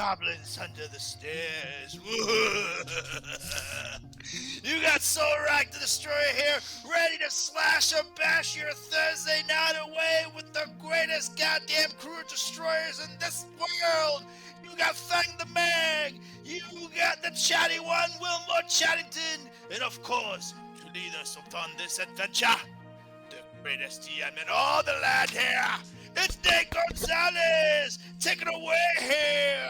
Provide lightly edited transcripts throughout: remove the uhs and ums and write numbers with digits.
goblins under the stairs. You got Soulrack the Destroyer here, ready to slash and bash your Thursday night away with the greatest goddamn crew of destroyers in this world. You got Fang the Mag, you got the chatty one, Wilmore Chattington, and of course, to lead us upon this adventure, the greatest DM in all the land here. It's Nate Gonzalez! Take it away here!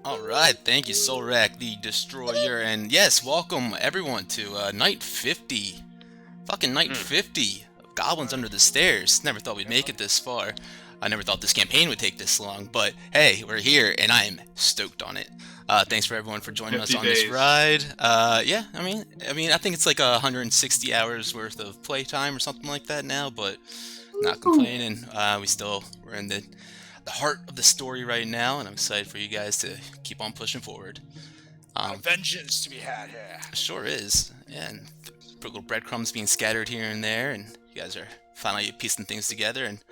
Alright, thank you, Soulrack the Destroyer, and yes, welcome everyone to Night 50. Fucking Night 50 of Goblins Under the Stairs. Never thought we'd make it this far. I never thought this campaign would take this long, but hey, we're here, and I am stoked on it. Thanks for everyone for joining us on this ride. Yeah, I mean, I think it's like 160 hours worth of playtime or something like that now, but not complaining. We're in the heart of the story right now, and I'm excited for you guys to keep on pushing forward. Vengeance to be had here. Sure is, yeah, and little breadcrumbs being scattered here and there, and you guys are finally piecing things together and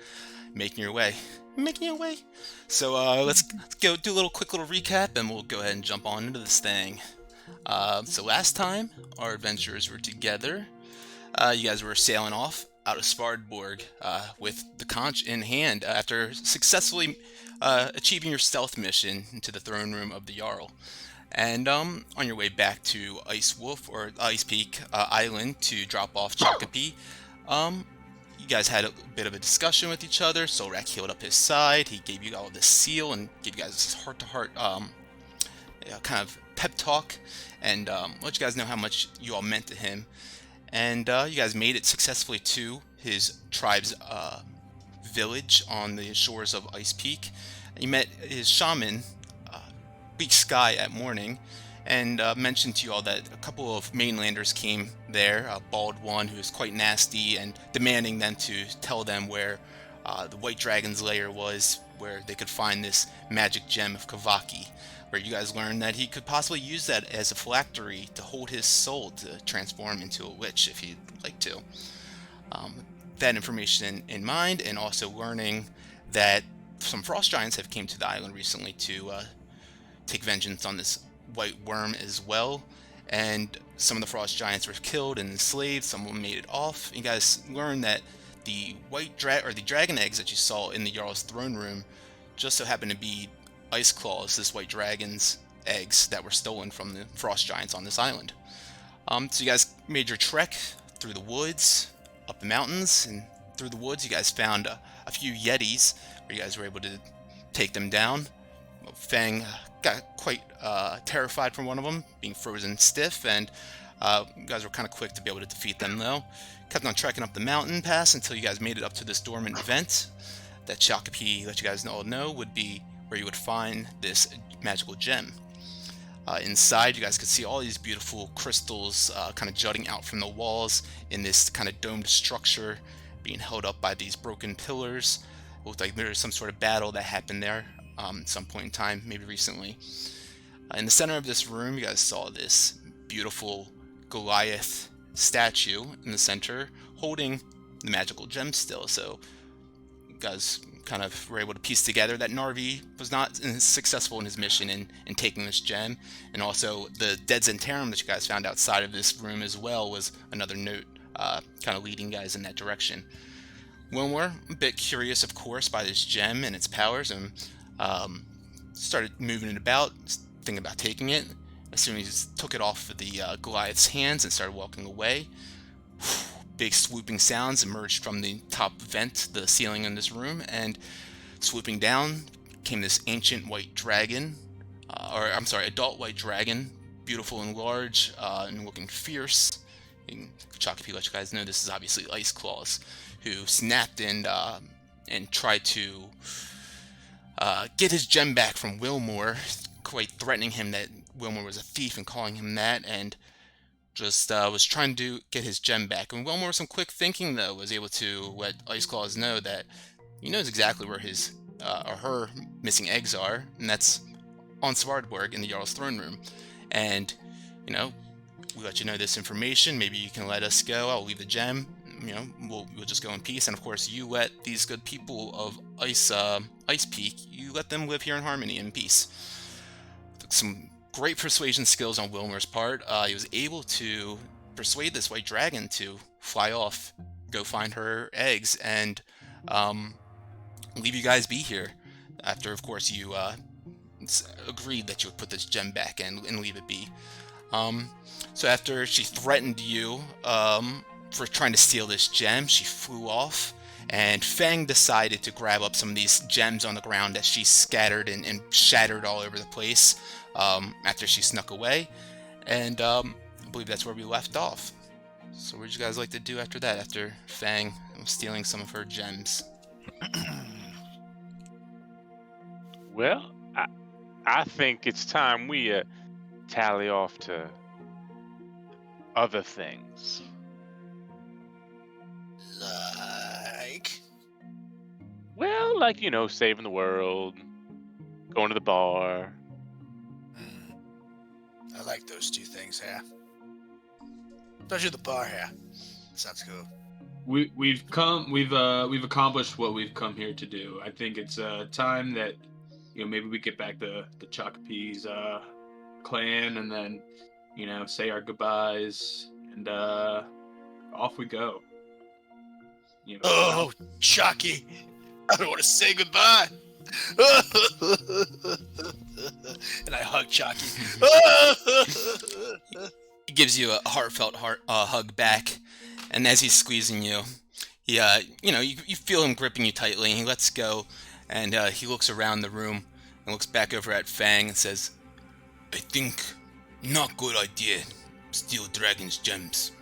making your way. So let's go do a quick little recap, and we'll go ahead and jump on into this thing. So last time our adventurers were together, you guys were sailing off out of Svardborg with the conch in hand after successfully achieving your stealth mission into the throne room of the Jarl. And on your way back to Ice Wolf or Ice Peak Island to drop off Chocopi, you guys had a bit of a discussion with each other. Soulrack healed up his side. He gave you all this seal and gave you guys this heart-to-heart kind of pep talk and let you guys know how much you all meant to him. And you guys made it successfully to his tribe's village on the shores of Ice Peak. You met his shaman, Weak Sky, at morning, and mentioned to you all that a couple of mainlanders came there, a bald one who was quite nasty, and demanding them to tell them where the White Dragon's lair was, where they could find this magic gem of Kavaki, where you guys learned that he could possibly use that as a phylactery to hold his soul to transform into a witch if he'd like to. That information in mind, and also learning that some frost giants have came to the island recently to take vengeance on this white worm as well, and some of the frost giants were killed and enslaved. Some of them made it off. You guys learned that the the dragon eggs that you saw in the Jarl's throne room just so happened to be Ice Claws, this white dragon's eggs that were stolen from the frost giants on this island. So you guys made your trek through the woods, up the mountains, and through the woods you guys found a few yetis where you guys were able to take them down. Fang got quite terrified from one of them being frozen stiff, and you guys were kind of quick to be able to defeat them though. Kept on trekking up the mountain pass until you guys made it up to this dormant vent that Chocopi let you guys all know would be where you would find this magical gem. Inside, you guys could see all these beautiful crystals kind of jutting out from the walls in this kind of domed structure, being held up by these broken pillars. It looked like there was some sort of battle that happened there at some point in time, maybe recently. In the center of this room, you guys saw this beautiful Goliath statue in the center, holding the magical gem still. So you guys kind of were able to piece together that Narvi was not successful in his mission in taking this gem, and also the Dead Zentarum that you guys found outside of this room as well was another note kind of leading guys in that direction. Wilmore, a bit curious of course by this gem and its powers, and started moving it about, thinking about taking it. As soon as he took it off of the Goliath's hands and started walking away, big swooping sounds emerged from the top vent, the ceiling in this room, and swooping down came this ancient white dragon, adult white dragon, beautiful and large and looking fierce. And Chocopi let you guys know this is obviously Ice Claws, who snapped and tried to get his gem back from Wilmore, quite threatening him that Wilmore was a thief and calling him that, and just was trying to get his gem back. And Wilmore, with some quick thinking though, was able to let Ice Claws know that he knows exactly where his or her missing eggs are, and that's on Svardborg in the Jarl's throne room. And we let you know this information. Maybe you can let us go. I'll leave the gem. We'll just go in peace. And of course, you let these good people of ice peak, you let them live here in harmony and peace. Some great persuasion skills on Wilmer's part. He was able to persuade this white dragon to fly off, go find her eggs, and leave you guys be here. After, of course, you agreed that you would put this gem back in and leave it be. So after she threatened you for trying to steal this gem, she flew off, and Fang decided to grab up some of these gems on the ground that she scattered and shattered all over the place after she snuck away. And I believe that's where we left off. So what would you guys like to do after that, after Fang was stealing some of her gems? Well, I think it's time we tally off to other things. Like? Well, like, saving the world, going to the bar. I like those two things here. Especially the bar here. Sounds cool. We've accomplished what we've come here to do. I think it's time that maybe we get back the Chocopees clan, and then say our goodbyes, and off we go. Oh, Chucky! I don't want to say goodbye. And I hug Chucky. He gives you a heartfelt hug back, and as he's squeezing you, he, you feel him gripping you tightly, and he lets go, and he looks around the room and looks back over at Fang and says, "I think not good idea. Steal dragon's gems."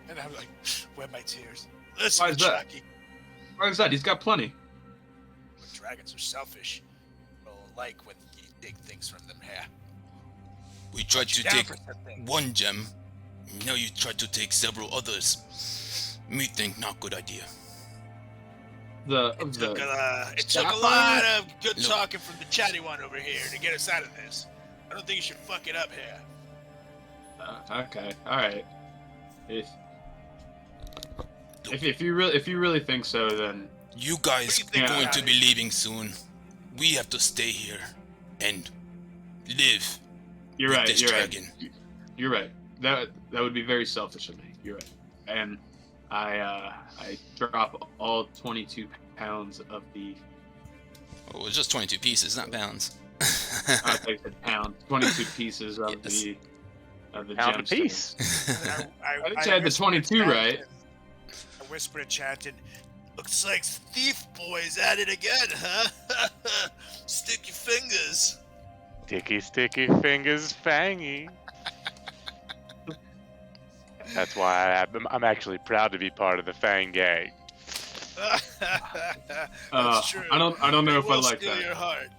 And I'm like, where are my tears? Listen, Why is that? Chucky. Why is that? He's got plenty. But dragons are selfish. Well, like when you take things from them here. We tried to Down take for something. one gem. Now you try to take several others. Me think not good idea. It took a lot of good talking from the chatty one over here to get us out of this. I don't think you should fuck it up here. Okay, all right. If you really think so, then You guys What do you think are going about to it? be leaving soon. We have to stay here and live you're with right. this You're dragon. right. You're right. That would be very selfish of me. You're right. And I drop all 22 pounds of the. Oh, it was just 22 pieces, not pounds. I thought you said pounds. 22 pieces of Yes. the Pound a gemstones. piece. I think you had the 22 right. I whispered and chanted, "Looks like Thief Boy's at it again, huh? Stick your fingers." Sticky fingers, Fangy. That's why I'm actually proud to be part of the Fang gang. That's true. I don't know It if I will like steal that. your heart.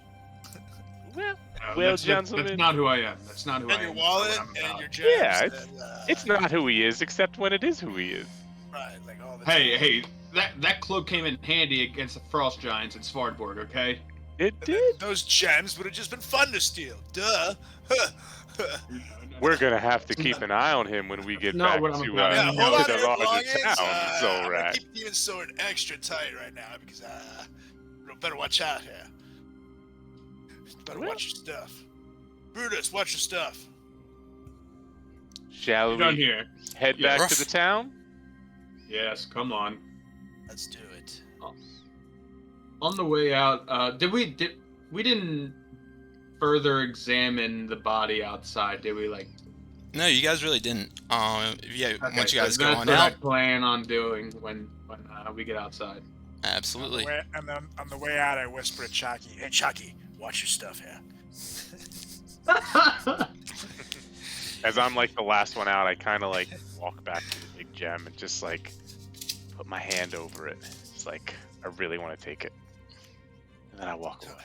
Well, That's gentlemen. not who I am. That's not who I And am. your wallet That's not what I'm and about. your gems. Yeah, and, it's not who he is, except when it is who he is. right, like all the Hey, that cloak came in handy against the frost giants in Svartborg, okay? It And then did. those gems would have just been fun to steal. Duh. We're gonna have to keep an eye on him when we get Not back what I'm to about. Yeah, No, hold on to the your largest belongings. town. I'm So gonna right. keep Demon Sword extra tight right now because better watch out here. Better watch your stuff. Brutus, watch your stuff. Shall We're done we here. head Yeah. back to the town? Yes, come on. Let's do it. On the way out, we didn't further examine the body outside, did we? Like, No, you guys really didn't. Yeah, okay, once you guys so go that's on what I out, plan on doing when we get outside. absolutely. And then on the way out, I whisper to Chucky, "Hey, Chucky, watch your stuff here." As I'm like the last one out, I kind of like walk back to the big gem and just like put my hand over it. It's like I really want to take it, and then I walk away.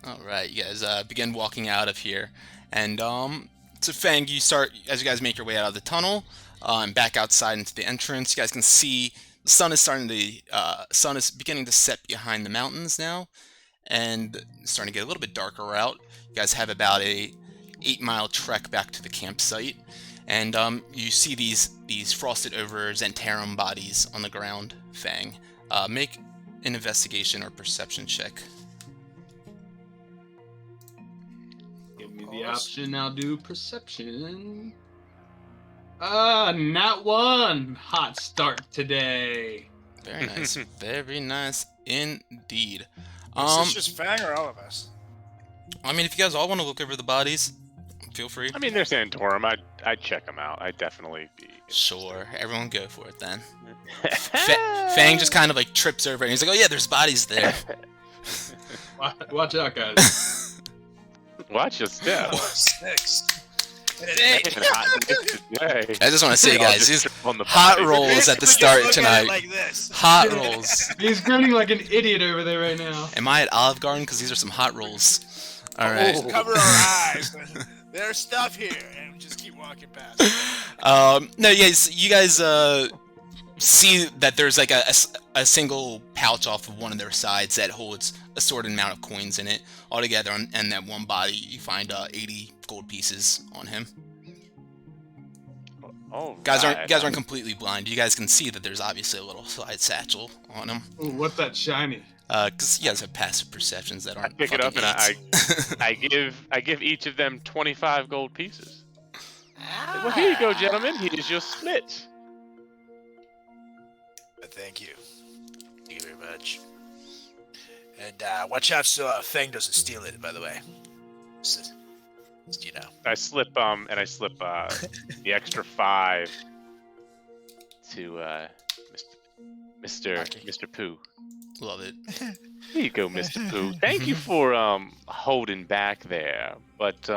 All right, you guys begin walking out of here, and so Fang, you start as you guys make your way out of the tunnel and back outside into the entrance. You guys can see the sun is sun is beginning to set behind the mountains now, and it's starting to get a little bit darker out. You guys have about a 8-mile trek back to the campsite, And you see these frosted over Zentarum bodies on the ground. Fang, make an investigation or perception check. Give me the option. I'll do perception. Not one. Hot start today. Very nice, very nice indeed. Is this just Fang or all of us? I mean, if you guys all want to look over the bodies, feel free. I mean, they're Santorum. I'd check them out. I'd definitely be interested. Sure, everyone go for it then. Fang just kind of like trips over it and he's like, oh yeah, there's bodies there. Watch out, guys. Watch your step. 6. Dang. Today. I just want to say, Y'all guys, just these trip on the hot bodies. rolls at the Just start look at it tonight. like this. Hot rolls. He's grinning like an idiot over there right now. Am I at Olive Garden? Because these are some hot rolls. All right. Oh. Cover our eyes. There's stuff here, and just keep walking past. No, you guys see that there's like a single pouch off of one of their sides that holds a certain amount of coins in it. Altogether, and that one body, you find 80 gold pieces on him. Oh, Guys aren't completely blind. You guys can see that there's obviously a little side satchel on him. Ooh, what's that shiny? Because you guys have passive perceptions that I aren't. pick it up and fucking I give each of them 25 gold pieces. Well, here you go, gentlemen. Here's your split. Thank you. Thank you very much. And watch out so Fang doesn't steal it, by the way. Just, you know. I slip the extra 5 to Mr. Pooh. Love it. Here you go, Mr. Pooh. Thank you for holding back there, but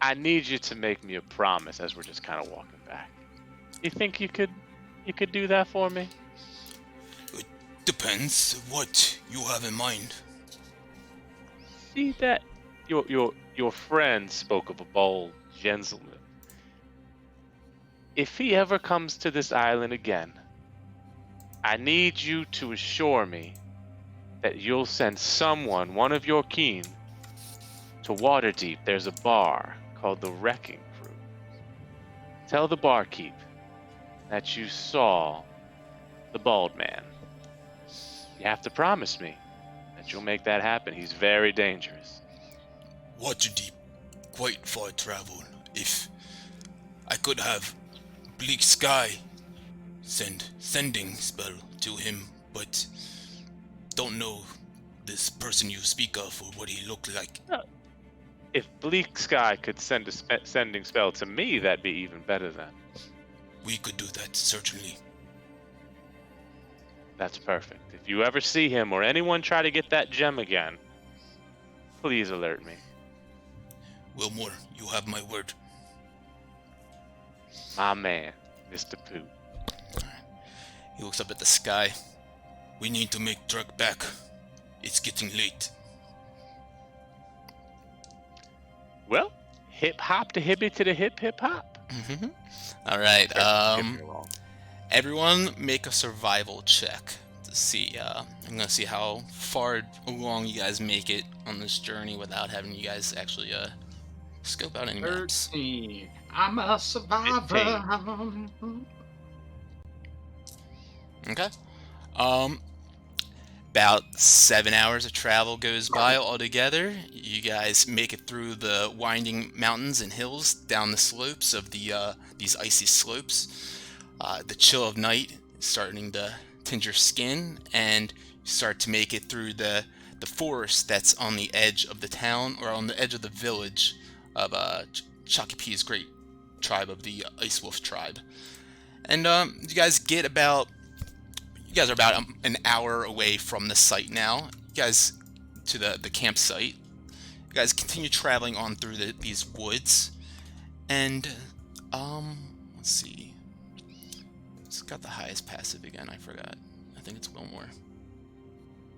I need you to make me a promise as we're just kind of walking back. You think you could do that for me? It depends what you have in mind. See that your friend spoke of a bold gentleman. If he ever comes to this island again, I need you to assure me that you'll send someone, one of your kin, to Waterdeep. There's a bar called the Wrecking Crew. Tell the barkeep that you saw the bald man. You have to promise me that you'll make that happen. He's very dangerous. Waterdeep, quite far travel. If I could have Bleak Sky sending spell to him, but don't know this person you speak of or what he looked like. If Bleak Sky could send a sending spell to me, that'd be even better then. We could do that, certainly. That's perfect. If you ever see him or anyone try to get that gem again, please alert me. Wilmore, you have my word. My man, Mr. Pooh. He looks up at the sky. We need to make trek back. It's getting late. Well, hip hop to hippie to the hip hop. All right. Get me along. Everyone, make a survival check to see. I'm gonna see how far along you guys make it on this journey without having you guys actually scope out any maps. 13. I'm a survivor. Okay. About 7 hours of travel goes by altogether. You guys make it through the winding mountains and hills down the slopes of these icy slopes. The chill of night is starting to tinge your skin, and you start to make it through the forest that's on the edge of the town, or on the edge of the village of Chakipi's great tribe of the Ice Wolf tribe. And you guys are about an hour away from the site now. You guys to the campsite. You guys continue traveling on through these woods, and let's see. It's got the highest passive again. I forgot. I think it's Wilmore.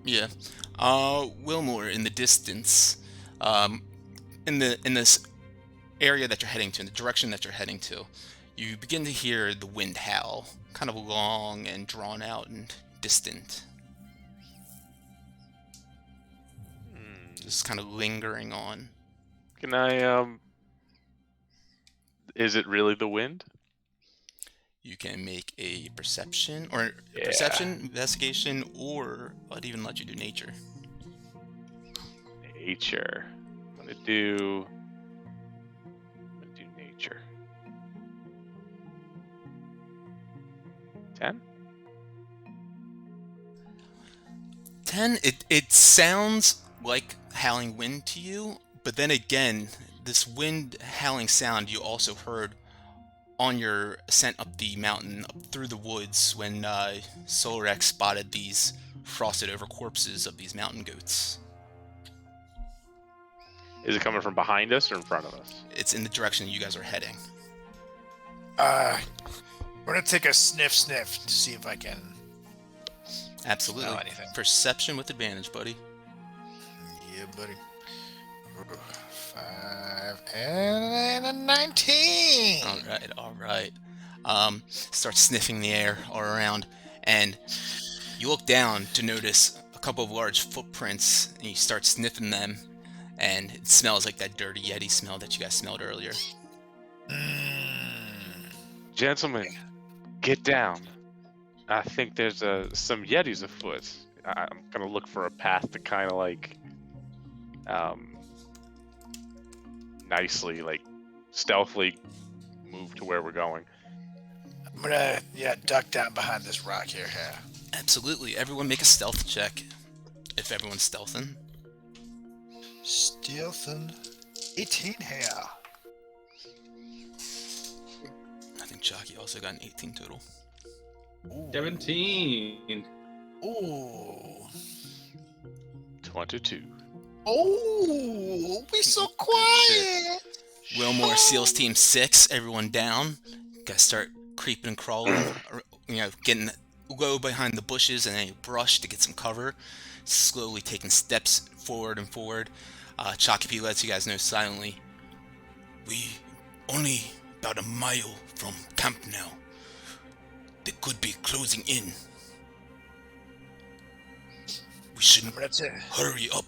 Yeah, Wilmore in the distance. In this area that you're heading to, in the direction that you're heading to, you begin to hear the wind howl, kind of long and drawn out and distant. Just kind of lingering on. Can I Is it really the wind? You can make a perception or Yeah. perception, investigation, or I'd even let you do nature. Nature. I'm gonna do nature. 10? 10. It sounds like howling wind to you, but then again, this wind howling sound you also heard on your ascent up the mountain, up through the woods, when Solrex spotted these frosted over corpses of these mountain goats. Is it coming from behind us or in front of us? It's in the direction you guys are heading. We're gonna take a sniff to see if I can Absolutely. smell anything. Perception with advantage, buddy. Yeah, buddy. 5 and a 19. All right. Start sniffing the air all around, and you look down to notice a couple of large footprints, and you start sniffing them, and it smells like that dirty Yeti smell that you guys smelled earlier. Gentlemen, get down. I think there's some Yetis afoot. I'm gonna look for a path to kind of like, nicely, like, stealthily move to where we're going. I'm gonna duck down behind this rock here. Yeah. Absolutely. Everyone make a stealth check, if everyone's stealthing. Stealthing. 18 here. I think Chalky also got an 18 total. Ooh. 17. Ooh. 22. Oh, be so quiet. Wilmore Seals Team 6, everyone down. You guys start creeping and crawling, getting low behind the bushes and any brush to get some cover. Slowly taking steps forward and forward. Chalky lets you guys know silently. We only about a mile from camp now. They could be closing in. We should That's it. hurry up.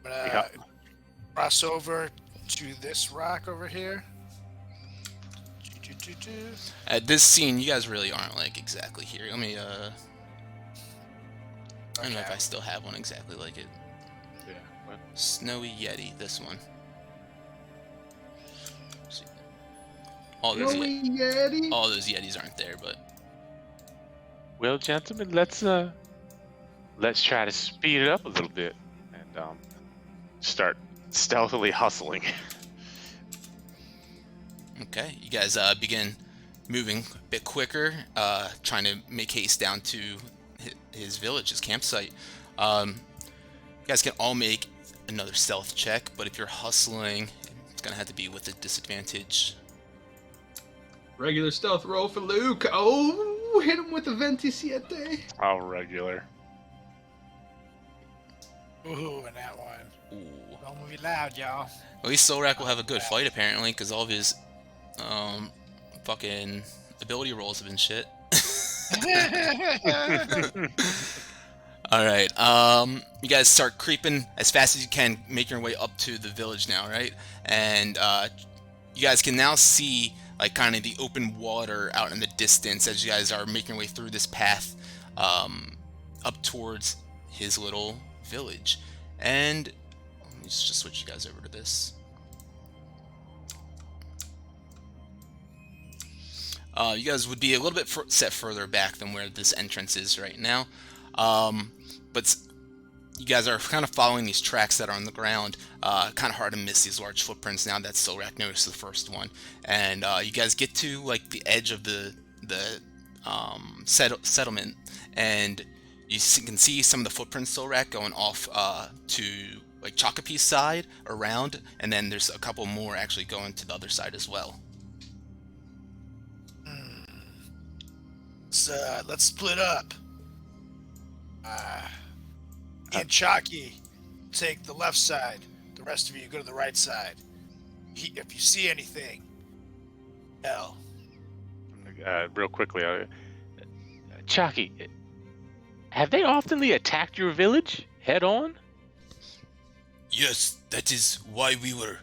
I'm gonna cross over to this rock over here. At this scene, you guys really aren't like exactly here. Let me I don't know if I still have one exactly like it. Yeah. What? Snowy Yeti, this one. See. All those Yetis aren't there, but Well, gentlemen, let's try to speed it up a little bit and start stealthily hustling. okay. You guys begin moving a bit quicker, trying to make haste down to his village, his campsite. You guys can all make another stealth check, but if you're hustling, it's gonna have to be with a disadvantage. Regular stealth roll for Luke. Oh, hit him with a VTT. Oh, regular. Ooh, and that one. Ooh. Don't move loud, y'all. At least Solrak will have a good fight apparently, because all of his fucking ability rolls have been shit. Alright, you guys start creeping as fast as you can, make your way up to the village now, right? And you guys can now see like kind of the open water out in the distance as you guys are making your way through this path up towards his little village. And let me just switch you guys over to this. You guys would be a little bit set further back than where this entrance is right now. But you guys are kind of following these tracks that are on the ground. Kind of hard to miss these large footprints now that Solrak noticed the first one. And you guys get to like the edge of the settlement, and you can see some of the footprints Solrak going off to like Chocopee's side around, and then there's a couple more actually going to the other side as well. Let's split up. And Chalky, take the left side. The rest of you go to the right side. If you see anything, hell. Real quickly, Chalky, have they oftenly attacked your village head on? Yes, that is why we were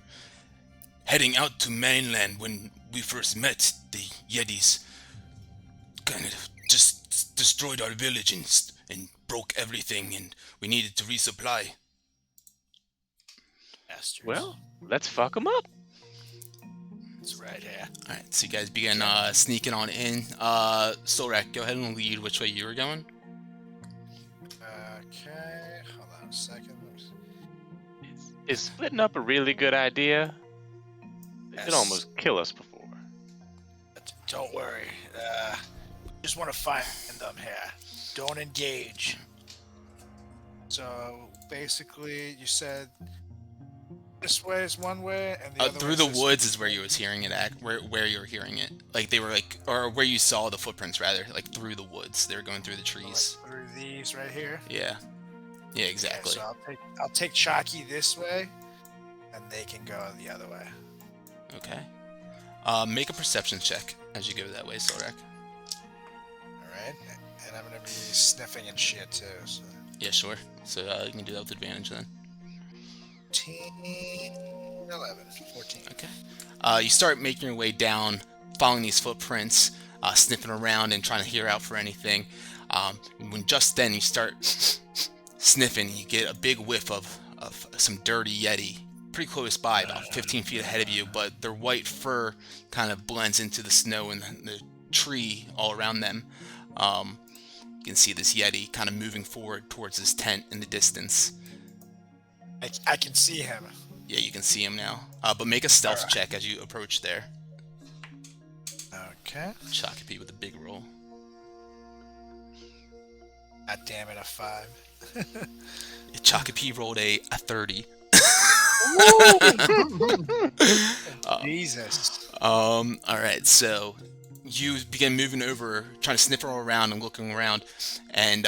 heading out to mainland when we first met. The Yetis kind of just destroyed our village and broke everything, and we needed to resupply. Bastards. Well, let's fuck them up. It's right here. All right, so you guys begin sneaking on in. Solrak, go ahead and lead which way you were going. Okay, hold on a second. Is splitting up a really good idea? They could Yes. almost kill us before. But don't worry. Just want to find them here. Don't engage. So basically, you said this way is one way, and the other Through way the is this woods is where you was hearing it at. Where you were hearing it, like they were like, or where you saw the footprints rather, like through the woods. They were going through the trees. Like through these right here. Yeah. Yeah, exactly. Okay, so I'll take Chalky this way, and they can go the other way. Okay. Make a perception check as you go that way, Solrak. Alright, and I'm gonna be sniffing and shit too, so. Yeah, sure. So you can do that with advantage then. 10, 11, 14. Okay. You start making your way down, following these footprints, sniffing around and trying to hear out for anything. When just then you start sniffing, you get a big whiff of some dirty Yeti, pretty close by, about 15 feet ahead of you, but their white fur kind of blends into the snow and the tree all around them. You can see this Yeti kind of moving forward towards this tent in the distance. I can see him. Yeah, you can see him now. But make a stealth check as you approach there. Okay. Shakapi with a big roll. God damn it, a 5. Chakapi rolled a 30. Jesus. Alright, so you begin moving over, trying to sniff all around and looking around, and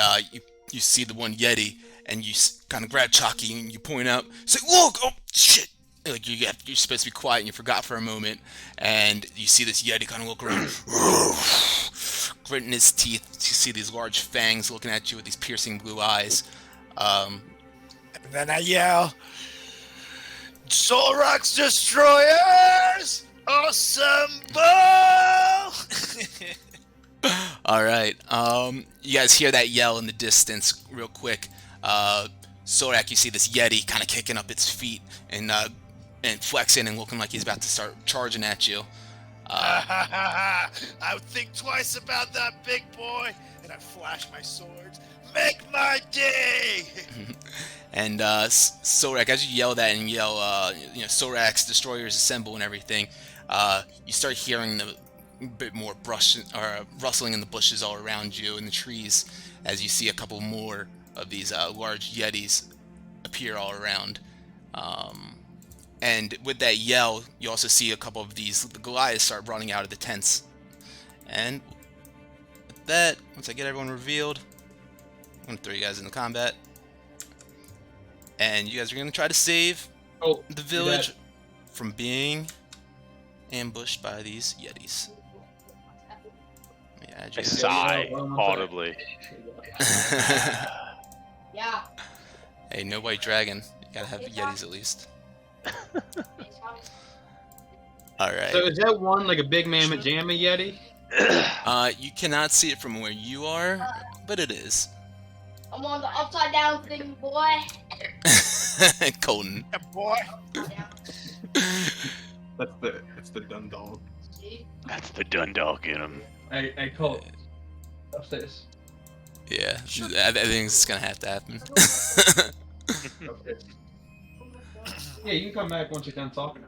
you see the one Yeti, and you kind of grab Chalky and you point out, say, "Look! Oh, shit!" Like you're supposed to be quiet and you forgot for a moment, and you see this Yeti kind of look around, gritting his teeth. You see these large fangs looking at you with these piercing blue eyes. And then I yell, Solrock's Destroyers! Awesome ball! All right. You guys hear that yell in the distance real quick. Solrak, you see this Yeti kind of kicking up its feet and flexing and looking like he's about to start charging at you. I would think twice about that, big boy. And I flash my swords. Make my day! And Solrak, as you yell that and yell, Solrak's Destroyers assemble and everything, you start hearing the bit more rustling in the bushes all around you in the trees as you see a couple more of these large Yetis appear all around. And with that yell, you also see a couple of the Goliaths start running out of the tents. And with that, once I get everyone revealed, I'm going to throw you guys into combat. And you guys are going to try to save the village from being ambushed by these Yetis. I sigh audibly. Yeah. Hey, no white dragon. You gotta have Yetis at least. Alright. So is that one like a big mammoth jamma Yeti? You cannot see it from where you are, but it is. I'm on the upside down thing, boy. Colton. Yeah, boy. That's the Dundalk. See? That's the Dundalk in him. I call it upstairs. Yeah, I think it's gonna have to happen. Okay. Yeah, you can come back once you're done talking.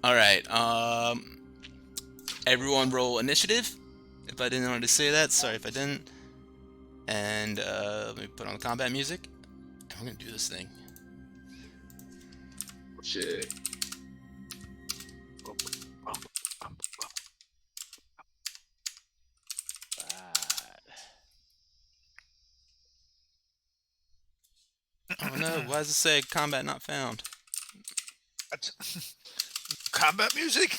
Alright, everyone roll initiative. If I didn't want to say that, sorry if I didn't. And let me put on the combat music. And we're gonna do this thing. Shit. Oh no, why does it say combat not found? Combat music?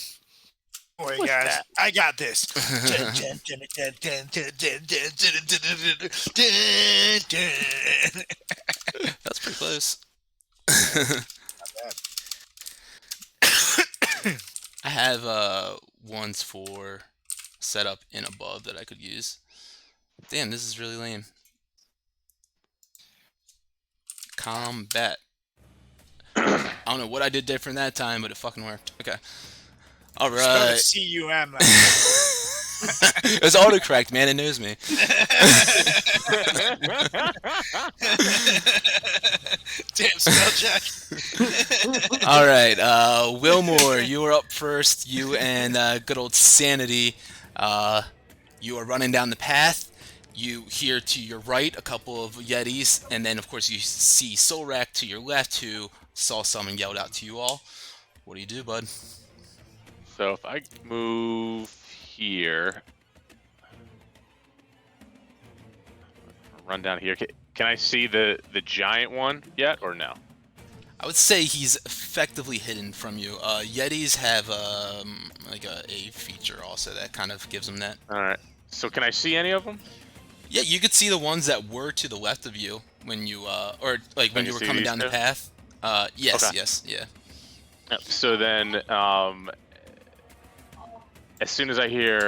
Boy, What's guys, that? I got this. That's pretty close. have ones for setup in above that I could use. Damn, this is really lame. Combat. I don't know what I did different that time, but it fucking worked. Okay. All Spell it right. C-U-M. It was autocorrect, man. It knows me. Damn spell check. All right, Wilmore, you are up first. You and good old Sanity. You are running down the path. You hear to your right a couple of Yetis, and then of course you see Solrak to your left, who saw someone yelled out to you all. What do you do, bud? So if I move here, run down here. Can I see the giant one yet, or no? I would say he's effectively hidden from you. Yetis have like a feature also that kind of gives them that. All right. So can I see any of them? Yeah, you could see the ones that were to the left of you when you or like when you you were see coming these down the two? path. Yes, Okay. yes, yeah. Yep. So then, as soon as I hear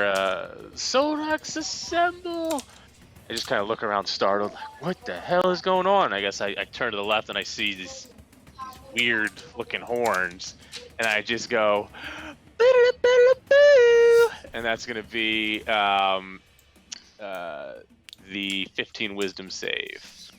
Sorax assemble, I just kind of look around startled, like, what the hell is going on? I guess I turn to the left and I see these weird looking horns, and I just go, and that's gonna be the 15 wisdom save,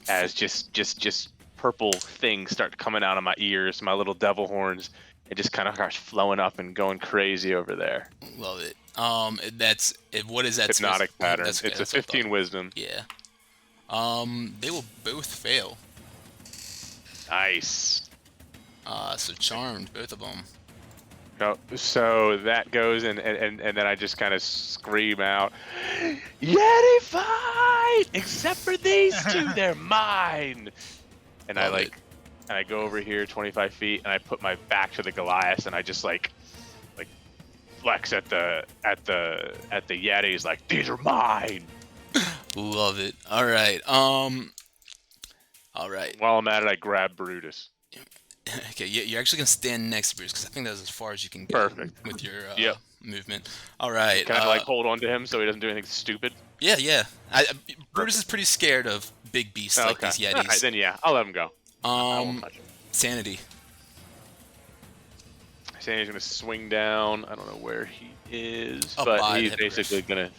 as just purple things start coming out of my ears, my little devil horns. It just kind of starts flowing up and going crazy over there. Love it. What is that? Hypnotic pattern. That's It's a that's what I 15 thought. wisdom. Yeah. They will both fail. Nice. So charmed, both of them. No, so that goes, and then I just kind of scream out, Yeti fight! Except for these two, they're mine! And Love it. I go over here 25 feet, and I put my back to the Goliath, and I just like flex at the Yetis, like, these are mine! Love it. All right. All right. While I'm at it, I grab Brutus. Okay, you're actually gonna stand next to Bruce because I think that's as far as you can go Perfect. with your Yep. movement. All right. Can I like hold on to him so he doesn't do anything stupid? Yeah, yeah. Brutus is pretty scared of big beasts like these Yetis. All right, then yeah, I'll let him go. I won't touch him. Sanity. Saying he's gonna swing down. I don't know where he is, Up but by the he's hippogriff. basically gonna.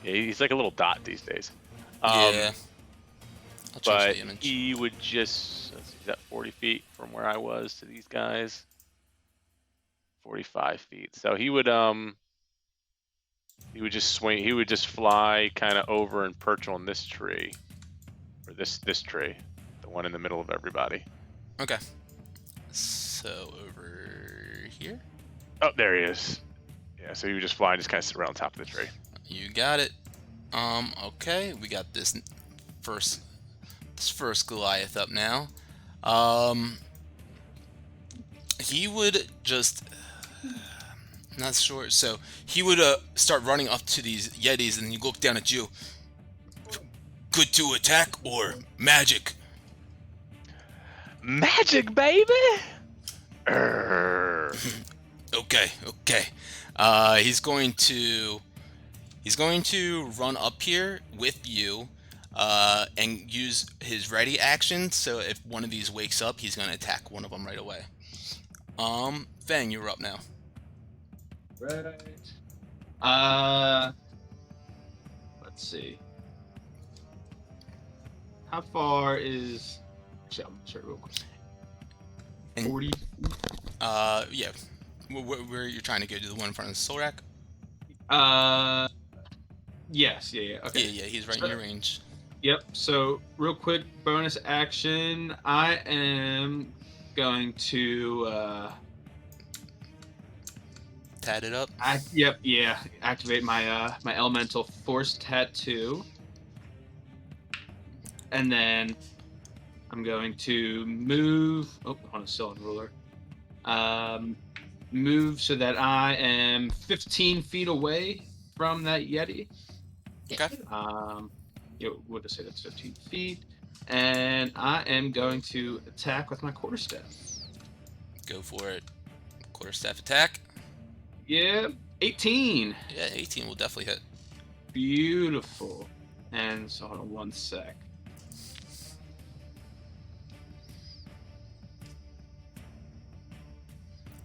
Yeah, he's like a little dot these days. Yeah. I'll change But the image. he would just. Let's see, he's at 40 feet from where I was to these guys. 45 feet. So he would He would just swing. He would just fly kind of over and perch on this tree, or this tree, the one in the middle of everybody. Okay. So over here. Oh, there he is. Yeah, so he would just fly and just kind of sit around top of the tree. You got it. Okay, we got this first Goliath up now. He would just not sure. So he would start running up to these Yetis, and you look down at you. Good to attack or magic? Magic, baby. Urgh. Okay. He's going to run up here with you, and use his ready action. So if one of these wakes up, he's gonna attack one of them right away. Fang, you're up now. Right. Let's see. How far is? Actually, I'm gonna start real quick. And- 40. Yeah. Where you're trying to go to the one in front of the Solrak? Yes. Yeah. Okay. Yeah. He's right in your range. Yep. So, real quick bonus action. I am going to. Tat it up. Activate my my elemental force tattoo, and then I'm going to move. Oh, on a cylinder ruler. Move so that I am 15 feet away from that Yeti. Okay. We'll just say that's 15 feet, and I am going to attack with my quarterstaff. Go for it. Quarterstaff attack. Yeah, 18. Yeah, 18 will definitely hit. Beautiful. And so hold on one sec.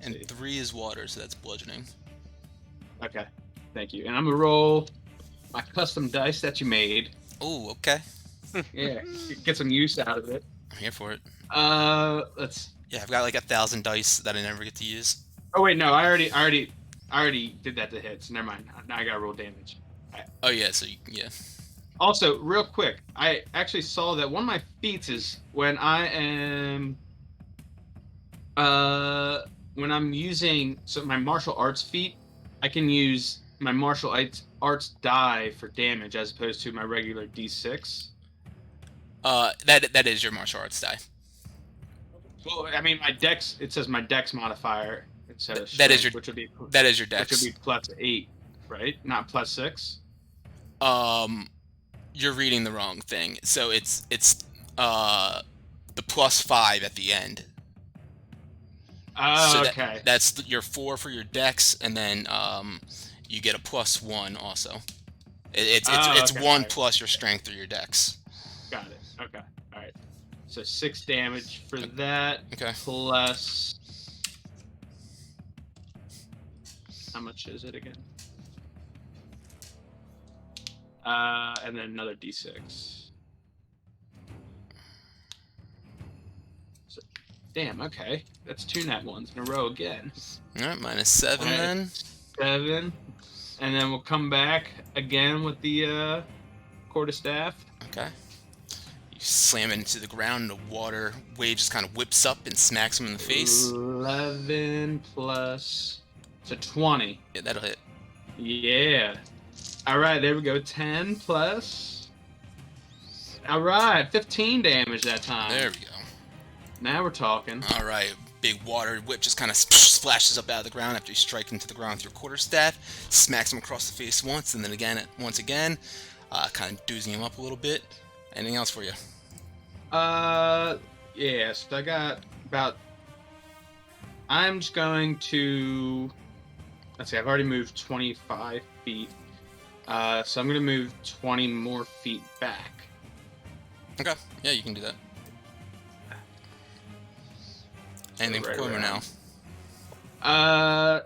And 3 is water, so that's bludgeoning. Okay, thank you. And I'm gonna roll my custom dice that you made. Oh, okay. Yeah, get some use out of it. I'm here for it. Let's. Yeah, I've got like 1,000 dice that I never get to use. Oh wait, no, I already did that to hit. So never mind. Now I gotta roll damage. Oh yeah, so yeah. Also, real quick, I actually saw that one of my feats is when I am when I'm using my martial arts feat, I can use my martial arts die for damage as opposed to my regular D6. That is your martial arts die. Well, I mean my dex. It says my dex modifier instead of That is strength, your which would be that is your which dex. would be +8, right? Not +6. You're reading the wrong thing. So it's the +5 at the end. Oh, So okay. that's your 4 for your dex, and then you get a +1 also. It's okay, 1 right. plus your strength or your dex. Got it. Okay. All right. So 6 damage for that. Okay. Plus. How much is it again? And then another D6. So, damn. Okay. That's 2 nat ones in a row again. All right, -7 All right. then. 7. And then we'll come back again with the quarterstaff. Okay. You slam it into the ground, and the water wave just kind of whips up and smacks him in the face. 11 plus. So 20. Yeah, that'll hit. Yeah. All right, there we go. 10 plus. All right, 15 damage that time. There we go. Now we're talking. All right, big water whip just kind of splashes up out of the ground after you strike into the ground with your quarterstaff, smacks him across the face once, and then once again, kind of doozing him up a little bit. Anything else for you? Yeah, so I got about. I'm just going to. Let's see, I've already moved 25 feet. So I'm going to move 20 more feet back. Okay, yeah, you can do that. Anything for right Cuomo now?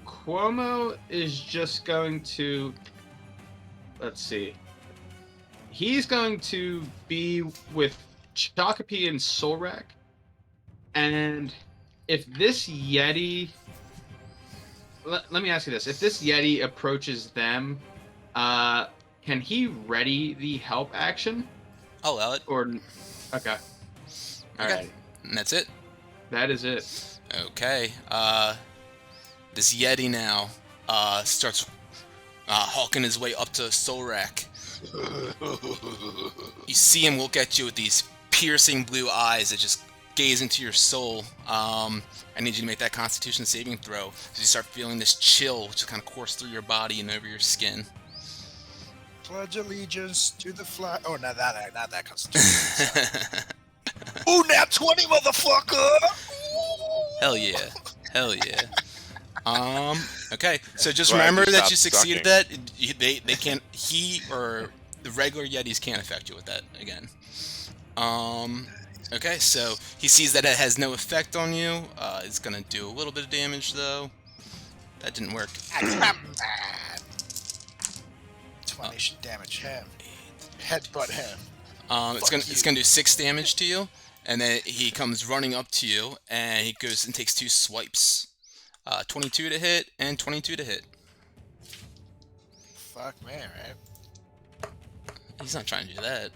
Cuomo is just going to. Let's see. He's going to be with Chakapi and Solrak. And if this Yeti. Let me ask you this. If this Yeti approaches them, can he ready the help action? I'll allow it. Or. Okay. All Okay. right. And that's it? That is it. Okay. This Yeti now starts hawking his way up to Solrak. You see him look at you with these piercing blue eyes that just gaze into your soul. I need you to make that Constitution saving throw as you start feeling this chill just kind of course through your body and over your skin. Pledge allegiance to the flag. Oh, not that Constitution. Ooh, nat 20, motherfucker! Hell yeah. Hell yeah. Okay, so just Glad remember you that you stopped succeeded sucking. that. They can't, he or the regular Yetis can't affect you with that again. Okay, so he sees that it has no effect on you. It's gonna do a little bit of damage though. That didn't work. 20 should damage him. Headbutt him. It's gonna do 6 damage to you, and then he comes running up to you, and he goes and takes 2 swipes. 22 to hit and 22 to hit. Fuck me, right? He's not trying to do that.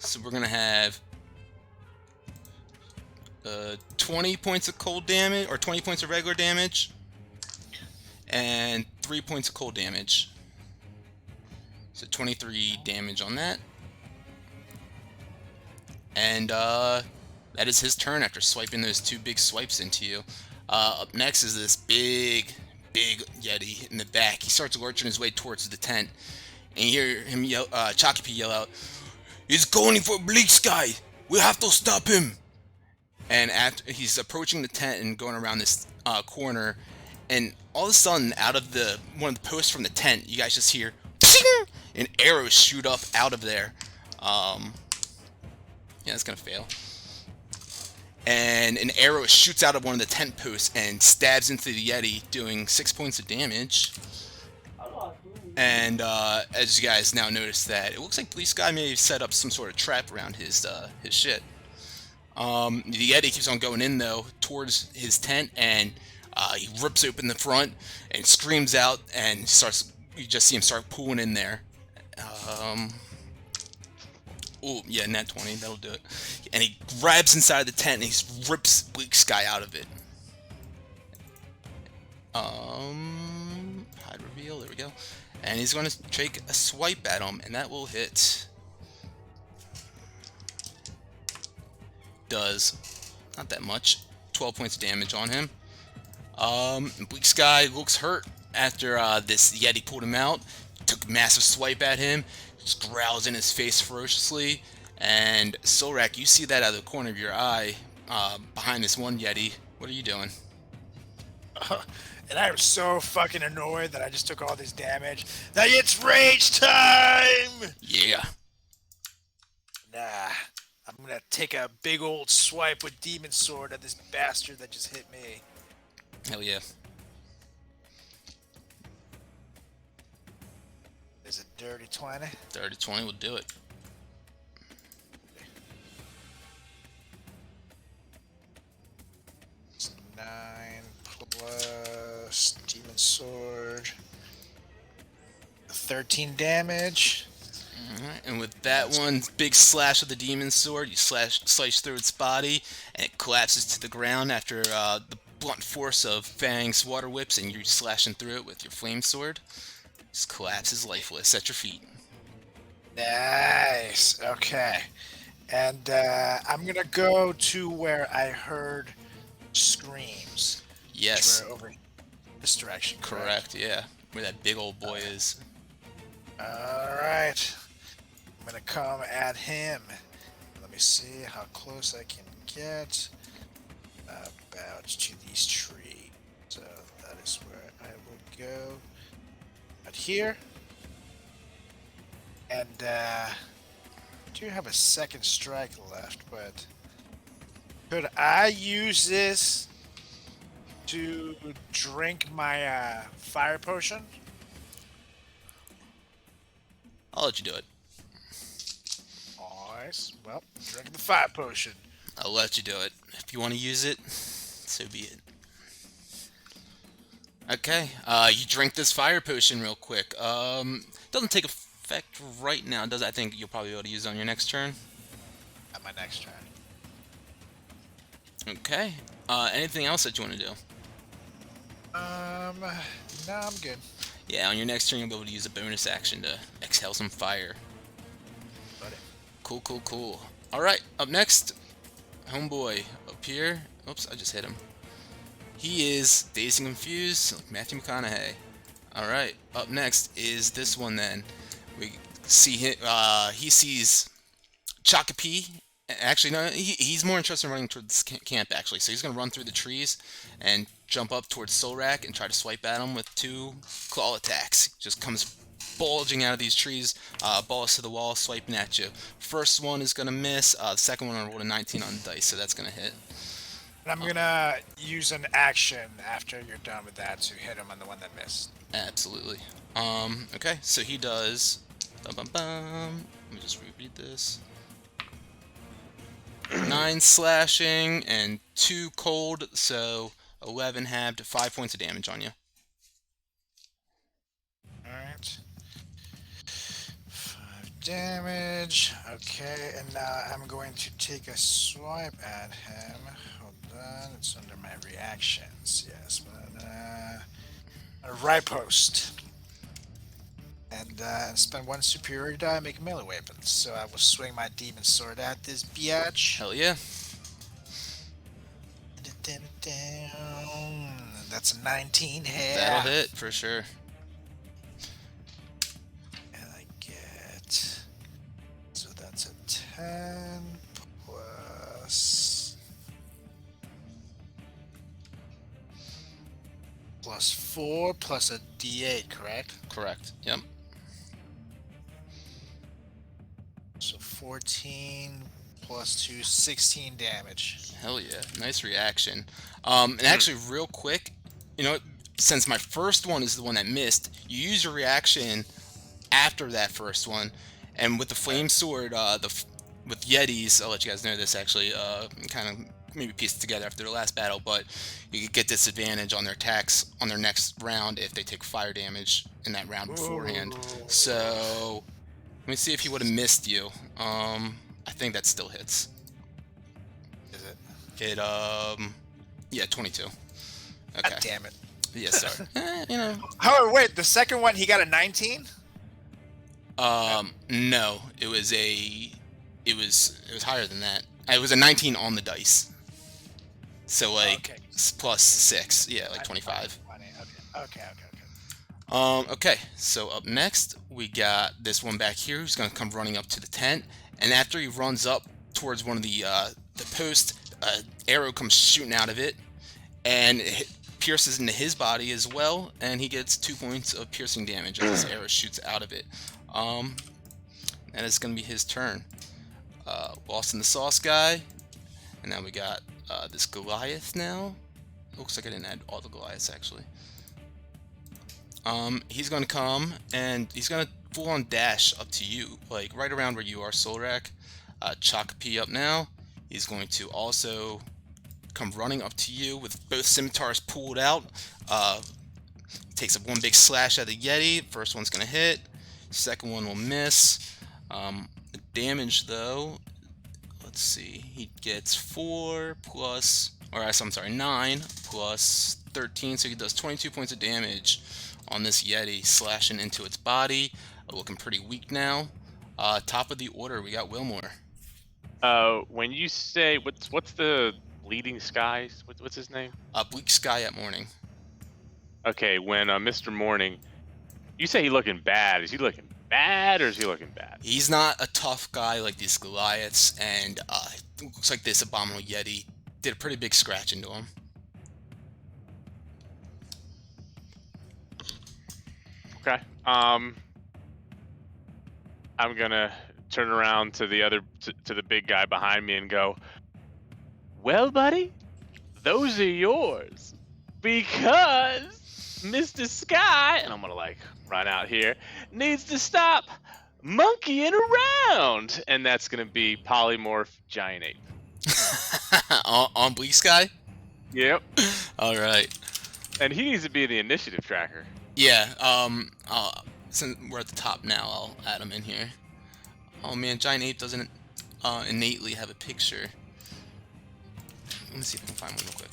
So we're gonna have 20 points of cold damage, or 20 points of regular damage, and 3 points of cold damage. So 23 damage on that. And that is his turn after swiping those 2 big swipes into you. Up next is this big Yeti in the back. He starts lurching his way towards the tent, and you hear him yell, Chakapi yell out, "He's going for Bleak Sky! We have to stop him!" and after he's approaching the tent and going around this corner, and all of a sudden, out of one of the posts from the tent, you guys just hear and arrows shoot up out of there. Yeah, it's gonna fail. And an arrow shoots out of one of the tent posts and stabs into the Yeti, doing 6 points of damage. And as you guys now notice that, it looks like Police Guy may have set up some sort of trap around his shit. The Yeti keeps on going in though towards his tent, and he rips open the front and screams out, and starts. You just see him start pulling in there. Oh yeah, nat 20, that'll do it. And he grabs inside the tent and he rips Bleak Sky out of it. Hide reveal. There we go. And he's going to take a swipe at him, and that will hit. Does not that much. 12 points of damage on him. Bleak Sky looks hurt after this Yeti pulled him out. Took a massive swipe at him. Just growls in his face ferociously. And Solrak, you see that out of the corner of your eye behind this one Yeti. What are you doing? And I was so fucking annoyed that I just took all this damage. Now it's rage time! Yeah. Nah. I'm gonna take a big old swipe with Demon Sword at this bastard that just hit me. Hell yeah. There's a dirty 20. Dirty 20 will do it. It's 9 plus Demon Sword. 13 damage. Alright, and with that one big slash of the Demon Sword, you slice through its body, and it collapses to the ground after the blunt force of Fang's water whips, and you're slashing through it with your flame sword. Just collapses lifeless at your feet. Nice. Okay. And I'm gonna go to where I heard screams. Yes. Which were over this direction. Correct, yeah. Where that big old boy is. Alright. I'm gonna come at him. Let me see how close I can get. About to these trees. So that is where I will go. Out here. And I do have a second strike left, but could I use this to drink my fire potion? I'll let you do it. Nice. Well, drink the fire potion. I'll let you do it. If you want to use it, so be it. Okay, you drink this fire potion real quick. Doesn't take effect right now, does it? I think you'll probably be able to use it on your next turn. At my next turn. Okay. Anything else that you want to do? No, I'm good. Yeah, on your next turn you'll be able to use a bonus action to exhale some fire. Buddy. Cool, cool, cool. Alright, up next, homeboy up here. Oops, I just hit him. He is dazed and confused, like Matthew McConaughey. Alright, up next is this one then. We see him, he sees Chakapi. Actually, no, he's more interested in running towards camp, actually. So he's going to run through the trees and jump up towards Solrak and try to swipe at him with 2 claw attacks. Just comes bulging out of these trees, balls to the wall, swiping at you. First one is going to miss. The second one I rolled a 19 on the dice, so that's going to hit. And I'm gonna use an action after you're done with that to hit him on the one that missed. Absolutely. Okay, so he does... Let me just reread this. 9 slashing and 2 cold, so 11 halved, 5 points of damage on you. Alright. 5 damage. Okay, and now I'm going to take a swipe at him. Hold on, it's under my reactions. Yes, but a right post. And spend 1 superior die, make a melee weapon. So I will swing my demon sword at this biatch. Hell yeah. That's a 19 hit. That'll hit, for sure. And I get... So that's a 10 plus plus 4 plus a D8, correct? Correct. Yep. So 14 plus 2, 16 damage. Hell yeah. Nice reaction. And actually, real quick, you know, since my first one is the one that missed, you use your reaction after that first one, and with the flame sword, with Yetis, I'll let you guys know this actually, kind of maybe piece it together after the last battle, but you could get disadvantage on their attacks on their next round if they take fire damage in that round beforehand. So let me see if he would have missed you. I think that still hits. Is it? It yeah, 22. Okay. God damn it. Yeah, sorry. You know. Oh wait, the second one he got a 19. No, it was higher than that. It was a 19 on the dice. So like Okay. plus 6, yeah, like 25. Okay. Okay, so up next we got this one back here who's gonna come running up to the tent, and after he runs up towards one of the posts, arrow comes shooting out of it, and it pierces into his body as well, and he gets 2 points of piercing damage as this arrow shoots out of it. And it's gonna be his turn. Lost in the sauce guy, and now we got this Goliath now. Looks like I didn't add all the Goliaths actually. He's gonna come and he's gonna full on dash up to you, like right around where you are, Solrak. Chakapi up now. He's going to also come running up to you with both scimitars pulled out. Takes up one big slash at the Yeti. First one's gonna hit. Second one will miss. Damage though, let's see. He gets 4 plus, or I'm sorry, 9 plus 13, so he does 22 points of damage on this Yeti, slashing into its body. Looking pretty weak now. Top of the order, we got Wilmore. When you say what's the leading skies? What's his name? Bleak Sky at Morning. Okay, when Mr. Morning, you say he looking bad. Is he looking bad or is he looking bad? He's not a tough guy like these Goliaths, and it looks like this Abominable Yeti did a pretty big scratch into him. Okay. I'm gonna turn around to the other to the big guy behind me and go, "Well, buddy, those are yours because Mr. Sky," and I'm gonna like run out here, "needs to stop monkeying around," and that's gonna be Polymorph Giant Ape. On Bleak Sky? Yep. All right. And he needs to be the initiative tracker. Yeah, since we're at the top now, I'll add him in here. Oh man, Giant Ape doesn't innately have a picture. Let me see if I can find one real quick.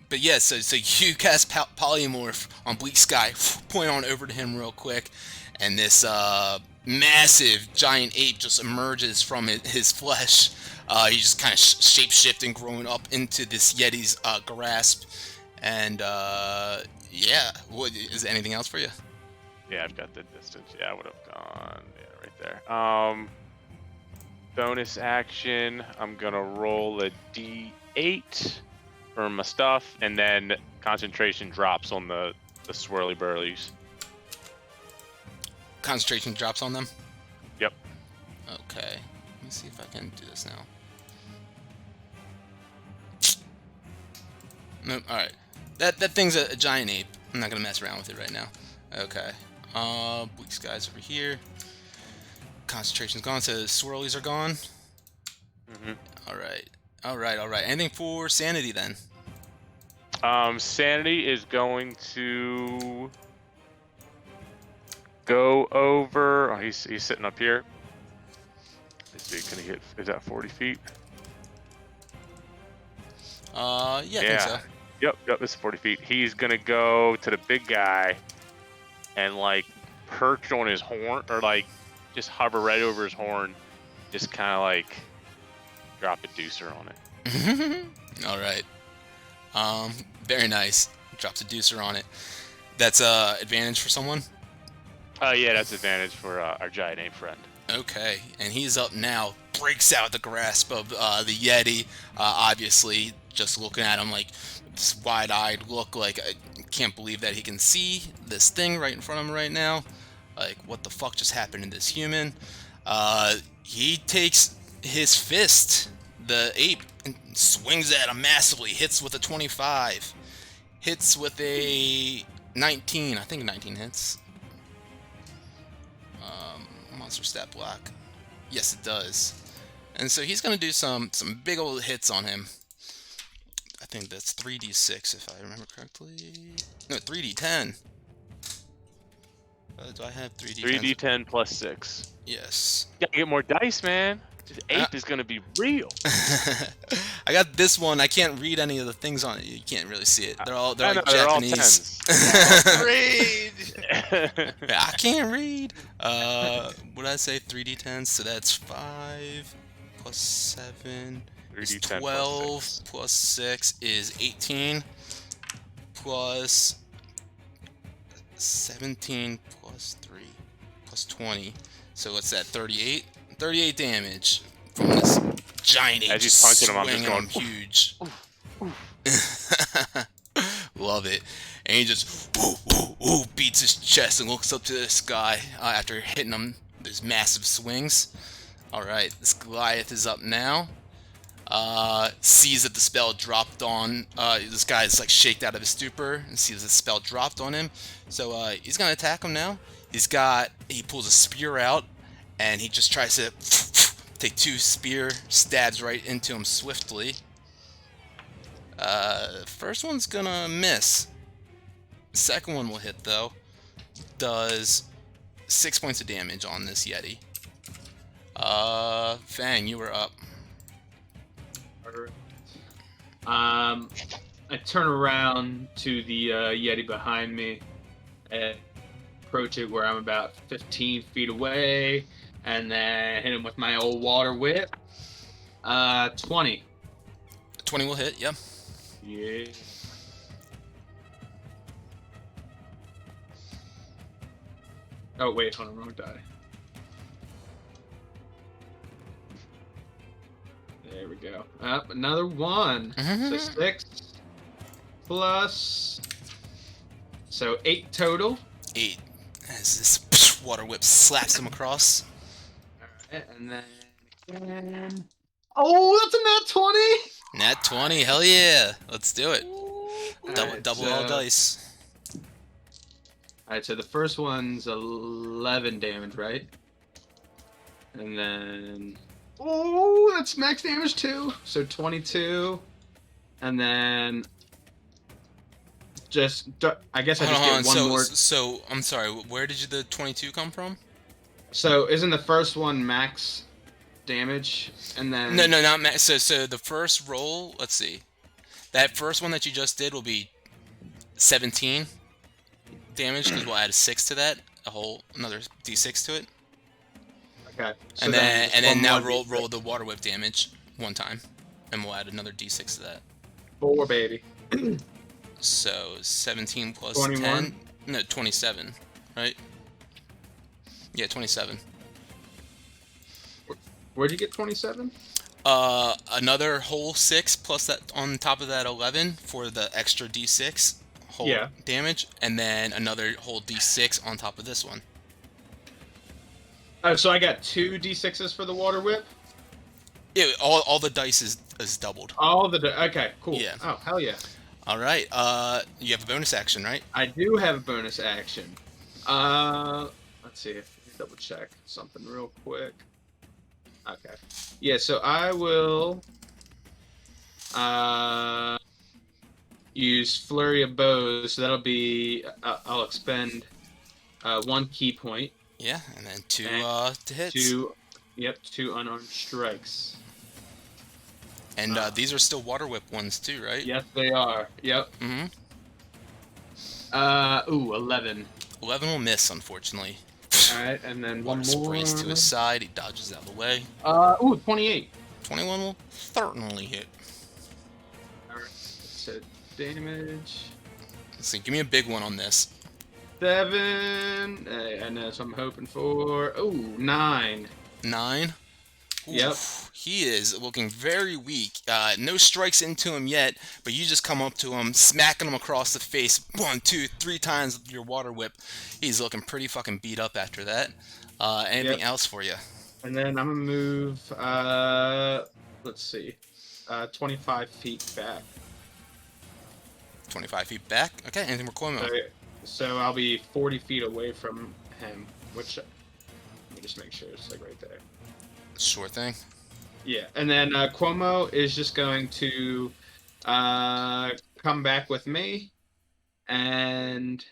But yeah, so you cast Polymorph on Bleak Sky, point on over to him real quick, and this massive Giant Ape just emerges from his flesh. He's just kind of shape-shifting, growing up into this Yeti's grasp, and yeah. Is there anything else for you? Yeah, I've got the distance. Yeah, I would have gone right there. Bonus action. I'm gonna roll a D8 for my stuff, and then concentration drops on the swirly burlies. Concentration drops on them? Yep. Okay. Let me see if I can do this now. Nope. Alright. That thing's a giant ape. I'm not gonna mess around with it right now. Okay. Bleak Sky's over here. Concentration's gone, so the swirlies are gone. Alright. Anything for sanity then? Sanity is going to go over. Oh, he's sitting up here. Let's see, can he hit? Is that 40 feet? Yeah, I think so. Yep, this is 40 feet. He's gonna go to the big guy and like perch on his horn, or like just hover right over his horn, just kind of like drop a deucer on it. All right. Very nice. Drops a deucer on it. That's advantage for someone. Yeah, that's advantage for our giant ape friend. Okay, and he's up now. breaks out of the grasp of the Yeti. Obviously, just looking at him like this wide-eyed look, like I can't believe that he can see this thing right in front of him right now. Like, what the fuck just happened to this human? He takes his fist, the ape, and swings at him massively. Hits with a 25. Hits with a 19. I think 19 hits. Monster stat block. Yes, it does. And so he's going to do some big old hits on him. I think that's 3d6 if I remember correctly. No, 3d10. Do I have 3d10? 3d10 plus 6. Yes. You gotta get more dice, man. This ape is gonna be real. I got this one. I can't read any of the things on it. You can't really see it. They're all I know, like they're all Japanese. 10s. Read. I can't read. What did I say? 3d10s. So that's 5 plus 7 is 3d10 12 plus 6. plus 6 is 18 plus 17 plus 3 plus 20. So what's that? 38. 38 damage from this giant ape. As he's punching him, I'm just swinging going, huge. Love it. And he just beats his chest and looks up to this guy after hitting him these massive swings. Alright, this Goliath is up now. Sees that the spell dropped on this guy is like shaked out of his stupor and sees the spell dropped on him. So he's gonna attack him now. He pulls a spear out and he just tries to take 2 spear stabs right into him swiftly. First one's gonna miss. Second one will hit though. Does 6 points of damage on this Yeti. Fang, you were up. I turn around to the Yeti behind me and approach it where I'm about 15 feet away, and then hit him with my old water whip. 20. 20 will hit, yeah. Yeah. Oh wait, hold on, wrong die. There we go. Up another 1. So 6 plus. So 8 total. 8. As this water whip slaps him across. Alright, and then again. Oh, that's a nat 20! Nat 20, hell yeah. Let's do it. Alright, Double all dice. Alright, so the first one's 11 damage, right? And then. Oh, that's max damage too. So 22. And then. I guess I just get one more. So, I'm sorry, where did the 22 come from? So, isn't the first one max damage? And then. No, not max. So the first roll, let's see. That first one that you just did will be 17 damage, because we'll add a 6 to that. Another d6 to it. Okay. So and then now roll D6. the water whip damage 1 time. And we'll add another d6 to that. 4, baby. So 17 plus 21? 10. No, 27, right? Yeah, 27. Where'd you get 27? Another whole 6 plus that on top of that 11 for the extra d6 whole damage, and then another whole d6 on top of this one. Oh, so I got 2 d6s for the water whip? Yeah, all the dice is doubled. Okay, cool. Yeah. Oh, hell yeah. All right. You have a bonus action, right? I do have a bonus action. Let's see. Let me double check something real quick. Okay. Yeah, so I will use Flurry of Bows. So that'll be I'll expend 1 key point. Yeah, and then 2 to hits. 2 unarmed strikes. And these are still water whip ones too, right? Yes, they are. Yep. Mm-hmm. 11. 11 will miss, unfortunately. Alright, and then Water one more. sprays to his side. He dodges out of the way. 28. 21 will certainly hit. Alright, so damage. Let's see. Give me a big one on this. 7. And that's what I'm hoping for. 9. 9. Yep. Oof, he is looking very weak. No strikes into him yet, but you just come up to him, smacking him across the face 1, 2, 3 times with your water whip. He's looking pretty fucking beat up after that. Anything Yep. else for you? And then I'm gonna move. Let's see, 25 feet back. 25 feet back. Okay, anything for Cuomo? So I'll be 40 feet away from him. Which let me just make sure it's like right there. Sure thing. Yeah, and then Cuomo is just going to come back with me, and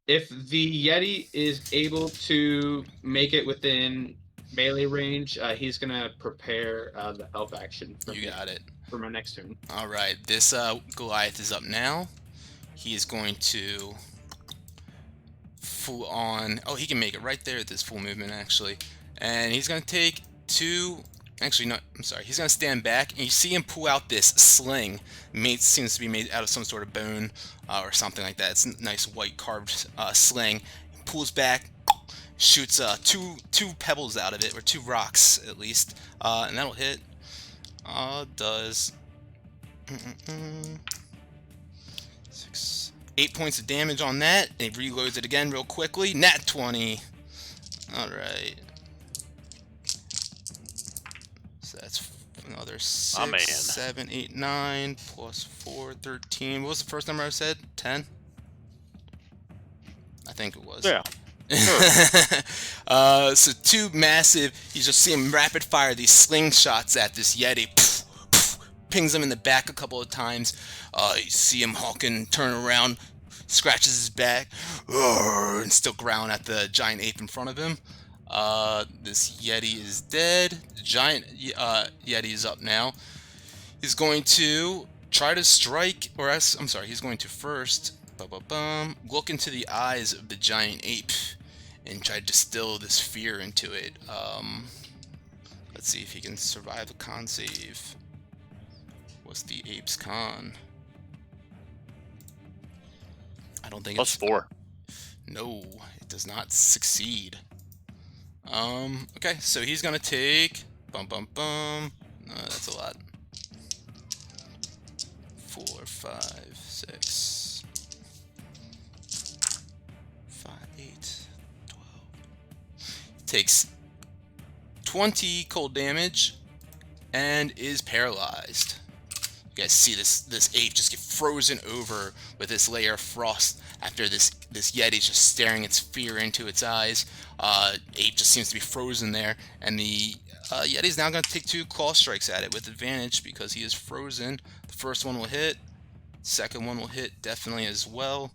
if the Yeti is able to make it within melee range, he's gonna prepare the help action for You me got it. for my next turn. All right, this Goliath is up now. He is going to full on. Oh, he can make it right there at this full movement actually, and he's going to take 2. Actually, no, I'm sorry. He's going to stand back, and you see him pull out this sling. Seems to be made out of some sort of bone or something like that. It's a nice white carved sling. He pulls back, shoots two pebbles out of it, or 2 rocks at least, and that'll hit. Does 6, 8 points of damage on that. And he reloads it again real quickly. Nat 20. All right. So that's another 6, 7, 8, 9 plus 4, 13. What was the first number I said? 10? I think it was. Yeah. So 2 massive. You just see him rapid fire these slingshots at this Yeti. Pings him in the back a couple of times. You see him hawking, turn around, scratches his back, and still growl at the giant ape in front of him. This Yeti is dead. The giant Yeti is up now. He's going to try to strike, or I'm sorry, he's going to first look into the eyes of the giant ape and try to distill this fear into it. Let's see if he can survive a con save. What's the ape's con? I don't think it's +4. No, it does not succeed. Okay, so he's gonna take no, that's a lot. 4, 5, 6, 5, 8, 12. Takes 20 cold damage and is paralyzed. You guys see this ape just get frozen over with this layer of frost after this Yeti's just staring its fear into its eyes. Ape just seems to be frozen there, and the Yeti's now going to take 2 claw strikes at it with advantage because he is frozen. The first one will hit. Second one will hit definitely as well.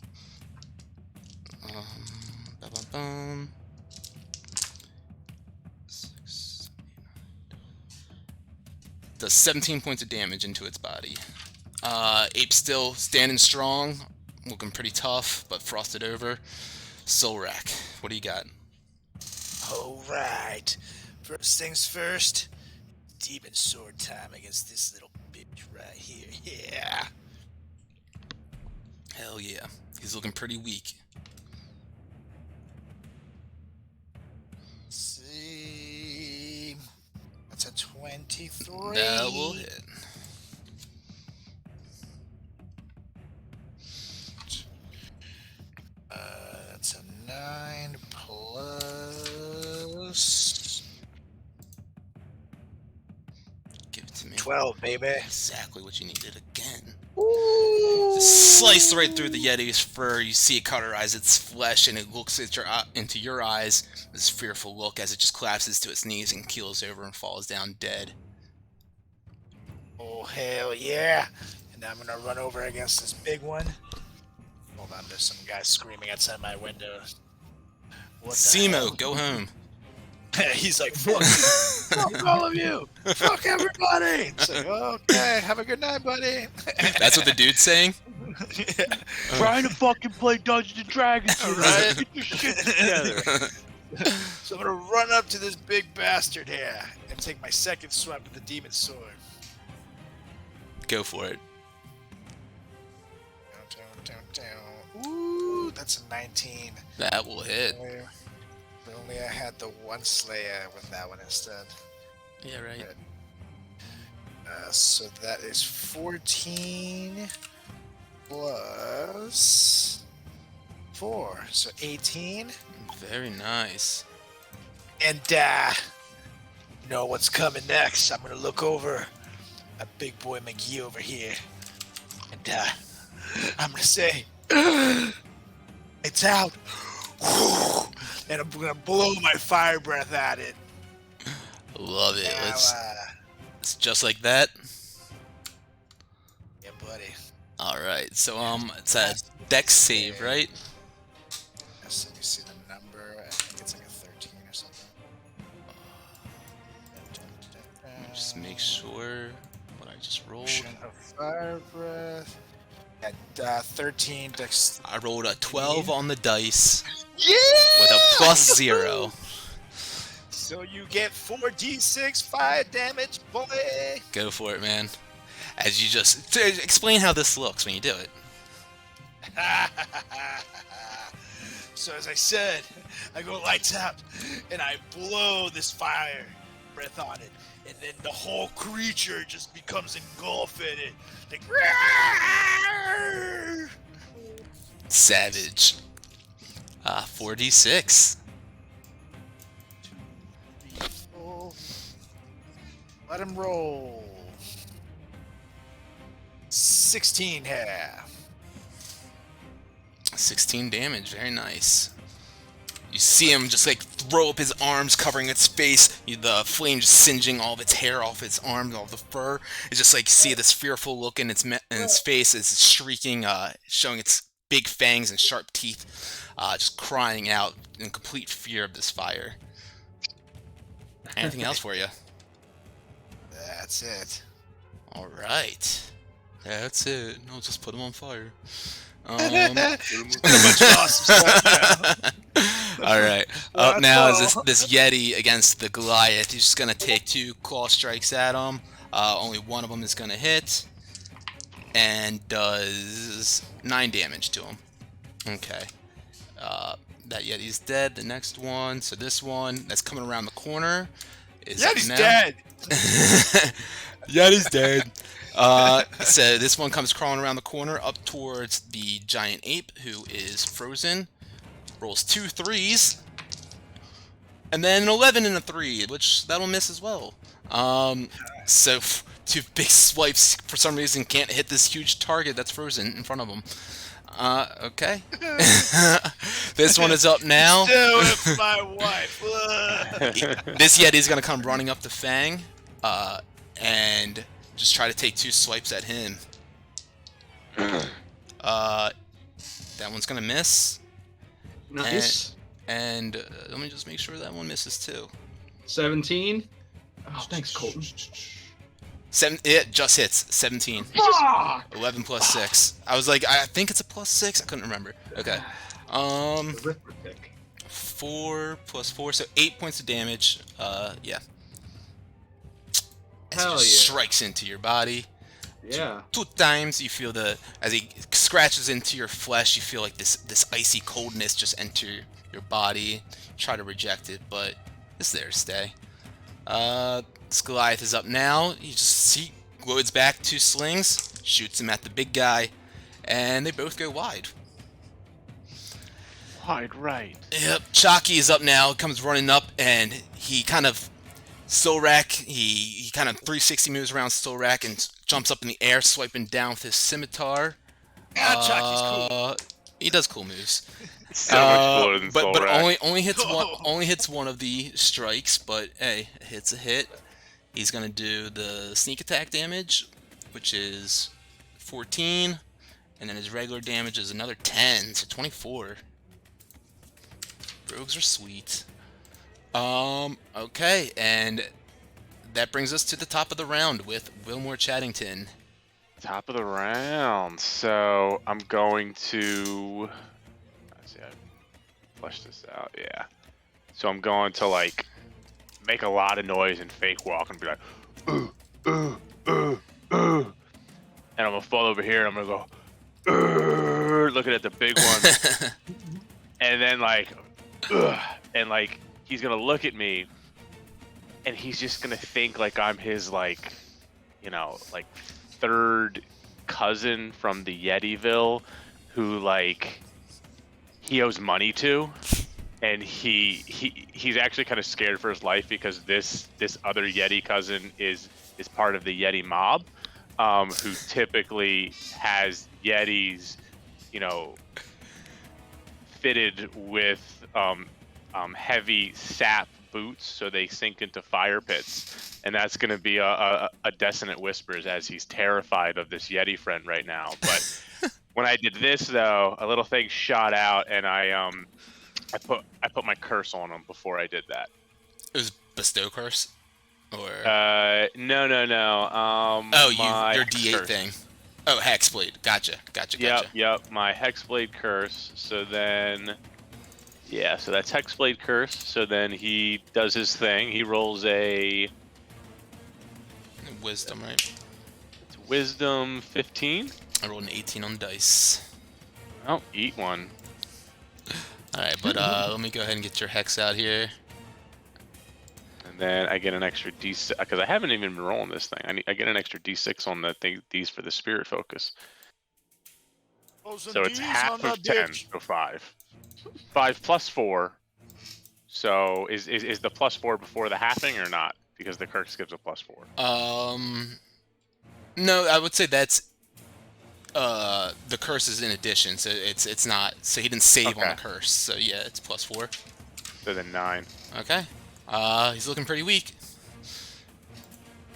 Does 17 points of damage into its body. Ape still standing strong, looking pretty tough, but frosted over. Solrak, what do you got? Alright. First things first. Demon sword time against this little bitch right here. Yeah. Hell yeah. He's looking pretty weak. Let's see. That's a 23. That will hit. That's a 9 plus Give it to me. 12, baby. Exactly what you needed again. Ooh. Just slice right through the Yeti's fur. You see it cauterize its flesh, and it looks at into your eyes. This fearful look as it just collapses to its knees and keels over and falls down dead. Oh, hell yeah. And now I'm going to run over against this big one. Hold on, there's some guy screaming outside my window. What the hell? Simo, go home. He's like, fuck you. Fuck all of you. Fuck everybody. It's like, okay, have a good night, buddy. That's what the dude's saying? Yeah. Trying to fucking play Dungeons and Dragons, Right? Get your shit together. So I'm going to run up to this big bastard here and take my second swipe with the demon sword. Go for it. Ooh, that's a 19. That will hit. If only I had the one Slayer with that one instead. Yeah, right. Good. So that is 14 plus 4, so 18. Very nice. And you know what's coming next? I'm gonna look over at Big Boy McGee over here, and I'm gonna say, "It's out," and I'm gonna blow my fire breath at it. Love it. Now, It's just like that. yeah, buddy. All right. So it's a dex save, right? Yes, let me see the number. I think it's like a 13 or something. Just make sure what I just rolled. Potion of fire breath. At 13 dex. I rolled a 12 on the dice Yeah! with a +0. So you get 4d6 fire damage, boy. Go for it, man. As you just explain how this looks when you do it. So as I said, I go lights out and I blow this fire breath on it, and then the whole creature just becomes engulfed in it. Like, Savage. 4d6. Let him roll. 16 half. 16 damage. Very nice. You see him just like throw up his arms, covering its face. The flame just singeing all of its hair off its arms, all the fur. It's just like see this fearful look in its face as it's shrieking, showing its big fangs and sharp teeth, just crying out in complete fear of this fire. Anything else for you? That's it. All right. That's it. No, just put him on fire. All right. Up now is this Yeti against the Goliath. He's just gonna take 2 claw strikes at him. Only one of them is gonna hit, and does 9 damage to him. Okay. That Yeti's dead. The next one. So this one that's coming around the corner is Yeti's now. dead. Yeti's dead. So this one comes crawling around the corner up towards the giant ape who is frozen. Rolls 2 3s. And then an 11 and a 3, which that'll miss as well. So 2 big swipes for some reason can't hit this huge target that's frozen in front of them. Okay. This one is up now. Still with my wife. This Yeti's gonna come running up to Fang, and just try to take 2 swipes at him. That one's gonna miss. Nice. And let me just make sure that one misses too. 17. Oh, thanks, Colton. 7. It just hits. 17. 11 plus 6. I was like, I think it's a +6. I couldn't remember. Okay. Arithmetic. 4 plus 4, so 8 points of damage. Yeah. As Hell he just yeah. strikes into your body. Yeah. 2 times you feel as he scratches into your flesh, you feel like this icy coldness just enter your body. You try to reject it, but it's there to stay. This Goliath is up now. He loads back 2 slings, shoots him at the big guy, and they both go wide. Wide right. Yep, Chalky is up now, comes running up, and he kind of Solrak, he kind of 360 moves around Solrak and jumps up in the air, swiping down with his scimitar. Chalky's cool. He does cool moves. So much cooler than but Solrak. only hits one of the strikes. But hey, a hit's a hit. He's gonna do the sneak attack damage, which is 14, and then his regular damage is another 10, so 24. Rogues are sweet. Okay, and that brings us to the top of the round with Wilmore Chattington. Top of the round. So I'm going to. Let's see, I flesh this out. Yeah. So I'm going to like make a lot of noise and fake walk and be like, ooh, ooh, ooh, ooh. And I'm gonna fall over here and I'm gonna go, looking at the big one, and then like, and like he's gonna look at me, and he's just gonna think like I'm his like, you know, like third cousin from the Yetiville, who like he owes money to, and he's actually kind of scared for his life because this other Yeti cousin is part of the Yeti mob, who typically has Yetis, you know, fitted with heavy sap boots so they sink into fire pits, and that's going to be a dissonant whispers as he's terrified of this Yeti friend right now. But when I did this though, a little thing shot out, and I put my curse on him before I did that. It was bestow curse, or no. your D8 curse thing. Oh, Hexblade. Gotcha. Yep. My Hexblade curse. So then, yeah. So that's Hexblade curse. So then he does his thing. He rolls a Wisdom, right? it's Wisdom 15. I rolled an 18 on the dice. Oh, eat one. Alright, but let me go ahead and get your hex out here. And then I get an extra D6 because I haven't even been rolling this thing. I get an extra D6 on the thing, these for the spirit focus. So it's half of 10, so 5. 5 plus 4. So is the plus 4 before the halving or not? Because the curse gives a plus 4. No, I would say that's the curse is in addition, so it's not. So he didn't save on the curse. So yeah, it's plus 4. So then 9. Okay. He's looking pretty weak.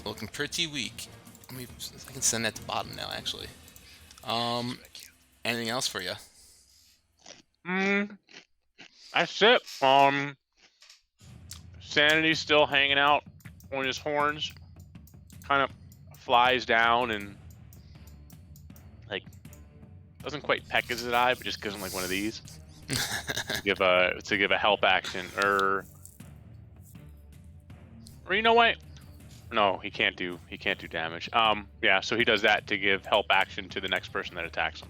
Looking pretty weak. Let me. I can send that to bottom now, actually. Anything else for you? That's it. Sanity's still hanging out on his horns. Kind of flies down and like doesn't quite peck his eye, but just gives him like one of these to give a help action, or you know what? No, he can't do damage. Yeah, so he does that to give help action to the next person that attacks him.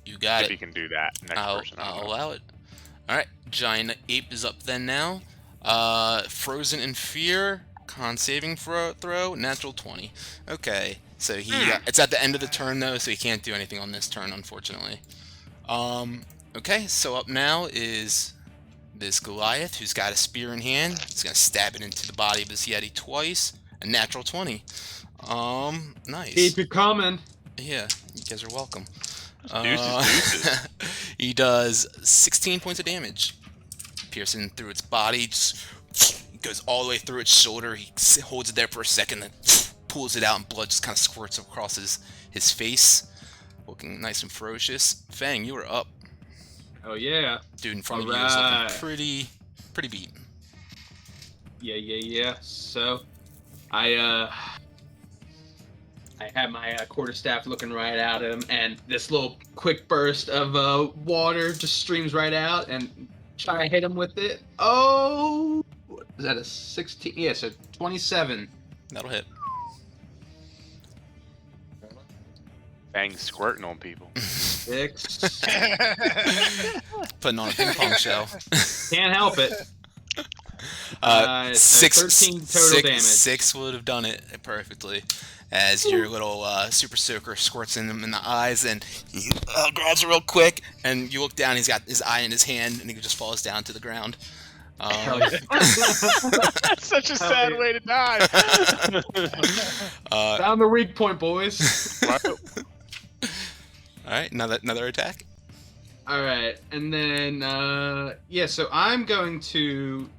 You got If it. he can do that, next person. I'll allow it. Alright, Giant Ape is up then now. Frozen in Fear, con saving throw, natural 20. Okay, so it's at the end of the turn though, so he can't do anything on this turn, unfortunately. Okay, so up now is this Goliath, who's got a spear in hand. He's gonna stab it into the body of this Yeti twice. A natural 20. Nice. Keep it coming. Yeah, you guys are welcome. Deuces. He does 16 points of damage, piercing through its body. Just goes all the way through its shoulder. He holds it there for a second, then pulls it out, and blood just kind of squirts across his face, looking nice and ferocious. Fang, you were up. Oh yeah. Dude in front of you is looking pretty beaten. Yeah. So, I had my quarterstaff looking right at him, and this little quick burst of water just streams right out, and try to hit him with it. Oh, is that a 16? Yeah, so 27. That'll hit. Bang, squirting on people. 6. Putting on a ping pong show. Can't help it. 13 total damage. 6 would have done it perfectly. As your little super soaker squirts in him in the eyes, and he grabs it real quick, and you look down, he's got his eye in his hand, and he just falls down to the ground. That's such a sad way to die. Found the weak point, boys. Alright, another attack. Alright, and then, yeah, so I'm going to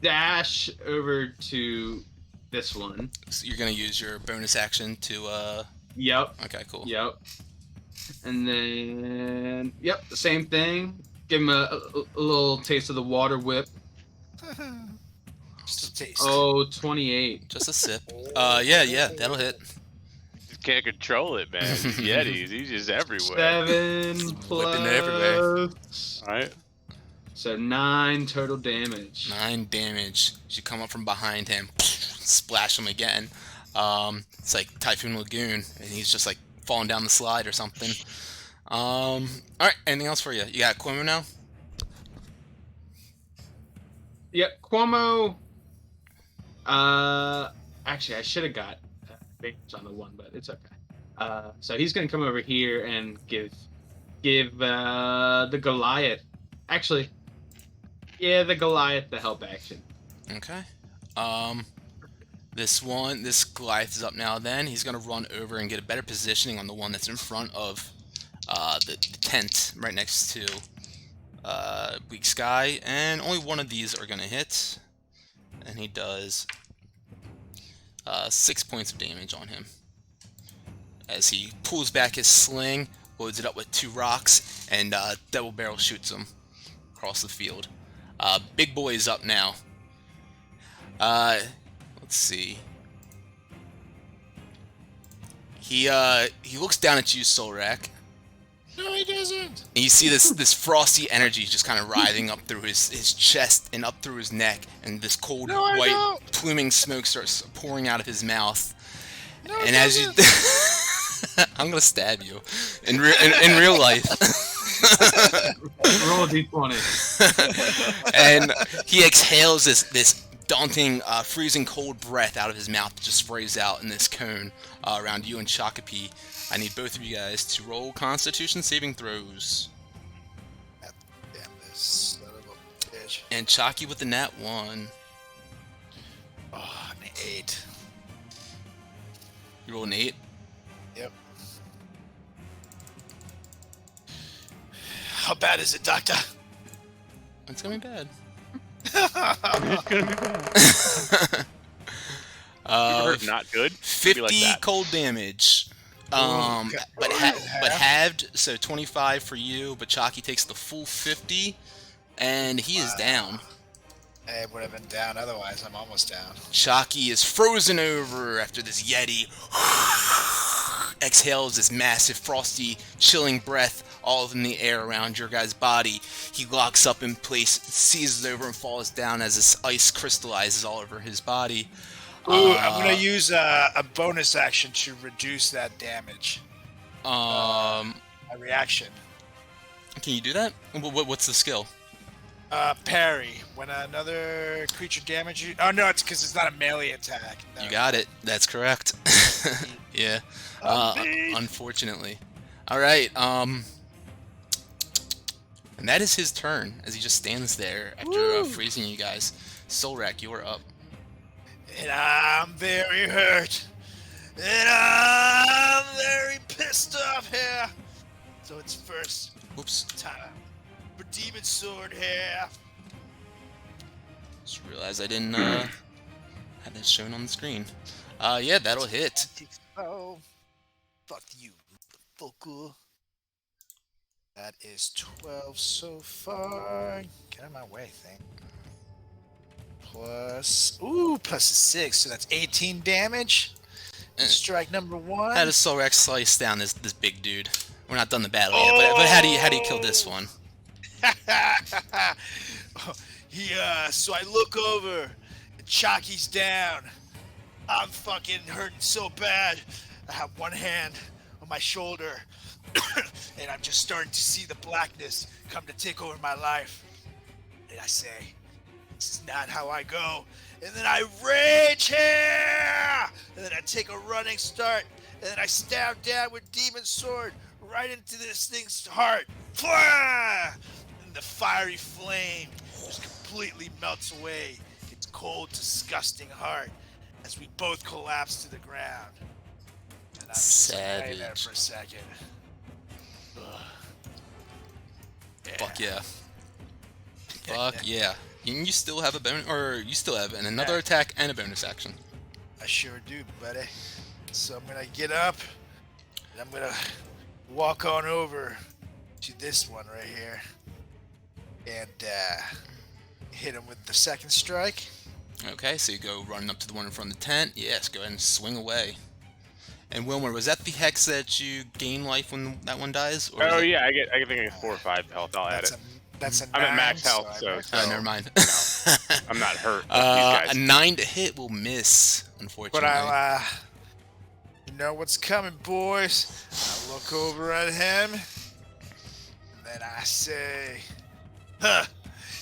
dash over to this one. So you're going to use your bonus action to, Yep. Okay, cool. Yep. And then, yep, the same thing. Give him a little taste of the water whip. Just a taste. Oh, 28. Just a sip. Yeah, that'll hit. Just can't control it, man. These Yetis, he's just everywhere. 7 whipping it everywhere. Alright. So 9 total damage. 9 damage. You come up from behind him, splash him again. It's like Typhoon Lagoon, and he's just like falling down the slide or something. Alright, anything else for you? You got Quimmer now? Yep, Cuomo. Actually, I should have got advantage on the one, but it's okay. So he's gonna come over here and give the Goliath. Actually, yeah, the Goliath the help action. Okay. This Goliath is up now. Then he's gonna run over and get a better positioning on the one that's in front of the tent right next to Weak Sky, and only one of these are gonna hit, and he does 6 points of damage on him as he pulls back his sling, loads it up with 2 rocks, and double barrel shoots him across the field. Big Boy is up now. Let's see. He looks down at you, Solrak. No, he doesn't. And you see this frosty energy just kind of writhing up through his chest and up through his neck, and this cold white pluming smoke starts pouring out of his mouth. No, and as you, I'm gonna stab you in real life. Roll a d20. And he exhales this daunting, freezing cold breath out of his mouth that just sprays out in this cone around you and Shakapi. I need both of you guys to roll Constitution saving throws. Damn this son of a bitch. And Chalky with the nat 1. Oh, an 8. You roll an 8? Yep. How bad is it, Doctor? It's gonna be bad. It's gonna be bad. Not good. 50 like that. cold damage. But halved, so 25 for you, but Chalky takes the full 50, and he is down. I would have been down otherwise. I'm almost down. Chalky is frozen over after this Yeti exhales this massive, frosty, chilling breath all in the air around your guy's body. He locks up in place, seizes over, and falls down as this ice crystallizes all over his body. Ooh, I'm gonna use a bonus action to reduce that damage. A reaction. Can you do that? What's the skill? Parry. When another creature damages you. Oh no, it's because it's not a melee attack. No. You got it. That's correct. Yeah. Unfortunately. All right. And that is his turn as he just stands there after freezing you guys. Solrak, you are up. And I'm very hurt. And I'm very pissed off here. So it's first time for Demon Sword here. Just realized I didn't have that shown on the screen. Yeah, that'll hit. Oh, fuck you, motherfucker. That is 12 so far. Get out of my way, thing. Plus a 6, so that's 18 damage. Strike number 1. How does Solrak slice down this big dude? We're not done the battle yet, but how do you kill this one? So I look over, and Chalky's down. I'm fucking hurting so bad. I have one hand on my shoulder, and I'm just starting to see the blackness come to take over my life. And I say, this is not how I go. And then I rage here! And then I take a running start. And then I stab down with Demon Sword right into this thing's heart. And the fiery flame just completely melts away its cold, disgusting heart as we both collapse to the ground. And I'm just laying there for a second. Ugh. Yeah. Fuck yeah. Fuck yeah. And you still have a bonus, or you still have another attack and a bonus action. I sure do, buddy. So I'm gonna get up, and I'm gonna walk on over to this one right here, and hit him with the second strike. Okay, so you go running up to the one in front of the tent. Yes, go ahead and swing away. And Wilmer, was that the hex that you gain life when that one dies? Or Oh yeah, I think I get 4 or 5 health. I'll add it. That's a 9, I'm at max health, so never mind. no, I'm not hurt. Like these A guys. 9 to hit will miss, unfortunately. But I'll, you know what's coming, boys. I look over at him, and then I say, huh,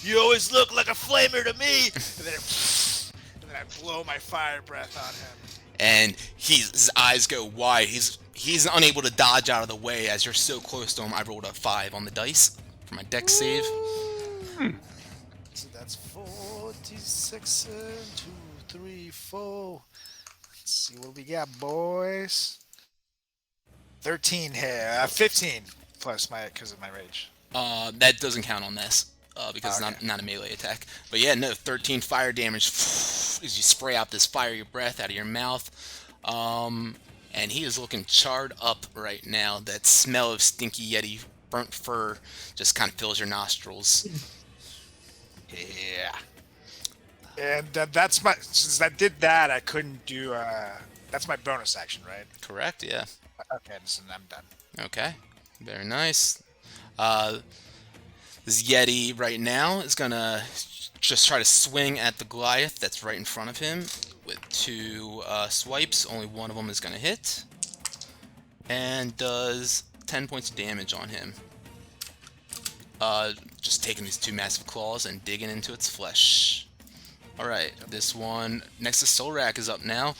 You always look like a flamer to me. And then I blow my fire breath on him. And his eyes go wide. He's unable to dodge out of the way as you're so close to him. I rolled a 5 on the dice for my dex save. So that's 46 and 2, 3, 4. Let's see what we got, boys. 13 here. 15 plus my because of my rage. That doesn't count on this because it's not a melee attack. But yeah, no, 13 fire damage as you spray out this fiery breath out of your mouth. And he is looking charred up right now. That smell of stinky Yeti burnt fur just kind of fills your nostrils. Yeah. And that's my. Since I did that, I couldn't do. That's my bonus action, right? Correct, yeah. Okay, so I'm done. Okay, very nice. This Yeti right now is gonna just try to swing at the Goliath that's right in front of him with 2 swipes. Only one of them is gonna hit, and does 10 points of damage on him. Just taking these 2 massive claws and digging into its flesh. Alright, this one next to Solrak is up now.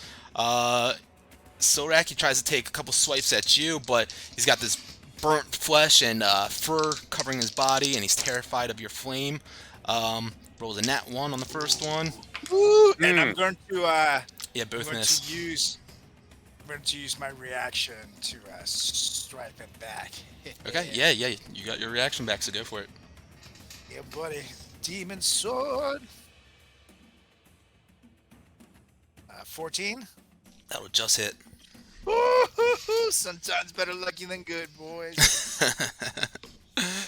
Solrak, he tries to take a couple swipes at you, but he's got this burnt flesh and fur covering his body, and he's terrified of your flame. Rolls a nat 1 on the first one. Woo! And I'm going to Yeah, both miss. I'm going to use my reaction to strike him back. Okay, yeah, you got your reaction back, so go for it. Yeah, buddy. Demon sword. 14. That'll just hit. Woo-hoo-hoo! Sometimes better lucky than good, boys.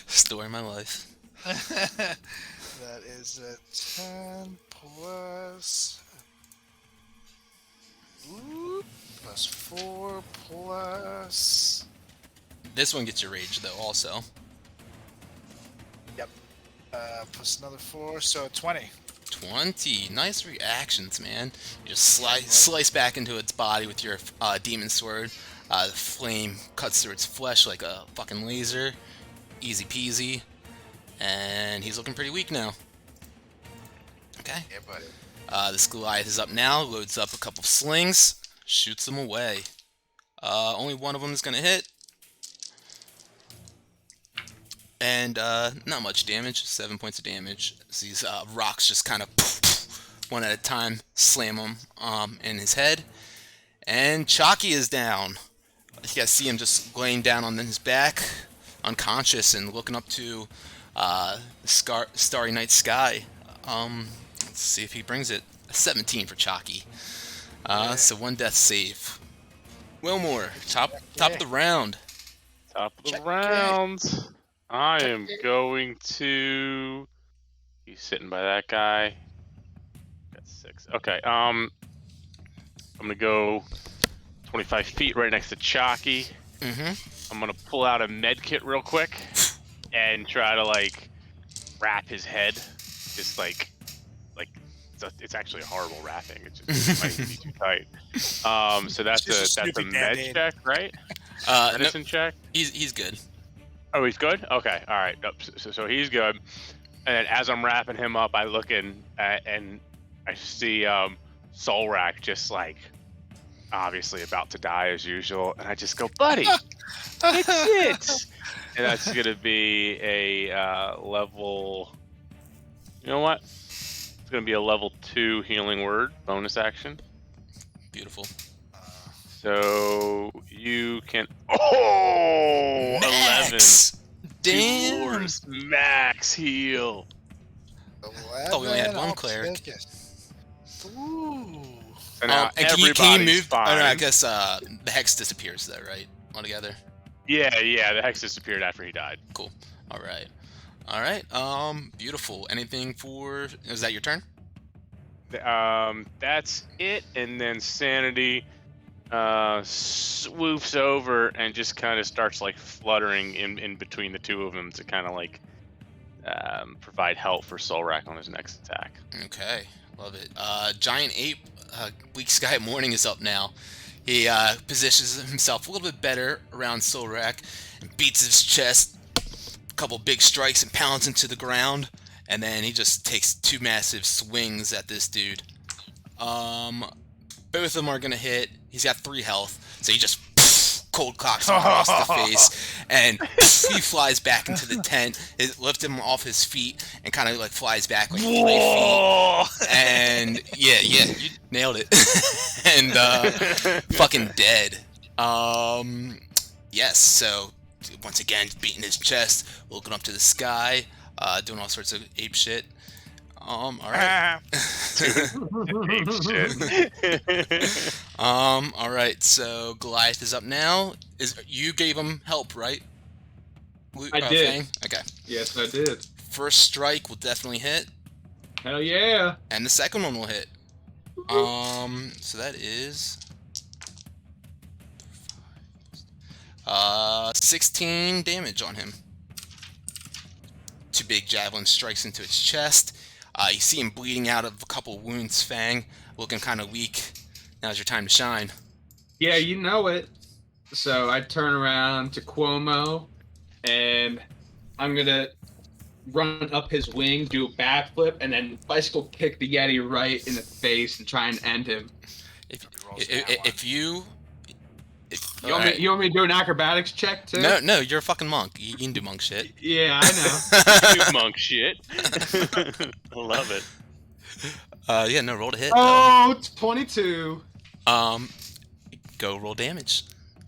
Story of my life. That is a 10 plus. Plus 4 plus. This one gets your rage though, also. Yep. Plus another 4, so 20. 20. Nice reactions, man. You just slice back into its body with your demon sword. The flame cuts through its flesh like a fucking laser. Easy peasy. And he's looking pretty weak now. Okay. Yeah, buddy. This Goliath is up now. Loads up a couple of slings. Shoots them away. Only one of them is going to hit. And not much damage, 7 points of damage. These rocks just kind of one at a time slam him in his head. And Chalky is down. You guys see him just laying down on his back, unconscious, and looking up to the starry night sky. Let's see if he brings it. A 17 for Chalky. So 1 death save. Wilmore, top of the round. Top of the round. I am going to. He's sitting by that guy. Got 6. Okay. I'm gonna go 25 feet right next to Chalky. I'm gonna pull out a med kit real quick and try to wrap his head. Just it's actually a horrible wrapping. It just might be too tight. So that's a med check, right? Medicine check. He's good. Oh, he's good? Okay, all right. So he's good. And then as I'm wrapping him up, I look in and I see Solrak just obviously about to die as usual, and I just go, buddy, fix it. And that's gonna be a level. You know what? It's gonna be a level 2 healing word bonus action. Beautiful. So you can 11. Damn. Yours, max heal. 11, Oh, we only had one I'll cleric. take it. Ooh. So now and can you everybody's move? fine. Oh, no, I guess the hex disappears though, right? Altogether. Yeah, the hex disappeared after he died. Cool. All right. Beautiful. Anything for? Is that your turn? That's it. And then Sanity swoops over and just kind of starts fluttering in between the two of them to kind of provide help for Solrak on his next attack. Okay, love it. Giant Ape, Bleak Sky Morning is up now. He positions himself a little bit better around Solrak and beats his chest, a couple big strikes and pounds into the ground, and then he just takes 2 massive swings at this dude. Both of them are gonna hit. He's got 3 health, so he just cold cocks him across the face, and he flies back into the tent. It lifts him off his feet and kind of like flies back like 5 feet. And yeah, you nailed it. And fucking dead. Yes. So once again, beating his chest, looking up to the sky, doing all sorts of ape shit. All right. Ape shit. All right. So Goliath is up now. You gave him help, right? I did. Fang? Okay. Yes, I did. First strike will definitely hit, Hell yeah. and the second one will hit. So that is 16 damage on him. 2 big javelin strikes into his chest. You see him bleeding out of a couple wounds, Fang, looking kind of weak. Now's your time to shine. Yeah, you know it. So I turn around to Cuomo, and I'm gonna run up his wing, do a backflip, and then bicycle kick the Yeti right in the face and try and end him. You want me to do an acrobatics check too? No, you're a fucking monk. You can do monk shit. Yeah, I know. You monk shit. I love it. Yeah, no, roll to hit. Oh, 22. Go roll damage.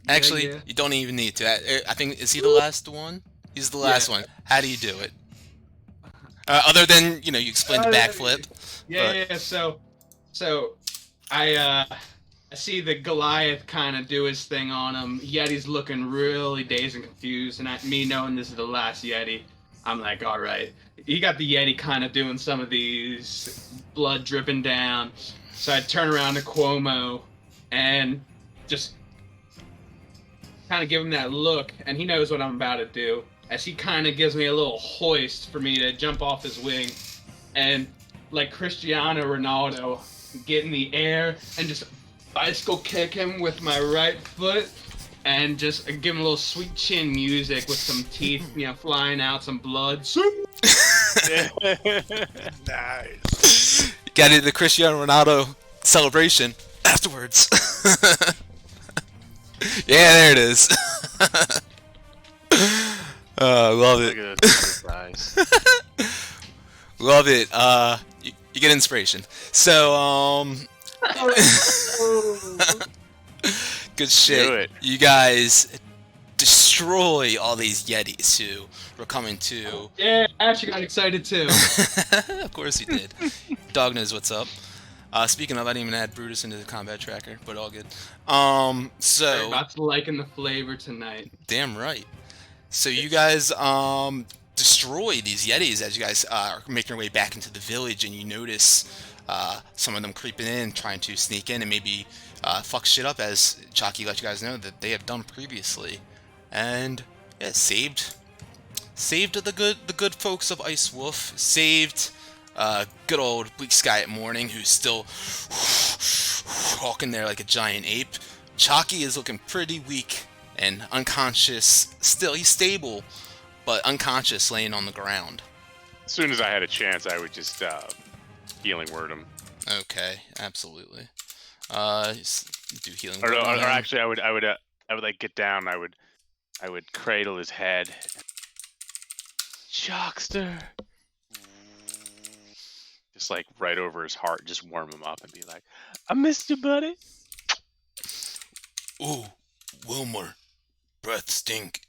Yeah, Actually, yeah. you don't even need to. I think, is he the last one? He's the last one. How do you do it? Other than, you explained the backflip. Yeah. So I see the Goliath kind of do his thing on him. Yeti's looking really dazed and confused, and me knowing this is the last Yeti, I'm like, all right. He got the Yeti kind of doing some of these, blood dripping down. So I turn around to Cuomo and just kind of give him that look, and he knows what I'm about to do, as he kind of gives me a little hoist for me to jump off his wing, and like Cristiano Ronaldo, get in the air and just bicycle kick him with my right foot, and just give him a little sweet chin music with some teeth, flying out, some blood. Nice. Got it, the Cristiano Ronaldo celebration afterwards. Yeah, there it is. Love it. Look at those guys. Love it. You get inspiration. So, good shit. Do it. You guys destroy all these Yetis who were coming to. Yeah, I actually got excited too. Of course you did. Dog knows what's up. Speaking of, I didn't even add Brutus into the combat tracker, but all good. So Everybody's liking the flavor tonight. damn right. So you guys destroy these Yetis as you guys are making your way back into the village, and you notice some of them creeping in, trying to sneak in and maybe fuck shit up, as Chalky let you guys know that they have done previously. And yeah, saved the good folks of Ice Wolf, saved good old Bleak Sky at Morning, who's still walking there like a giant ape. Chalky is looking pretty weak and unconscious. Still, he's stable, but unconscious, laying on the ground. As soon as I had a chance, I would just healing word him. Okay, absolutely. Do healing Or word on him. actually, I would like get down. I would cradle his head. Shockster. Just like right over his heart, just warm him up and be like, "I missed you, buddy." Ooh, Wilmer, breath stink.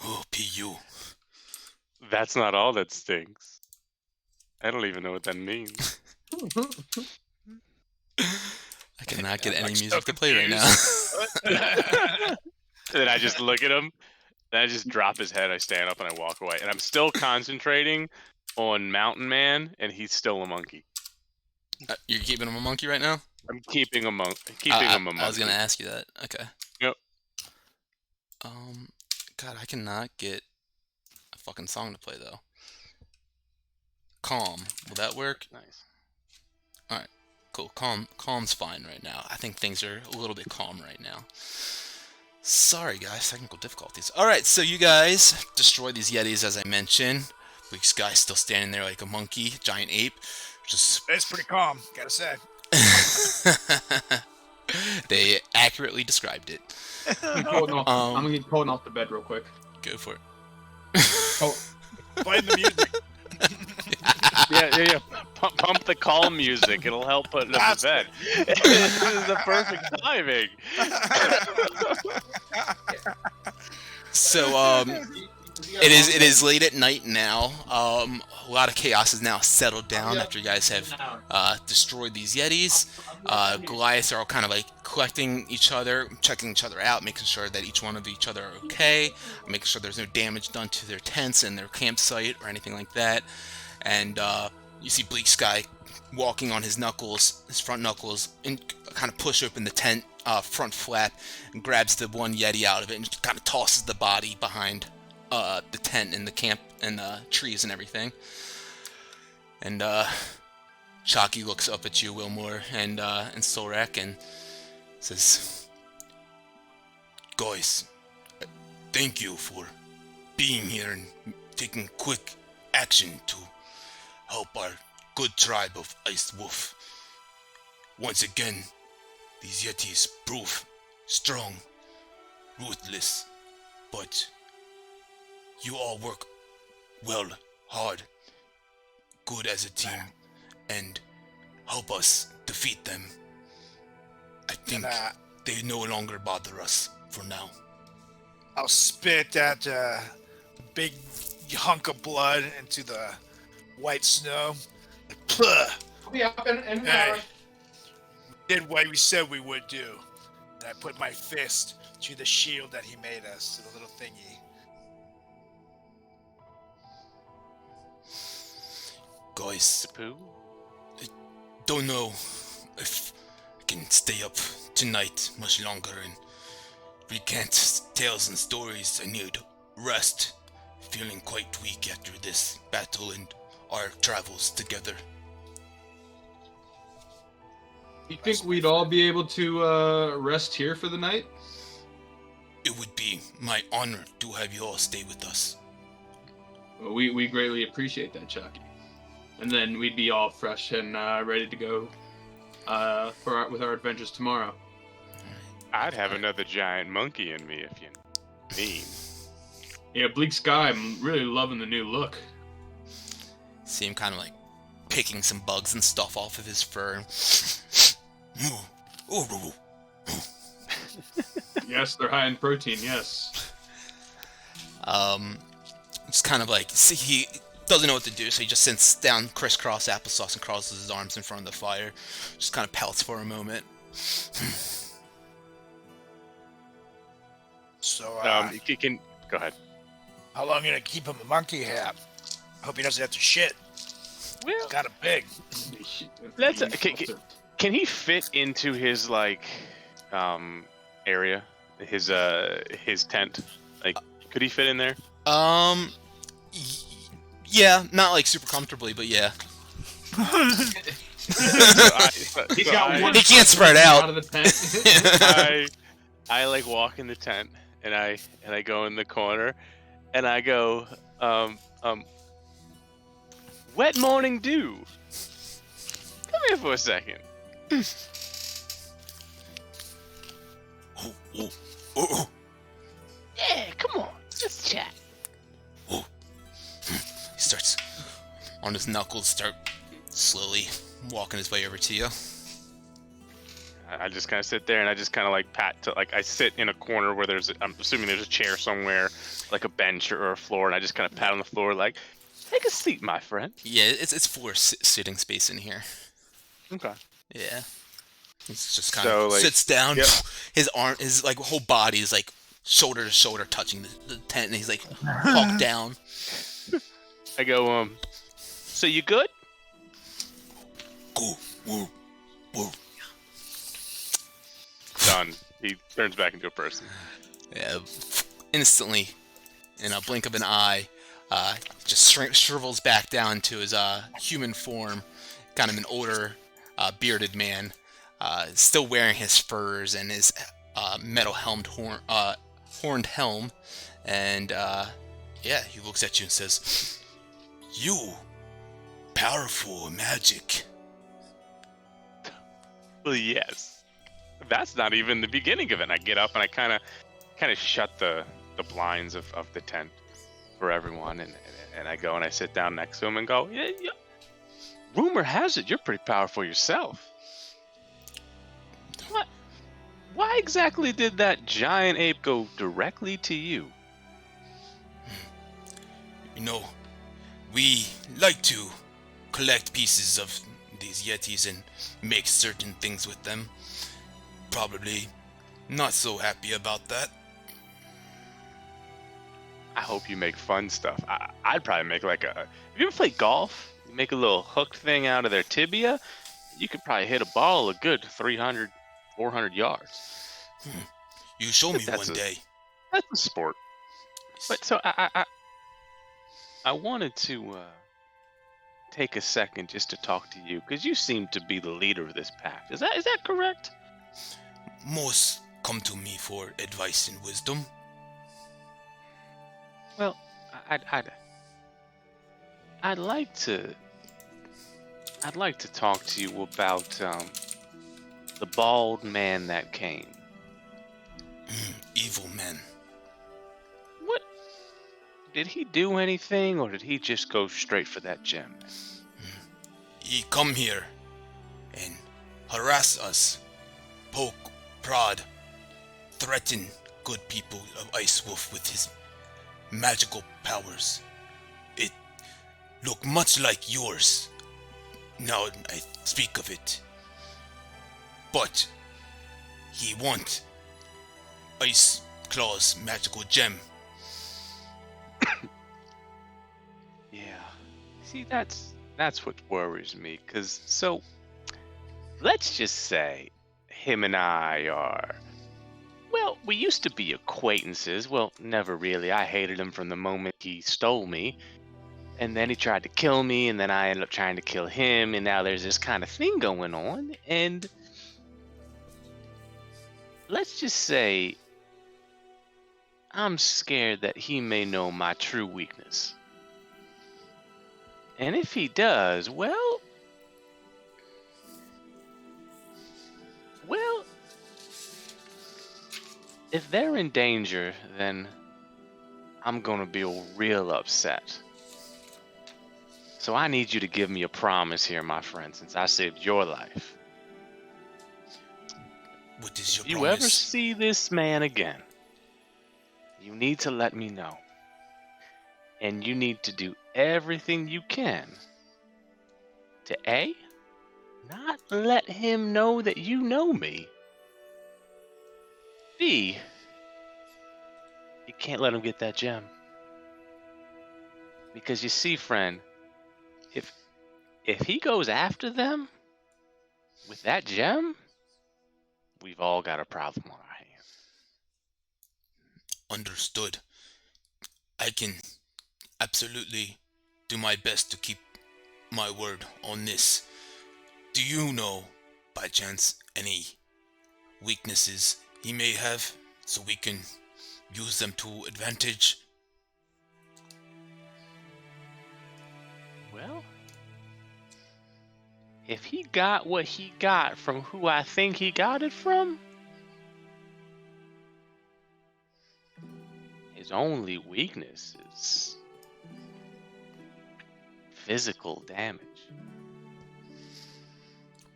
Oh, pu. That's not all that stinks. I don't even know what that means. I cannot get any like, music so to play right now. And then I just look at him, then I just drop his head, I stand up and I walk away. And I'm still concentrating on Mountain Man, and he's still a monkey. You're keeping him a monkey right now? I'm keeping him a monkey. I was gonna ask you that. Okay. Yep. God, I cannot get a fucking song to play though. Calm. Will that work? Nice. Alright. Cool. Calm's fine right now. I think things are a little bit calm right now. Sorry guys, technical difficulties. Alright, so you guys destroy these Yetis as I mentioned. Bleak's guy still standing there like a monkey, giant ape. Just It's pretty calm, gotta say. they accurately described it. I'm gonna get Colton off the bed real quick. Go for it. Oh, Playing the music. Yeah. Pump the calm music. It'll help put it up to bed. This is the perfect timing. So it is late at night now. A lot of chaos has now settled down after you guys have destroyed these Yetis. Goliaths are all kind of like collecting each other, checking each other out, making sure that each one of each other are okay, making sure there's no damage done to their tents and their campsite or anything like that. And you see Bleak Sky walking on his front knuckles, and kind of push open the tent front flap and grabs the one Yeti out of it and just kind of tosses the body behind the tent and the camp and the trees and everything. And Chalky looks up at you, Wilmore, and Solrak, and says, "Guys, thank you for being here and taking quick action to help our good tribe of Iced Wolf. Once again, these Yetis prove strong, ruthless, but you all work well, hard, good as a team, and help us defeat them. I think they no longer bother us for now." I'll spit that big hunk of blood into the white snow. Like, "Puh, I'll be up in an hey, hour. we did what we said we would do." And I put my fist to the shield that he made us, to the little thingy. Guys, Pooh? don't know if I can stay up tonight much longer and recant tales and stories. I need rest. Feeling quite weak after this battle and our travels together. You think we'd all be able to rest here for the night? It would be my honor to have you all stay with us. Well, we greatly appreciate that, Chucky. And then we'd be all fresh and ready to go with our adventures tomorrow. I'd have another giant monkey in me if you mean. Yeah, Bleak Sky, I'm really loving the new look. See him kind of like picking some bugs and stuff off of his fur. Yes, they're high in protein, yes. Just kind of like, see, he doesn't know what to do, so he just sits down crisscross applesauce and crosses his arms in front of the fire. Just kind of pouts for a moment. So, You can go ahead. how long are you gonna keep him a monkey hat? I hope he doesn't have to shit. Well, It's kind of big. Let's can he fit into his like area, his tent? Like, could he fit in there? Yeah, not like super comfortably, but yeah. He's got one He can't spread out. of the tent. I like walk in the tent and I go in the corner and I go wet morning dew. Come here for a second. Yeah, come on, let's chat. He starts on his knuckles, start slowly walking his way over to you. I just kind of sit there and I just kind of like I sit in a corner where I'm assuming there's a chair somewhere, like a bench or a floor, and I just kind of pat on the floor like, take a seat, my friend. Yeah, it's floor sitting space in here. Okay. Yeah. He's just kind of like, sits down. Yep. His like whole body is like shoulder to shoulder touching the tent, and he's like hulked down. I go, so you good? Go, woo, woo. Done. He turns back into a person. Yeah, instantly, in a blink of an eye, just shrivels back down to his human form, kind of an older, bearded man, still wearing his furs and his metal horned helm, and yeah, he looks at you and says, You, powerful magic. Well, yes. That's not even the beginning of it. And I get up and I kind of shut the blinds of the tent for everyone, and I go and I sit down next to him and go, yeah. Rumor has it you're pretty powerful yourself. What? Why exactly did that giant ape go directly to you? You know, we like to collect pieces of these yetis and make certain things with them. Probably not so happy about that. I hope you make fun stuff. I'd probably make like a... Have you ever played golf? You make a little hooked thing out of their tibia. You could probably hit a ball a good 300, 400 yards. You show me That's one day. That's a sport. But so I wanted to take a second just to talk to you, because you seem to be the leader of this pack. Is that correct? Most come to me for advice and wisdom. Well, I'd like to talk to you about the bald man that came. Evil man. What? Did he do anything, or did he just go straight for that gem? He come here and harass us, poke, prod, threaten good people of Ice Wolf with his magical powers. It look much like yours, now I speak of it. But he want Ice Claw's magical gem. Yeah. See, that's what worries me, because so let's just say him and I are, well, we used to be acquaintances. Well, never really. I hated him from the moment he stole me. And then he tried to kill me, and then I ended up trying to kill him, and now there's this kind of thing going on. And let's just say I'm scared that he may know my true weakness. And if he does, well, if they're in danger, then I'm gonna be real upset. So I need you to give me a promise here, my friend, since I saved your life. What is your If you promise? ever see this man again, you need to let me know. And you need to do everything you can to A, not let him know that you know me. B, you can't let him get that gem. Because you see, friend, if he goes after them with that gem, we've all got a problem on our hands. Understood. I can absolutely do my best to keep my word on this. Do you know, by chance, any weaknesses he may have, so we can use them to advantage? Well, if he got what he got from who I think he got it from, his only weakness is physical damage.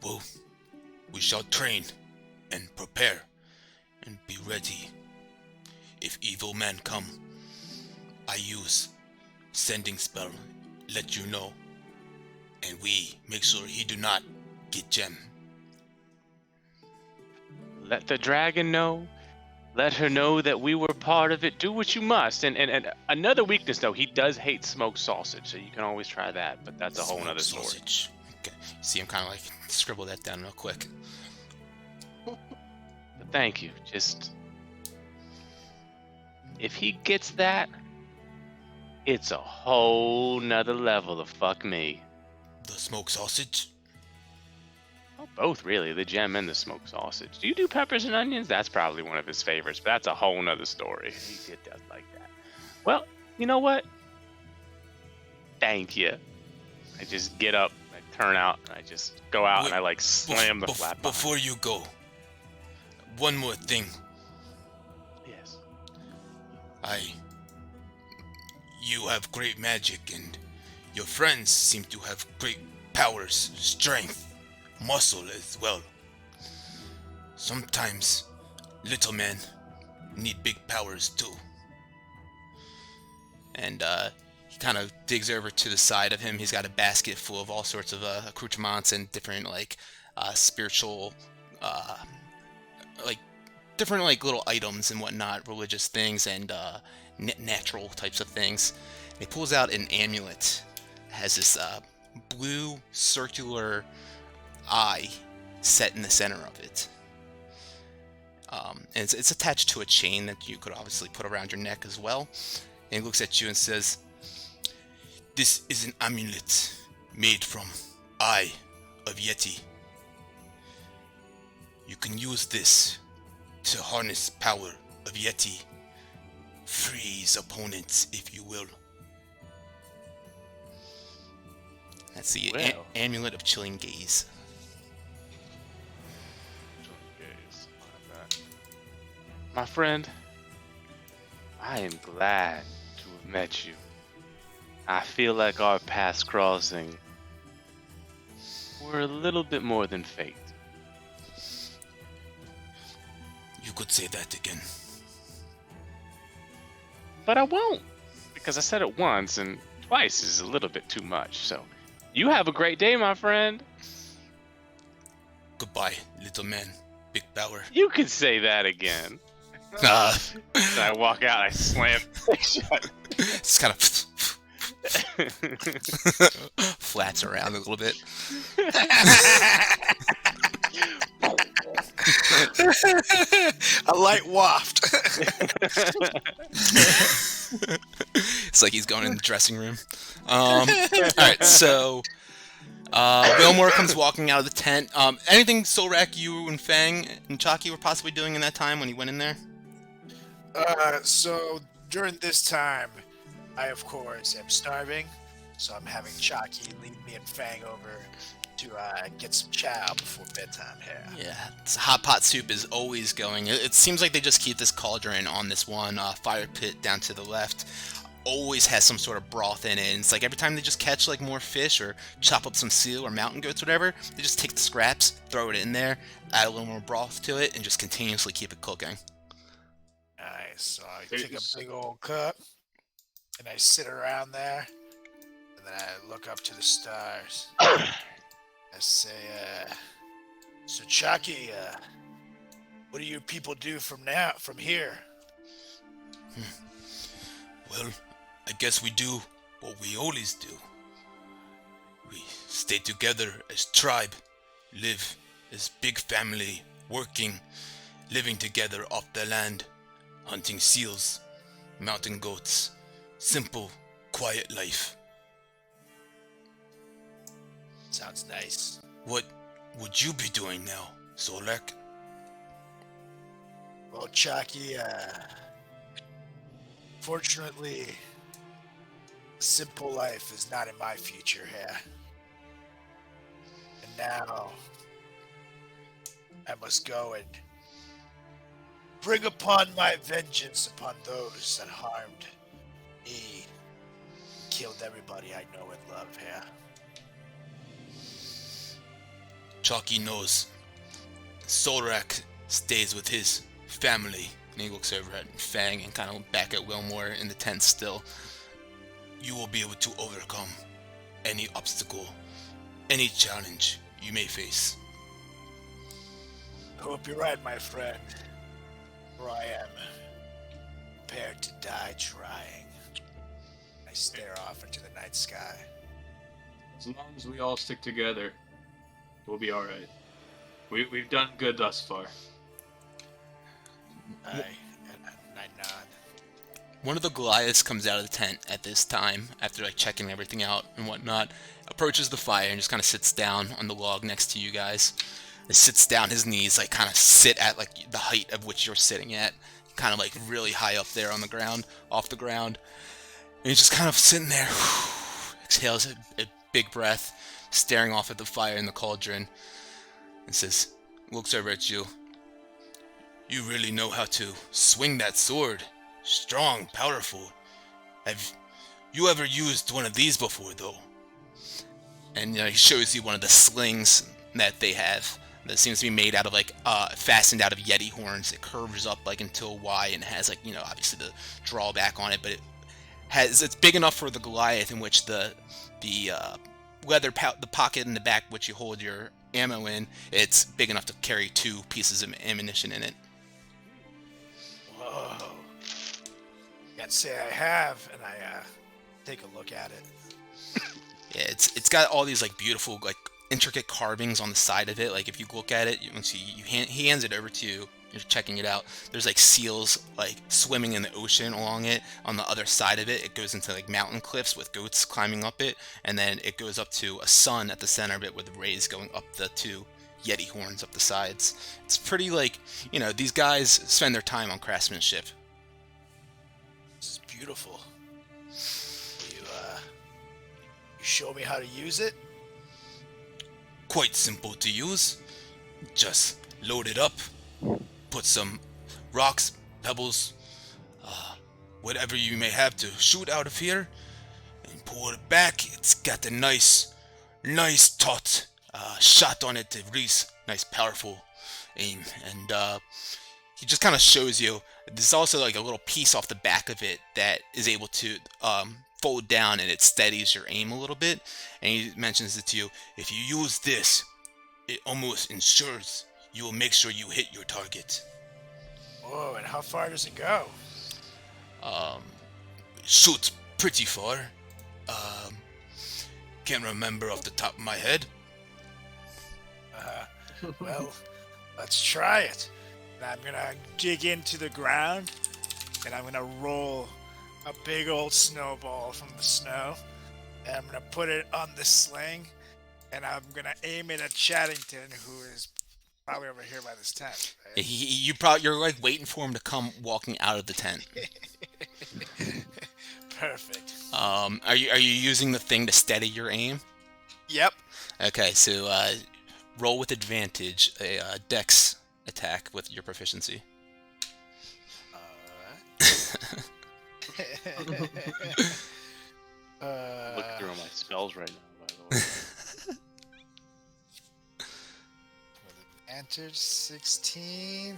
Well, we shall train and prepare and be ready. If evil men come, I use sending spell, let you know, and we make sure he do not get gem. Let the dragon know. Let her know that we were part of it. Do what you must. And another weakness, though, he does hate smoked sausage, so you can always try that, but that's a whole nother story. Sausage. Okay. See, I'm kind of like, scribble that down real quick. But thank you. Just, if he gets that, it's a whole nother level of fuck me. The smoked sausage? Well, both, really. The gem and the smoked sausage. Do you do peppers and onions? That's probably one of his favorites, but that's a whole nother story. He does like that. Well, you know what? Thank you. I just get up, I turn out, and I just go out and I like slam the flap behind. Before you go, one more thing. Yes. You have great magic, and your friends seem to have great powers, strength, muscle as well. Sometimes little men need big powers too. And he kind of digs over to the side of him. He's got a basket full of all sorts of accoutrements and different like spiritual, like different like little items and whatnot, religious things and natural types of things. And he pulls out an amulet. It has this blue circular eye set in the center of it. And it's attached to a chain that you could obviously put around your neck as well. And he looks at you and says, "This is an amulet made from Eye of Yeti. You can use this to harness power of Yeti. Freeze opponents, if you will." That's the Well. amulet of chilling gaze. My friend, I am glad to have met you. I feel like our paths crossing were a little bit more than fate. You could say that again. But I won't, because I said it once and twice is a little bit too much. So, you have a great day, my friend. Goodbye, little man. Big power. You can say that again. And I walk out, I slam the shut. It's kind of flats around a little bit. A light waft. It's like he's going in the dressing room. Alright, so Wilmore comes walking out of the tent. Anything Solrak, you and Fang and Chalky were possibly doing in that time when he went in there? So during this time, I of course am starving, so I'm having Chalky lead me and Fang over to get some chow before bedtime here. Yeah, this hot pot soup is always going. It seems like they just keep this cauldron on this one fire pit down to the left. Always has some sort of broth in it. And it's like every time they just catch like more fish or chop up some seal or mountain goats, whatever, they just take the scraps, throw it in there, add a little more broth to it, and just continuously keep it cooking. Nice. So I take a big old cup and I sit around there, and then I look up to the stars. I say, so Chalky, what do you people do from here? Well, I guess we do what we always do. We stay together as tribe, live as big family, working, living together off the land, hunting seals, mountain goats, simple, quiet life. Sounds nice. What would you be doing now, Solak? Well, Chalky, fortunately, simple life is not in my future here. And now, I must go and bring upon my vengeance upon those that harmed me, killed everybody I know and love here. Chalky knows Solrak stays with his family. And he looks over at Fang and kind of back at Wilmore in the tent still. You will be able to overcome any obstacle, any challenge you may face. I hope you're right, my friend. For I am prepared to die trying. I stare off into the night sky. As long as we all stick together, we'll be all right. We've done good thus far. I nod. One of the Goliaths comes out of the tent at this time, after like checking everything out and whatnot, approaches the fire and just kind of sits down on the log next to you guys. He sits down, his knees like kind of sit at like the height of which you're sitting at, kind of like really high up there on the ground, off the ground. And he's just kind of sitting there, exhales a big breath, staring off at the fire in the cauldron, and says, looks over at you. You really know how to swing that sword. Strong, powerful. Have you ever used one of these before, though? And he shows you one of the slings that they have that seems to be made out of fastened out of Yeti horns. It curves up into a Y and has obviously the drawback on it, but it's big enough for the Goliath, in which the the pocket in the back which you hold your ammo in, it's big enough to carry 2 pieces of ammunition in it. Whoa. Can't say I have, and I take a look at it. Yeah, it's got all these beautiful intricate carvings on the side of it. If you look at it, once he hands it over to you, you're checking it out. There's seals swimming in the ocean along it. On the other side of it, it goes into mountain cliffs with goats climbing up it, and then it goes up to a sun at the center of it with rays going up the 2 Yeti horns up the sides. It's pretty these guys spend their time on craftsmanship. This is beautiful. You show me how to use it? Quite simple to use. Just load it up, put some rocks, pebbles, whatever you may have to shoot out of here, and pull it back. It's got a nice taut shot on it to release nice powerful aim. And he just kind of shows you. There's also a little piece off the back of it that is able to fold down, and it steadies your aim a little bit. And he mentions it to you. If you use this, it almost ensures you will make sure you hit your target. Whoa, and how far does it go? It shoots pretty far. Can't remember off the top of my head. Well, let's try it. And I'm gonna dig into the ground, and I'm gonna roll a big old snowball from the snow, and I'm gonna put it on the sling, and I'm gonna aim it at Chaddington, who is probably over here by this tent. Right? You're waiting for him to come walking out of the tent. Perfect. Are you using the thing to steady your aim? Yep. Okay, so roll with advantage a dex attack with your proficiency. Look through all my spells right now, by the way. With advantage, 16.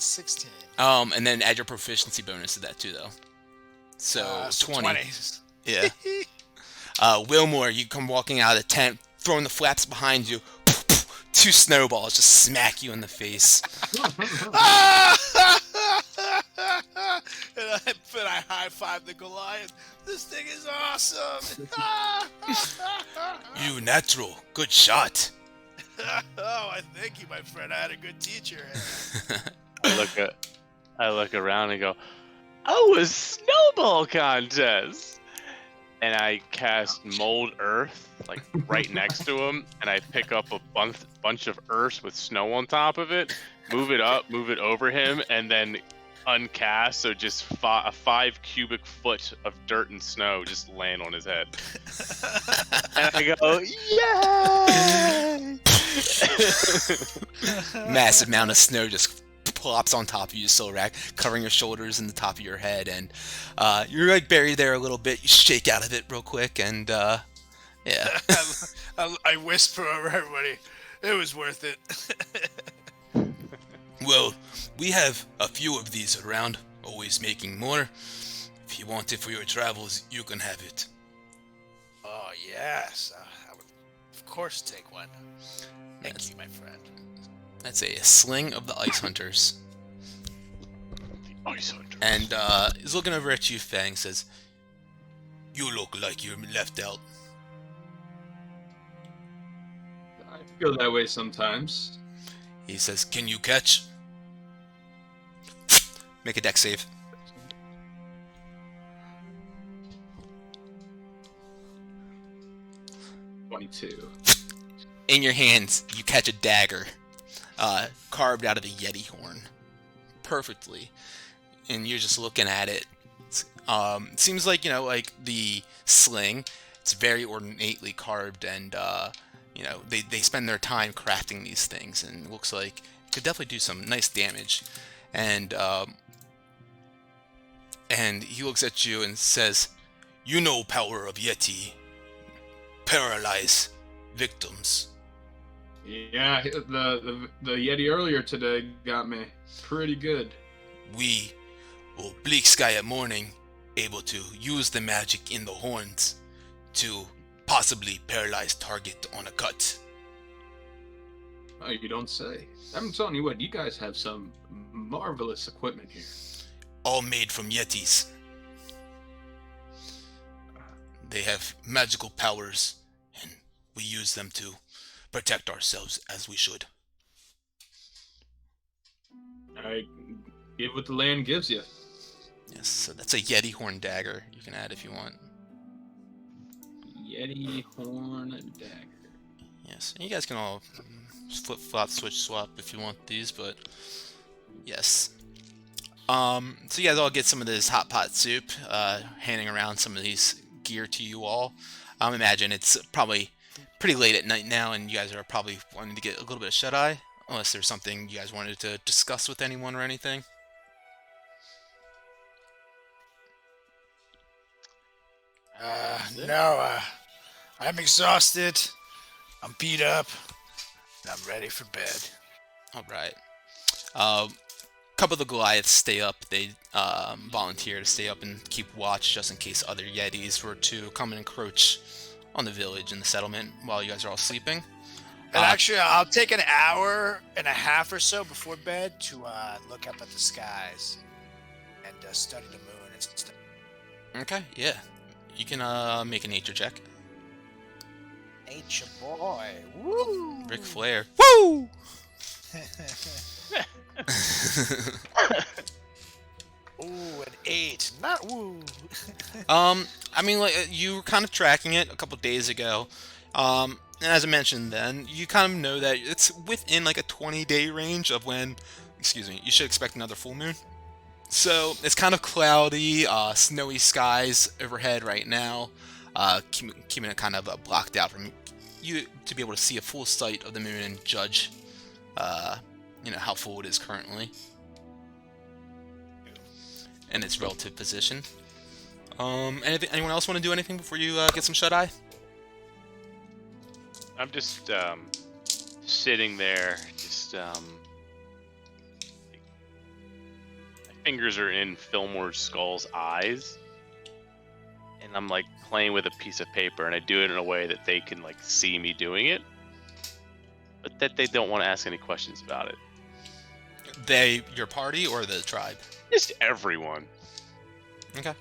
And then add your proficiency bonus to that too, though. So 20. Yeah. Wilmore, you come walking out of the tent, throwing the flaps behind you. 2 snowballs just smack you in the face. And I high-five the Goliath. This thing is awesome. You natural. Good shot. Oh, I thank you, my friend. I had a good teacher. I look around and go, "Oh, a snowball contest!" And I cast Mold Earth right next to him, and I pick up a bunch of earth with snow on top of it, move it over him, and then uncast, so just a 5 cubic foot of dirt and snow just land on his head. And I go, yay! Massive amount of snow just plops on top of you, Solrak, covering your shoulders and the top of your head, and you're buried there a little bit. You shake out of it real quick, and yeah. I whisper over everybody, it was worth it. Well, we have a few of these around, always making more. If you want it for your travels, you can have it. Oh, yes. I would, of course, take one. Thank you, my friend. That's a sling of the Ice Hunters. The Ice Hunters. And he's looking over at you, Fang, says, you look like you're left out. I feel that way sometimes. He says, can you catch? Make a dex save. "22." In your hands, you catch a dagger, carved out of a Yeti horn, perfectly, and you're just looking at it. It seems like the sling It's very ornately carved, and they spend their time crafting these things, and it looks like it could definitely do some nice damage. And he looks at you and says, "You know power of Yeti. Paralyze victims." Yeah, the Yeti earlier today got me pretty good. We, or Bleak Sky at morning, able to use the magic in the horns to possibly paralyze target on a cut. Oh, you don't say. I'm telling you what, you guys have some marvelous equipment here. All made from Yetis. They have magical powers, and we use them to protect ourselves as we should. I give what the land gives you. Yes, so that's a Yeti horn dagger you can add if you want. Yeti horn dagger. Yes, and you guys can all flip-flop, switch-swap if you want these, but yes. So you guys all get some of this hot pot soup, handing around some of these gear to you all. Imagine it's probably pretty late at night now, and you guys are probably wanting to get a little bit of shut-eye, unless there's something you guys wanted to discuss with anyone or anything. No, I'm exhausted. I'm beat up. And I'm ready for bed. All right. A couple of the Goliaths stay up. They volunteer to stay up and keep watch just in case other Yetis were to come and encroach on the village and the settlement while you guys are all sleeping. And actually, I'll take an hour and a half or so before bed to look up at the skies and study the moon and stuff. Okay, yeah. You can make a nature check. Nature boy. Woo! Ric Flair. Woo! Ooh, an 8. Not woo. I mean, like, you were kind of tracking it a couple days ago. And as I mentioned then, you kind of know that it's within like a 20-day range of when, you should expect another full moon. So it's kind of cloudy, snowy skies overhead right now, keeping it kind of blocked out from you to be able to see a full sight of the moon and judge, how full it is currently and its relative position. Anyone else want to do anything before you get some shut eye? I'm just sitting there, just my fingers are in Fillmore's skull's eyes, and I'm like playing with a piece of paper, and I do it in a way that they can like see me doing it, but that they don't want to ask any questions about it. They, your party, or the tribe? Just everyone. Okay.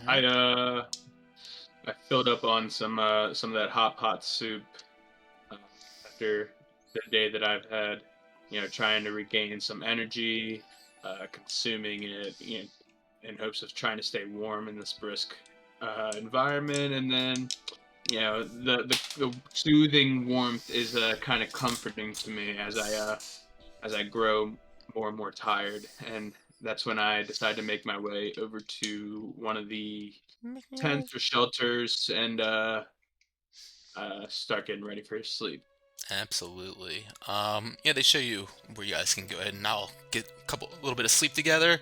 I filled up on some of that hot pot soup after the day that I've had, trying to regain some energy, consuming it, in hopes of trying to stay warm in this brisk environment, and then, the soothing warmth is kind of comforting to me as I grow more and more tired, and that's when I decide to make my way over to one of the tents or shelters and start getting ready for sleep. Absolutely. Yeah, they show you where you guys can go ahead and I'll get a little bit of sleep together.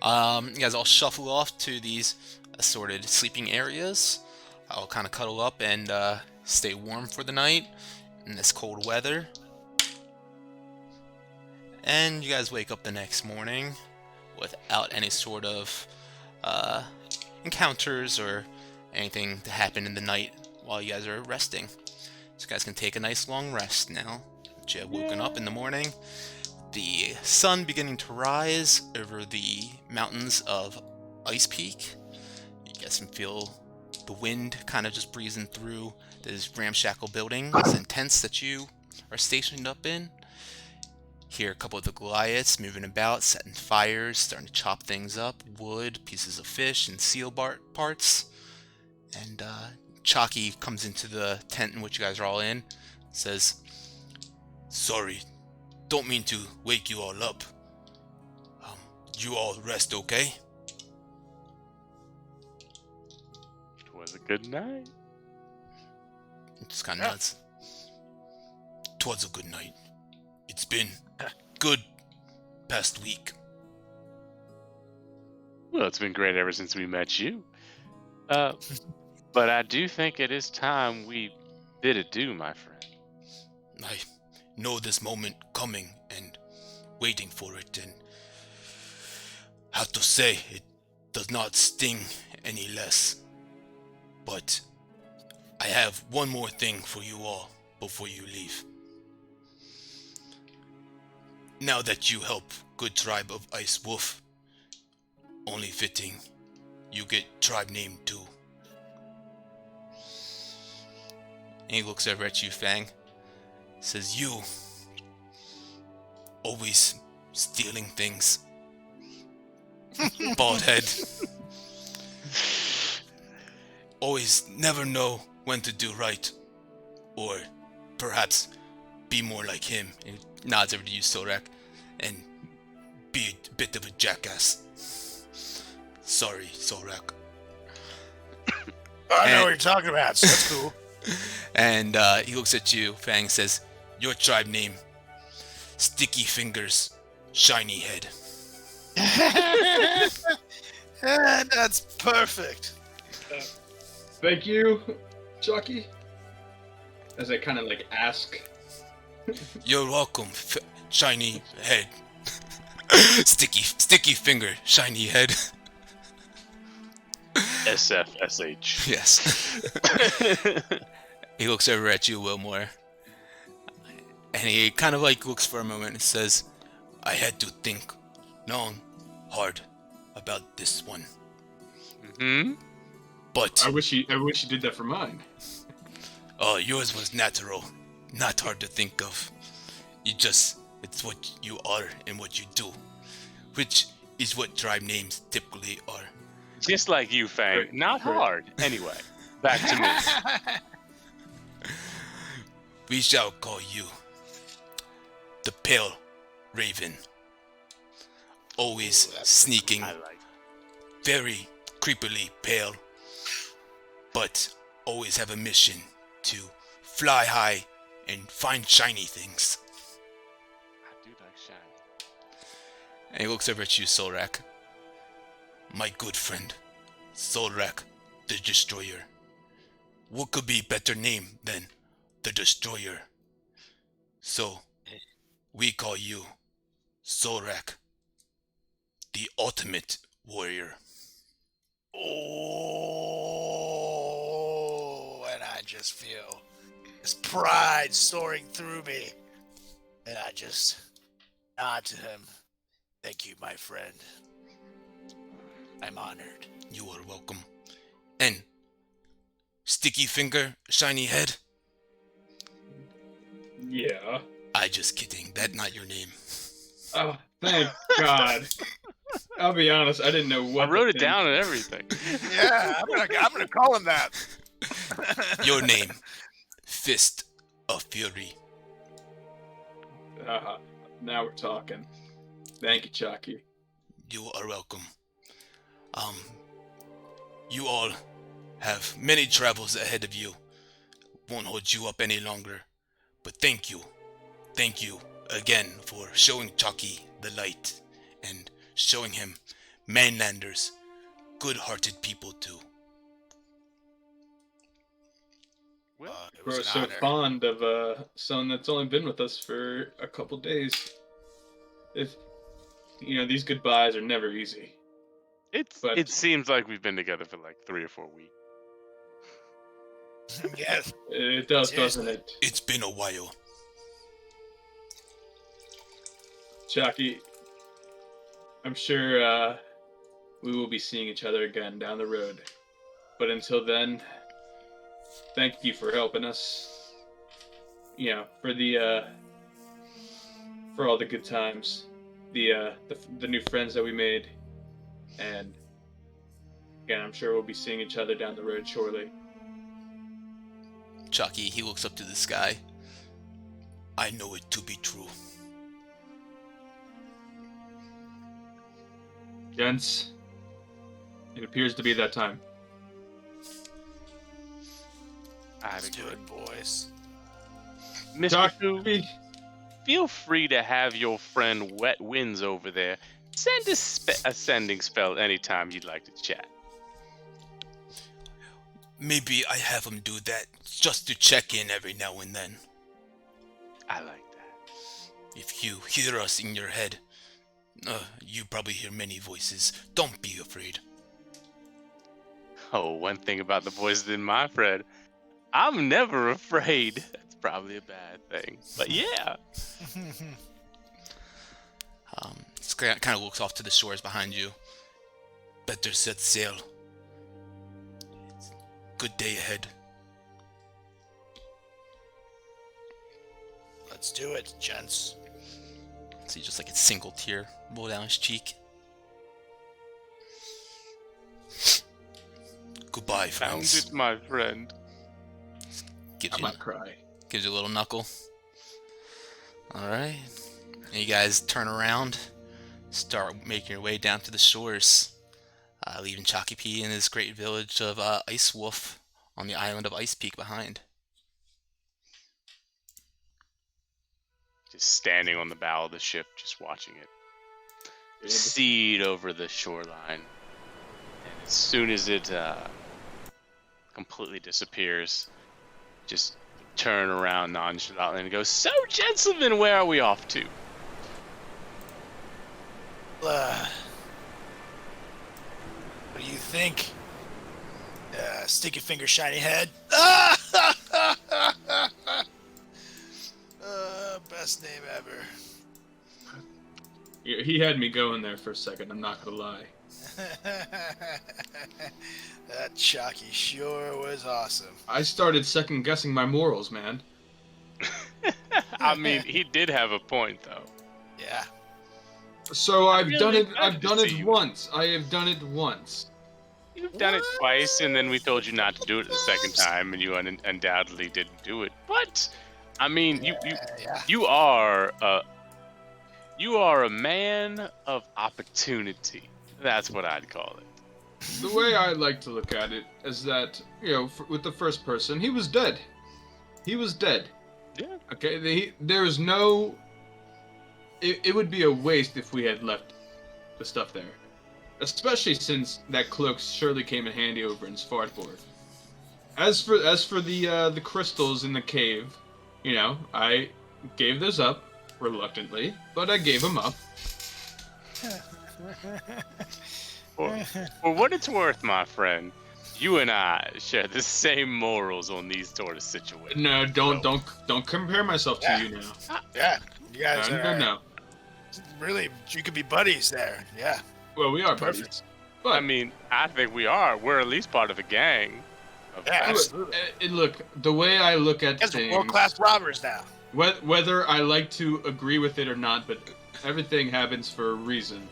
You guys all shuffle off to these assorted sleeping areas. I'll kind of cuddle up and stay warm for the night in this cold weather. And you guys wake up the next morning without any sort of encounters or anything to happen in the night while you guys are resting. So you guys can take a nice long rest now that you have woken up in the morning. The sun beginning to rise over the mountains of Ice Peak. You guys can feel the wind kind of just breezing through those ramshackle buildings and tents that you are stationed up in. Hear a couple of the Goliaths moving about, setting fires, starting to chop things up, wood, pieces of fish, and seal parts. And Chalky comes into the tent in which you guys are all in, says, "Sorry, don't mean to wake you all up. You all rest okay?" was a good night. Just kind of Yeah. nods. 'Twas a good night. It's been good past week. Well, it's been great ever since we met you. But I do think it is time we bid adieu, my friend. I know this moment coming and waiting for it, and have to say it does not sting any less. But I have one more thing for you all before you leave. Now that you help good tribe of Ice Wolf, only fitting you get tribe name too. And he looks over at you, Fang. Says, you always stealing things. Bald head. Always never know when to do right. Or perhaps be more like him. And he nods over to you, Sorak. And be a bit of a jackass. Sorry, Sorak. I know what you're talking about, so that's cool. And he looks at you, Fang, says, your tribe name, Sticky Fingers, Shiny Head. That's perfect. Thank you, Chucky. As I kind of like ask. You're welcome, Shiny Head. Sticky Finger, Shiny Head. SFSH. Yes. He looks over at you, Wilmore. And he kind of like looks for a moment and says, I had to think long, hard about this one. Hmm. But I wish you did that for mine. yours was natural, not hard to think of. It's what you are and what you do, which is what tribe names typically are. Just like you, Fang. Great. Not Great. hard. Anyway, back to me. We shall call you the Pale Raven. Always sneaking, I like. very creepily pale, but always have a mission to fly high and find shiny things. I do like shiny. And he looks over at you, Solrak. My good friend, Solrak, the Destroyer. What could be better name than the Destroyer? So, we call you Solrak, the Ultimate Warrior. Oh, and I just feel this pride soaring through me. And I just nod to him. Thank you, my friend. I'm honored. You are welcome. And Sticky Finger, Shiny Head? Yeah. I just kidding. That's not your name. Oh, thank God. I'll be honest, I didn't know what. I wrote to it think. down and everything. Yeah, I'm gonna call him that. Your name, Fist of Fury. Now we're talking. Thank you, Chucky. You are welcome. You all have many travels ahead of you. Won't hold you up any longer. But thank you. Thank you again for showing Chucky the light and showing him mainlanders, good-hearted people too. Well, It We're was an so honor. fond of someone that's only been with us for a couple days. If these goodbyes are never easy. But- it seems like we've been together for like 3 or 4 weeks. Yes. It does, Seriously. doesn't it? It's been a while. Chucky, I'm sure we will be seeing each other again down the road. But until then, thank you for helping us. For all the good times, the new friends that we made, and again, I'm sure we'll be seeing each other down the road shortly. Chucky, he looks up to the sky. I know it to be true. Gents, it appears to be that time. Let's do it, boys. Mr. Fu, Chalky, feel free to have your friend Wet Winds over there send a sending spell anytime you'd like to chat. Maybe I have him do that just to check in every now and then. I like that. If you hear us in your head, you probably hear many voices. Don't be afraid. Oh, one thing about the voices in my friend, I'm never afraid. That's probably a bad thing. But yeah. Kind of looks off to the shores behind you. Better set sail. Good day ahead. Let's do it, gents. See just like a single tear roll down his cheek. Goodbye, Found friends. it, my friend. Gives I you, might cry. gives you a little knuckle. Alright. And you guys turn around, start making your way down to the shores, leaving Chalky P and his great village of Ice Wolf on the island of Ice Peak behind. Just standing on the bow of the ship, just watching it recede over the shoreline. And as soon as it completely disappears, just turn around nonchalantly and go, "So, gentlemen, where are we off to?" What do you think? Sticky finger, shiny head. Best name ever. He had me going there for a second, I'm not gonna lie. That Chalky sure was awesome. I started second guessing my morals, man. I mean, he did have a point, though. Yeah. So I've really done it. glad I've to done see it you. once. I have done it once. You've done it twice, and then we told you not to do it the second time, and you undoubtedly didn't do it. But I mean, Yeah. you are a man of opportunity. That's what I'd call it. The way I like to look at it is that, with the first person, he was dead. He was dead. Yeah. Okay, there is no... It would be a waste if we had left the stuff there. Especially since that cloak surely came in handy over in Svartborg. As for the crystals in the cave, I gave those up, reluctantly, but I gave them up. For what it's worth, my friend, you and I share the same morals on these sort of situations. No, don't compare myself to you now. Yeah. You guys are No. really, you could be buddies there. Yeah. Well, we are Perfect. buddies. I mean, I think we are. We're at least part of a gang. Yeah, absolutely. Look, the way I look at You guys are things, world-class robbers now. whether I like to agree with it or not, but everything happens for a reason.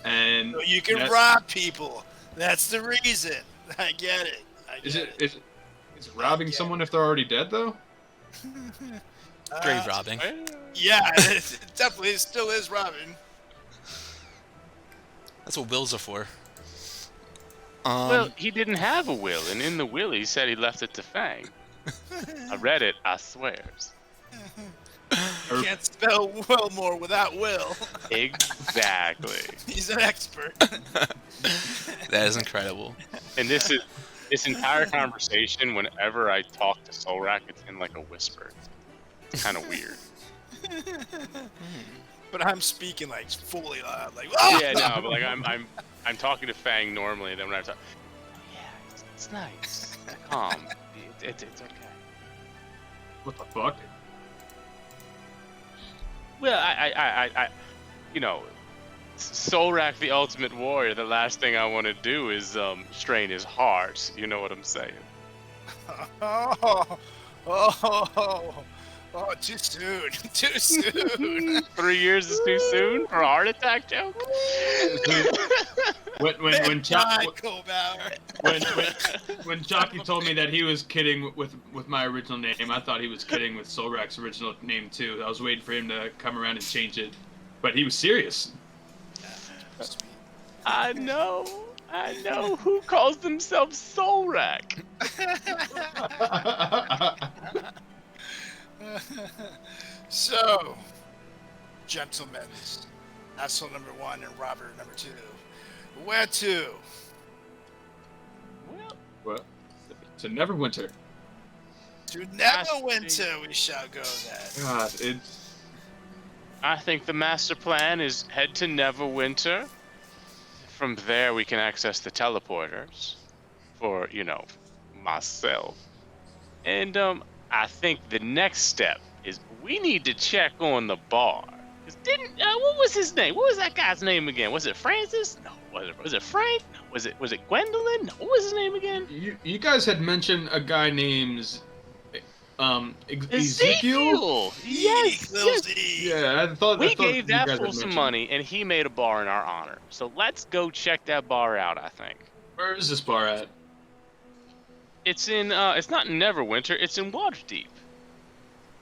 And So you can that's- rob people. That's the reason. I get it. Is robbing someone if they're already dead though? Grave robbing. Yeah, it definitely still is robbing. That's what wills are for. Well, he didn't have a will, and in the will he said he left it to Fang. I read it, I swears. Can't spell Wilmore without Will. Exactly. He's an expert. That is incredible. And this entire conversation, whenever I talk to Solrak, it's in like a whisper. It's kind of weird. But I'm speaking like fully loud, like Yeah, no, but like I'm talking to Fang normally, and then when I talk, yeah, it's nice, calm, it's okay. What the fuck? Well, I Solrak, the ultimate warrior. The last thing I want to do is strain his heart. You know what I'm saying? Oh, too soon. Too soon. 3 years is too soon for a heart attack joke. When When Jockey told me that he was kidding with my original name, I thought he was kidding with Solrak's original name too. I was waiting for him to come around and change it, but he was serious. I know. I know who calls themselves Soul Rack. So, gentlemen, asshole number 1 and robber number 2. Where to? Well, What? To Neverwinter. To Neverwinter we shall go then. God, it's I think the master plan is head to Neverwinter. From there, we can access the teleporters for, myself. And I think the next step is we need to check on the bar. 'Cause what was his name? What was that guy's name again? Was it Francis? No. Was it Frank? No. Was it Gwendolyn? No. What was his name again? you guys had mentioned a guy named Ezekiel. Yes. Little Yes. Z. Yeah, I thought We you gave that guys fool had some mentioned. money, and he made a bar in our honor. So let's go check that bar out. I think Where is this bar at? it's in. It's not in Neverwinter. It's in Waterdeep.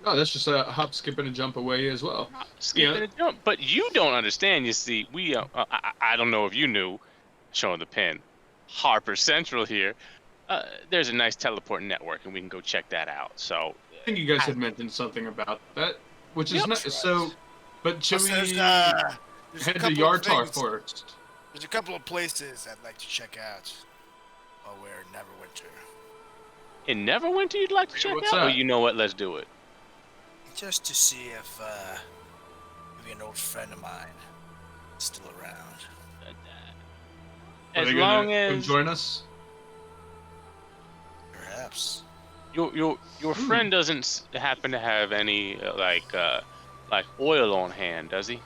Oh, that's just a hop, skip, and a jump away as well. Skipping a jump. But you don't understand. You see, we. I don't know if you knew. Showing the pin. Harper Central here. There's a nice teleport network, and we can go check that out. So. I think you guys had mentioned something about that, which is Yep. not so. But should we There's a head to couple of Yartar things- first? There's a couple of places I'd like to check out while we're in Neverwinter. In Neverwinter, you'd like to Yeah, check what's out? Well, that? you know what? Let's do it. Just to see if maybe an old friend of mine is still around. Are As they gonna long come as join us. Perhaps. your friend doesn't happen to have any like oil on hand, does he?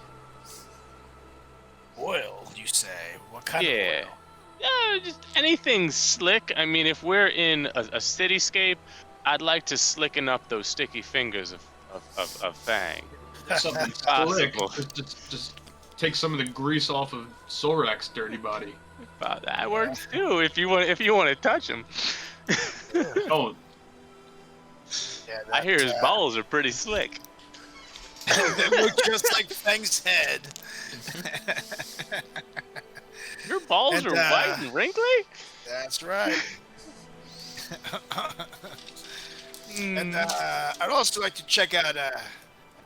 Oil, you say? What kind Yeah. of oil? Yeah, just anything slick. I mean, if we're in a cityscape, I'd like to slicken up those sticky fingers of Fang. Something slick. Possible. Just take some of the grease off of Sorak's dirty body. That works too. If you want to touch him. Oh, Yeah, I hear his balls are pretty slick. They look just like Fang's head. Your balls And, are white and wrinkly. That's right. And I'd also like to check out an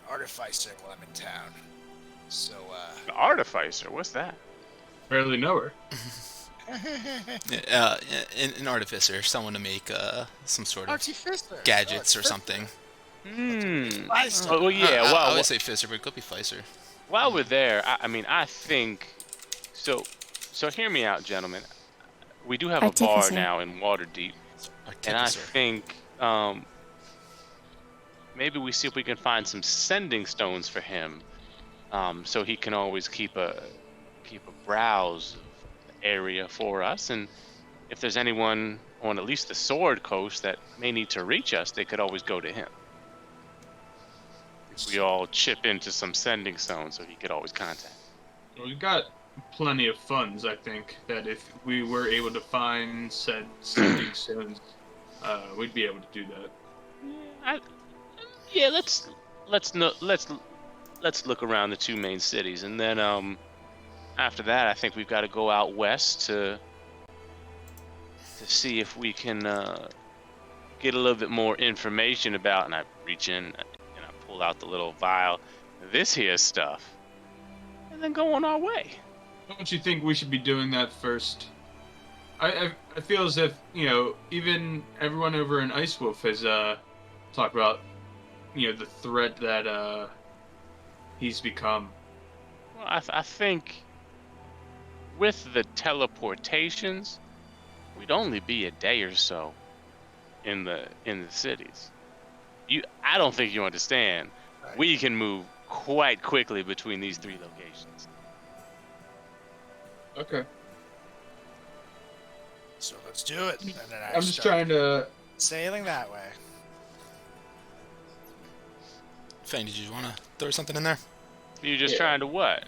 artificer while I'm in town. So, An artificer. What's that? barely know her. An artificer, someone to make some sort of artificer. gadgets or something. Artificer. Well, yeah. I Well, always say Fisser, but it could be Ficer. while we're there, I mean, I think. So hear me out, gentlemen. We do have a bar Artificer. now in Waterdeep, and I Artificer. think maybe we see if we can find some sending stones for him, so he can always keep a browse of the area for us. And if there's anyone on at least the Sword Coast that may need to reach us, they could always go to him. We all chip into some sending stones, so he could always contact. Well, we've got plenty of funds, I think, that if we were able to find said sending stones, we'd be able to do that. Yeah, let's look around the two main cities, and then after that, I think we've got to go out west to see if we can get a little bit more information about. And I reach in and I pull out the little vial, this here stuff, and then go on our way. Don't you think we should be doing that first? I feel as if, even everyone over in Ice Wolf has talked about, the threat that he's become. Well, I think with the teleportations, we'd only be a day or so in the cities. I don't think you understand. Right. We can move quite quickly between these three locations. Okay. So let's do it. And then I'm just trying to. sailing that way. Fang, did you want to throw something in there? You're just Yeah. trying to what?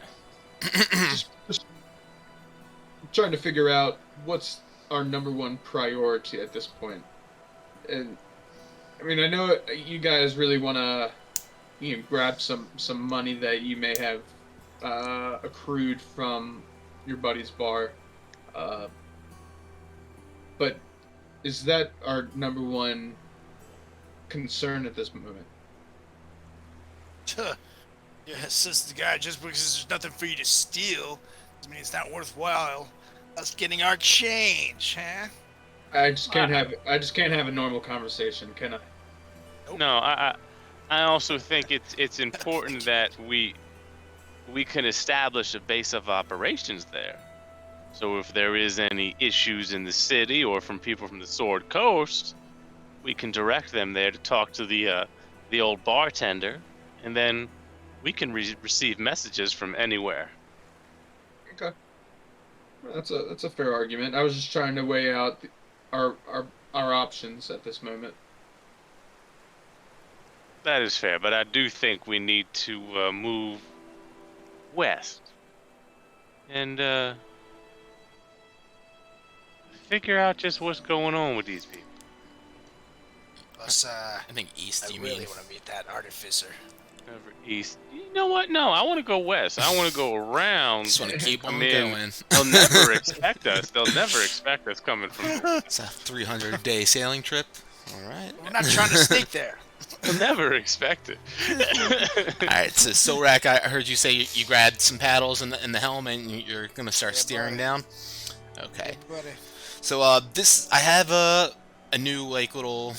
just trying to figure out what's our number one priority at this point. And I mean, I know you guys really want to, grab some money that you may have accrued from your buddy's bar. But is that our number one concern at this moment? Yeah, says the guy, just because there's nothing for you to steal, doesn't mean it's not worthwhile us getting our change, huh? I just can't have a normal conversation, can I? No, I also think it's important that we can establish a base of operations there. So if there is any issues in the city or from people from the Sword Coast, we can direct them there to talk to the old bartender, and then we can receive messages from anywhere. Okay, that's a fair argument. I was just trying to weigh out our options at this moment. That is fair, but I do think we need to move west and figure out just what's going on with these people. Us, I think east. I You really mean? want to meet that artificer. Over east. You know what? No, I want to go west. I want to go around. Just want to keep on I mean, going. They'll never expect us. They'll never expect us coming from. It's a 300-day sailing trip. All right. We're not trying to sneak there. They'll never expect it. All right. So Solrak, I heard you say you grabbed some paddles in the helm and you're gonna start Yeah, steering buddy. down. Okay. Buddy. So I have a new like little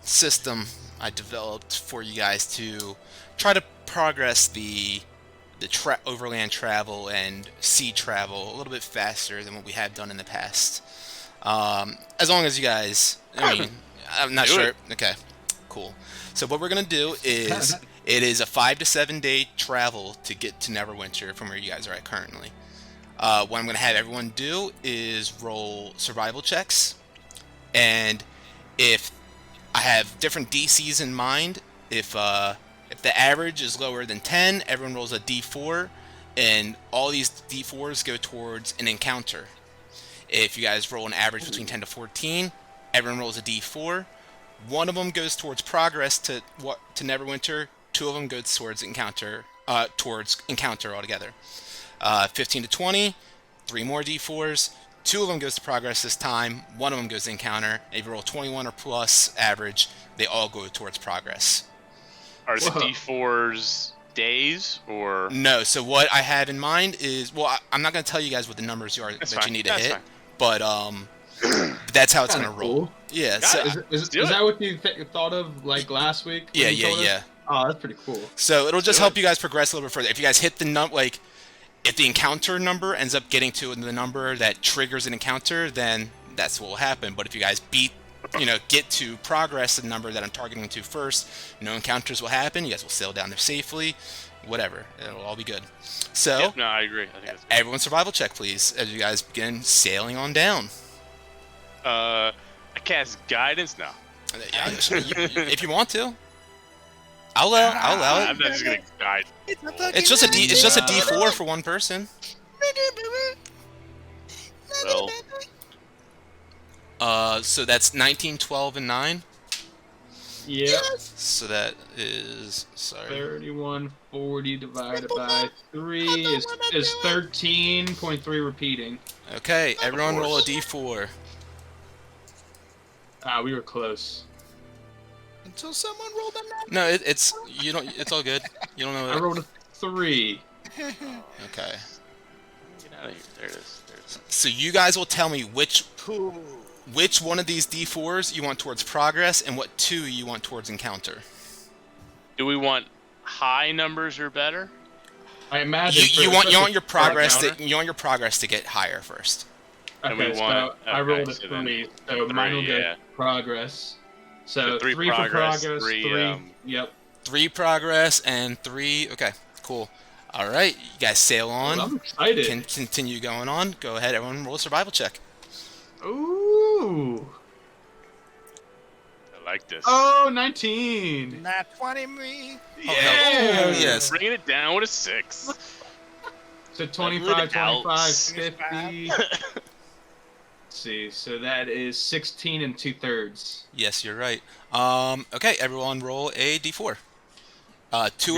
system I developed for you guys to try to progress the overland travel and sea travel a little bit faster than what we have done in the past. As long as you guys, I mean, I'm not Do sure. it. Okay, cool. So what we're gonna do is it is a 5 to 7 day travel to get to Neverwinter from where you guys are at currently. What I'm gonna have everyone do is roll survival checks, and if I have different DCs in mind, if the average is lower than 10, everyone rolls a D4, and all these D4s go towards an encounter. If you guys roll an average between 10 to 14, everyone rolls a D4. One of them goes towards progress to Neverwinter. Two of them goes towards encounter altogether. 15 to 20, 3 more D4s. 2 of them goes to progress this time. 1 of them goes to encounter. If you roll 21 or plus average, they all go towards progress. Are the Whoa. D4s days or? No, so what I have in mind is, well, I'm not going to tell you guys what the numbers are That's that fine. you need to That's hit, fine. but that's how it's going to Kinda roll. cool. Yeah, Got so, it. Is do it. that what you thought of like last week? when yeah, you yeah, told us? yeah. Oh, that's pretty cool. So it'll just do help it. you guys progress a little bit further. If you guys hit the if the encounter number ends up getting to the number that triggers an encounter, then that's what will happen. But if you guys get to progress, the number that I'm targeting to first, no encounters will happen. You guys will sail down there safely. Whatever, it'll all be good. So Yep, no, I agree. I think that's good. everyone, survival check, please, as you guys begin sailing on down. I cast guidance now. If you want to, I'll allow I'm it. not just gonna guide. It's just a D4 for one person. Well, So that's 19, 12, and 9. Yep. So that is 3140 divided by 3 is 13.3 repeating. Okay, everyone roll a course. D4. Ah, we were close. Until someone rolled a nine. No, it's you don't. It's all good. You don't know I it. rolled a 3. Okay. get out of here. There it is. There it is. So you guys will tell me which one of these D4s you want towards progress and what 2 you want towards encounter. Do we want high numbers or better? I imagine You want your progress encounter? to get higher first. And we Okay, so want- I okay, rolled a so then 3, so mine will yeah. get progress. So So 3 3 for progress, progress, 3, 3. Yep. 3 progress and 3. Okay, cool. All right, you guys sail on. I'm excited. Can continue going on. Go ahead, everyone, roll a survival check. Ooh. I like this. Oh, 19. Not 20 me. Oh, yes. Bringing it down with a 6. So 25, Ouch. 25, 50. Let's see, so that is 16 and 2/3. Yes, you're right. Okay, everyone, roll a d4. Two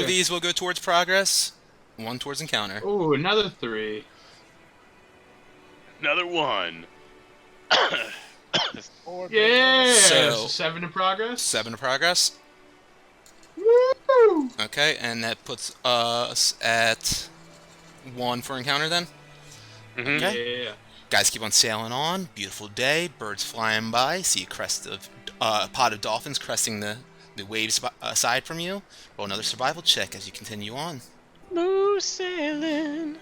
of these will go towards progress. 1 towards encounter. Ooh, another 3. Another one. Yeah. So- 7 in progress. 7 of progress. Woo! Okay, and that puts us at 1 for encounter then. Mhm. Okay. Yeah. Guys keep on sailing on. Beautiful day. Birds flying by. See a crest of a pod of dolphins cresting the waves aside from you. Roll another survival check as you continue on. Moose sailing.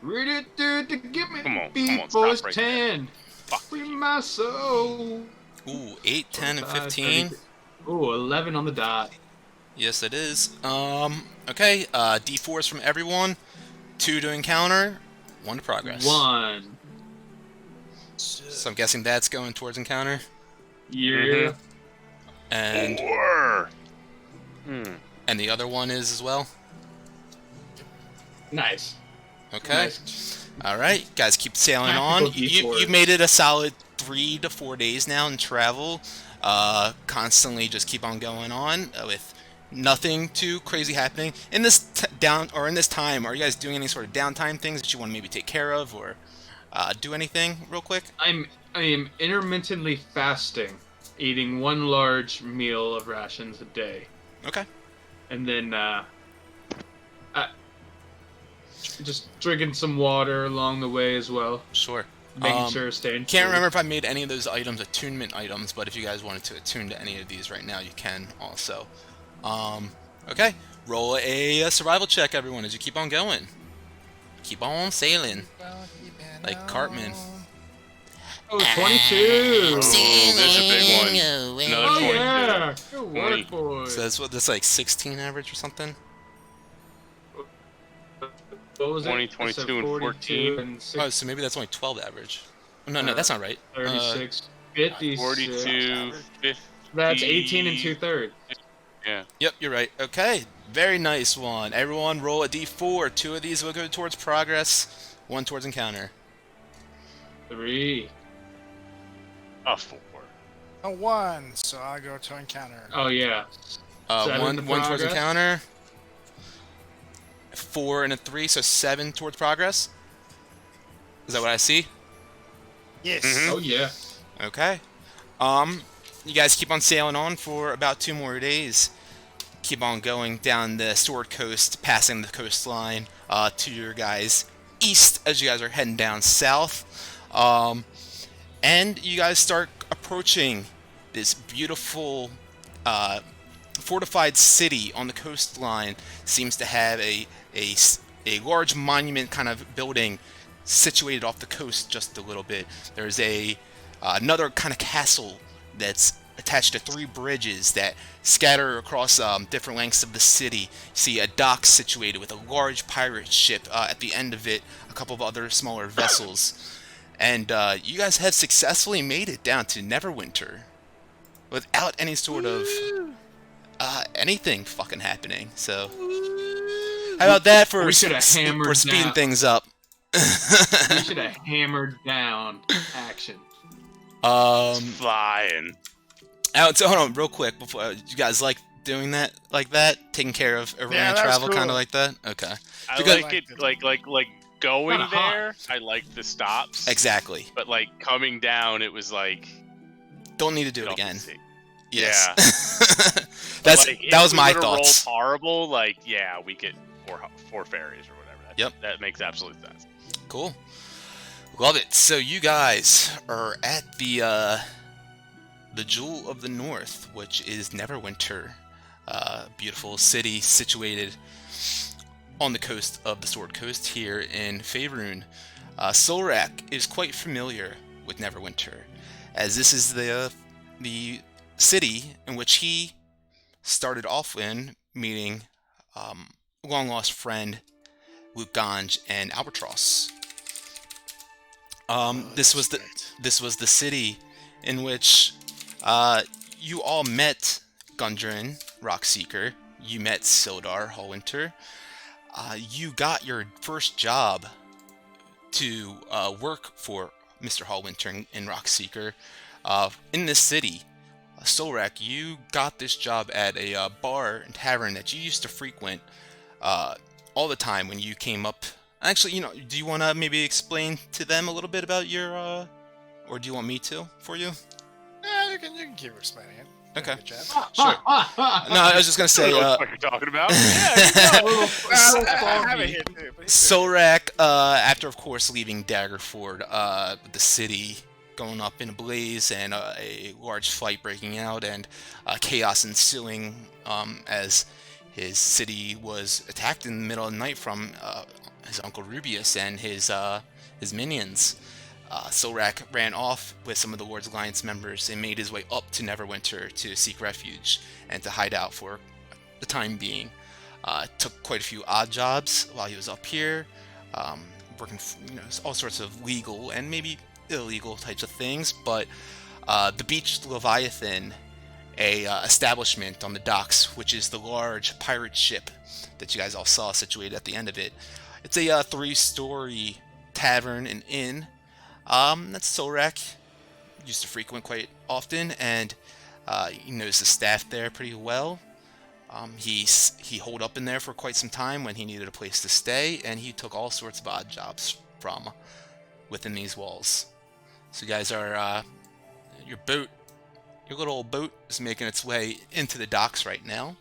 Read it, dude, to give me Come the on, beat, come on, stop boys. right there. 10. Fuck Free you. my soul. Ooh, 8, 10, and 25, 15. 30. Ooh, 11 on the dot. Yes, it is. Okay. D4s from everyone. 2 to encounter. 1 to progress. 1. So I'm guessing that's going towards encounter. Yeah. And 4. and the other one is as well. Nice. Okay. Nice. All right, guys, keep sailing Tactical on. You D4s. you've made it a solid 3 to 4 days now in travel. Constantly just keep on going on with nothing too crazy happening in this in this time. Are you guys doing any sort of downtime things that you want to maybe take care of or do anything real quick? I am intermittently fasting, eating 1 large meal of rations a day, Okay. and then just drinking some water along the way as well, Sure. making sure staying. Can't full. remember if I made any of those items attunement items, but if you guys wanted to attune to any of these right now, you can also. Okay, roll a survival check, everyone, as you keep on going. Keep on sailing, like Cartman. Oh, 22. Oh, there's a big one. Another Oh 22. yeah. Good 20. work, boys. So that's like 16 average or something. What was 20, it? I said 22, and 42 14. and 6, Oh, so maybe that's only 12 average. No, that's not right. 36, 56. 42, 50. That's 18 and 2/3. Yeah. Yep, you're right. Okay, very nice one. Everyone roll a d4. 2 of these will go towards progress, 1 towards encounter. 3. A 4. A 1, so I go to encounter. Oh yeah. 7 1 to towards progress. encounter. 4 and a 3, so 7 towards progress. Is that what I see? Yes. Mhm. Oh yeah. Okay. You guys keep on sailing on for about 2 more days. Keep on going down the Sword Coast, passing the coastline to your guys east as you guys are heading down south. And you guys start approaching this beautiful fortified city on the coastline. Seems to have a large monument kind of building situated off the coast just a little bit. There's another kind of castle that's attached to 3 bridges that scatter across different lengths of the city. See a dock situated with a large pirate ship at the end of it, a couple of other smaller vessels. And you guys have successfully made it down to Neverwinter without any sort of anything fucking happening. So how about that for We should have hammered for speeding down. things up? We should have hammered down action. Flying. So hold on, real quick before you guys like doing that like that, taking care of overland that's travel, kind cool. of like that. Okay, I Because- like it, like going Kinda hot. there. I like the stops. exactly. But like coming down, it was like. Don't need to do get it off the again. seat. Yes. But, That's like, that if was we my would've thoughts. Rolled horrible, like yeah, we get four fairies or whatever. Yep. That makes absolute sense. Cool. Love it. So you guys are at the Jewel of the North, which is Neverwinter. Beautiful city situated on the coast of the Sword Coast here in Faerun. Solrak is quite familiar with Neverwinter, as this is the city in which he started off in, meeting long lost friend Luke Ganj and Albatross. This was the city in which you all met Gundren, Rockseeker. You met Sildar, Hallwinter. You got your first job to work for Mr. Hallwinter and Rockseeker in this city. Solrak, you got this job at a bar and tavern that you used to frequent all the time when you came up Actually, do you want to maybe explain to them a little bit about your, or do you want me to for you? Yeah, you can keep explaining it. Okay. Good job. Sure. No, I was just gonna I say, don't know what you're talking about. Yeah, you go. Well, I have it here too. But he's doing Solrak, after of course leaving Daggerford, the city going up in a blaze and a large fight breaking out and chaos ensuing as his city was attacked in the middle of the night from his uncle Rubius and his minions. Solrak ran off with some of the Lord's Alliance members and made his way up to Neverwinter to seek refuge and to hide out for the time being. Took quite a few odd jobs while he was up here, working all sorts of legal and maybe illegal types of things. But the Beached Leviathan, a establishment on the docks, which is the large pirate ship that you guys all saw situated at the end of it. It's a 3-story tavern and inn. That's Solrak used to frequent quite often, and he knows the staff there pretty well. He holed up in there for quite some time when he needed a place to stay, and he took all sorts of odd jobs from within these walls. So you guys are, your little old boat is making its way into the docks right now.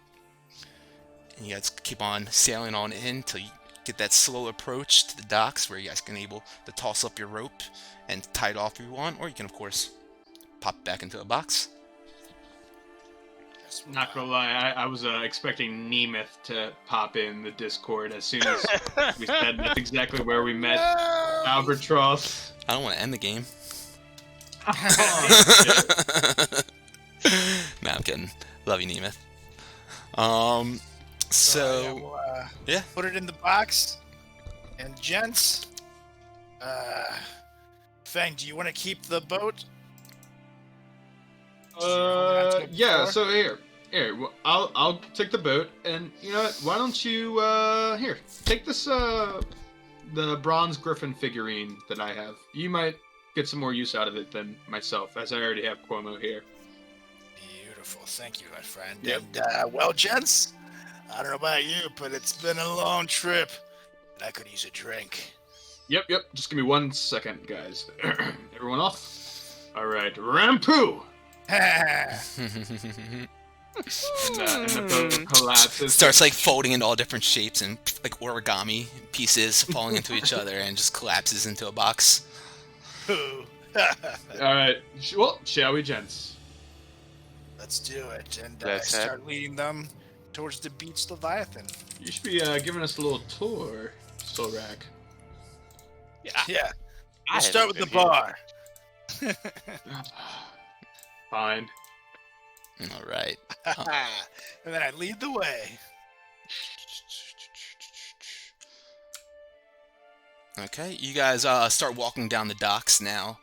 And you guys keep on sailing on in until you get that slow approach to the docks where you guys can able to toss up your rope and tie it off if you want, or you can of course pop it back into a box. Not gonna lie, I was expecting Nemeth to pop in the Discord as soon as we said that's exactly where we met Albatross. I don't want to end the game. Nah, I'm kidding. Love you, Nemeth. So yeah, put it in the box. And gents, Fang, do you want to keep the boat? Yeah. So here. Well, I'll take the boat, and you know what? Why don't you here take this the bronze griffin figurine that I have. You might get some more use out of it than myself, as I already have Cuomo here. Beautiful, thank you, my friend. Yep. And well, gents, I don't know about you, but it's been a long trip, and I could use a drink. Yep. Just give me 1 second, guys. Everyone off? All right, Rampoo. And the boat collapses. Starts like folding into all different shapes and like origami pieces falling into each other and just collapses into a box. All right, well, shall we, gents? Let's do it, and Let's start leading them towards the Beached Leviathan. You should be giving us a little tour, Solrak. Yeah, I we'll start with the bar. Fine. All right. And then I lead the way. Okay, you guys start walking down the docks now,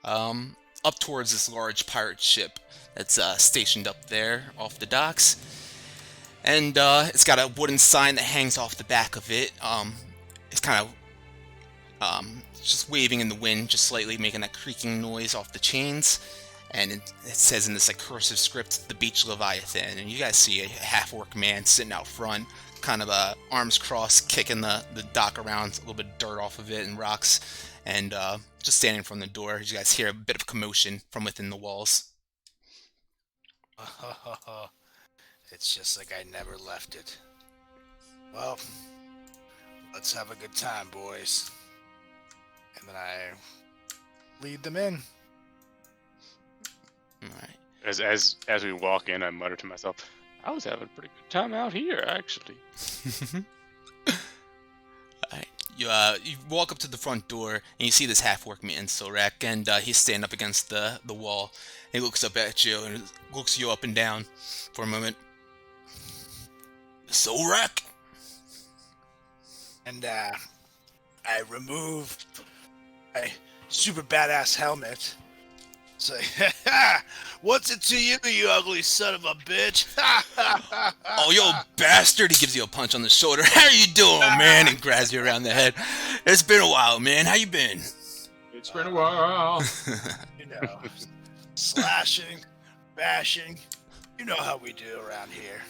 up towards this large pirate ship that's stationed up there off the docks, and it's got a wooden sign that hangs off the back of it. It's kind of just waving in the wind, just slightly making that creaking noise off the chains. And it says in this like cursive script, the Beached Leviathan. And you guys see a half-orc man sitting out front, kind of arms crossed, kicking the dock around, a little bit of dirt off of it and rocks, and just standing in front of the door. You guys hear a bit of commotion from within the walls. It's just like I never left it. Well, let's have a good time, boys. And then I lead them in. All right. As we walk in, I mutter to myself, I was having a pretty good time out here, actually. Alright. You walk up to the front door and you see this half-orc man, Solrak, and he's standing up against the wall. He looks up at you and looks you up and down for a moment. Solrak? And I remove my super badass helmet. Say, what's it to you, you ugly son of a bitch? Oh, you old bastard! He gives you a punch on the shoulder. How you doing, man? And grabs you around the head. It's been a while, man. How you been? It's been a while. You know, slashing, bashing. You know how we do around here.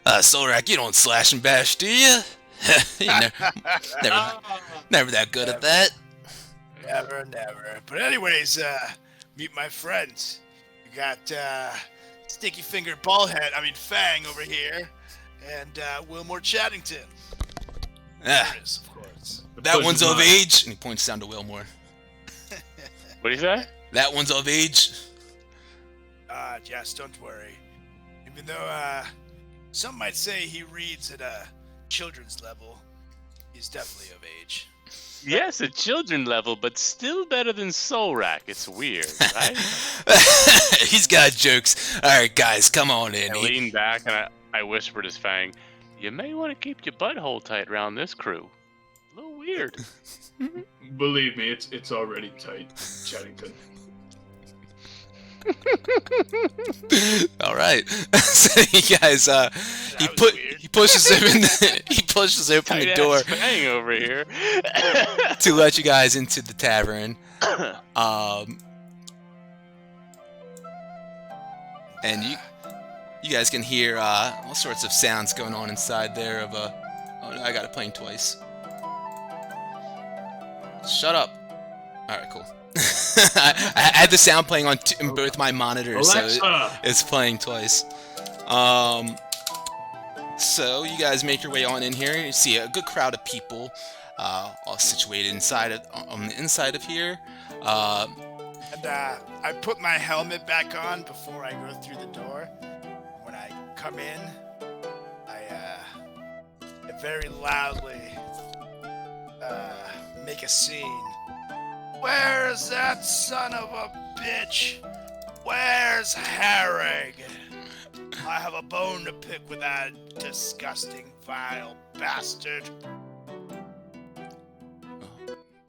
Solrak, you don't slash and bash, do you? You're never that good at that. Never. But anyways, meet my friends. You got Sticky Finger Fang over here, and Wilmore Chattington. Yeah, There it is, of course. that one's of age. And he points down to Wilmore. What do you say? That one's of age. Yes, don't worry. Even though some might say he reads at a children's level, he's definitely of age. Yes, at children level, but still better than Soul Rack. It's weird, right? He's got jokes. All right, guys, come on in. I lean back and I whispered his Fang, "You may want to keep your butthole tight around this crew. A little weird." Believe me, it's already tight, Chattington. All right. So you guys, he pushes open the door Fang over here. to let you guys into the tavern. And you guys can hear all sorts of sounds going on inside there. Oh no, I got it playing twice. Shut up. All right, cool. I had the sound playing on in both my monitors, Alexa! so it's playing twice. So you guys make your way on in here. You see a good crowd of people, all situated on the inside of here. And I put my helmet back on before I go through the door. When I come in, I very loudly make a scene. Where's that son of a bitch? Where's Harrig? I have a bone to pick with that disgusting, vile bastard.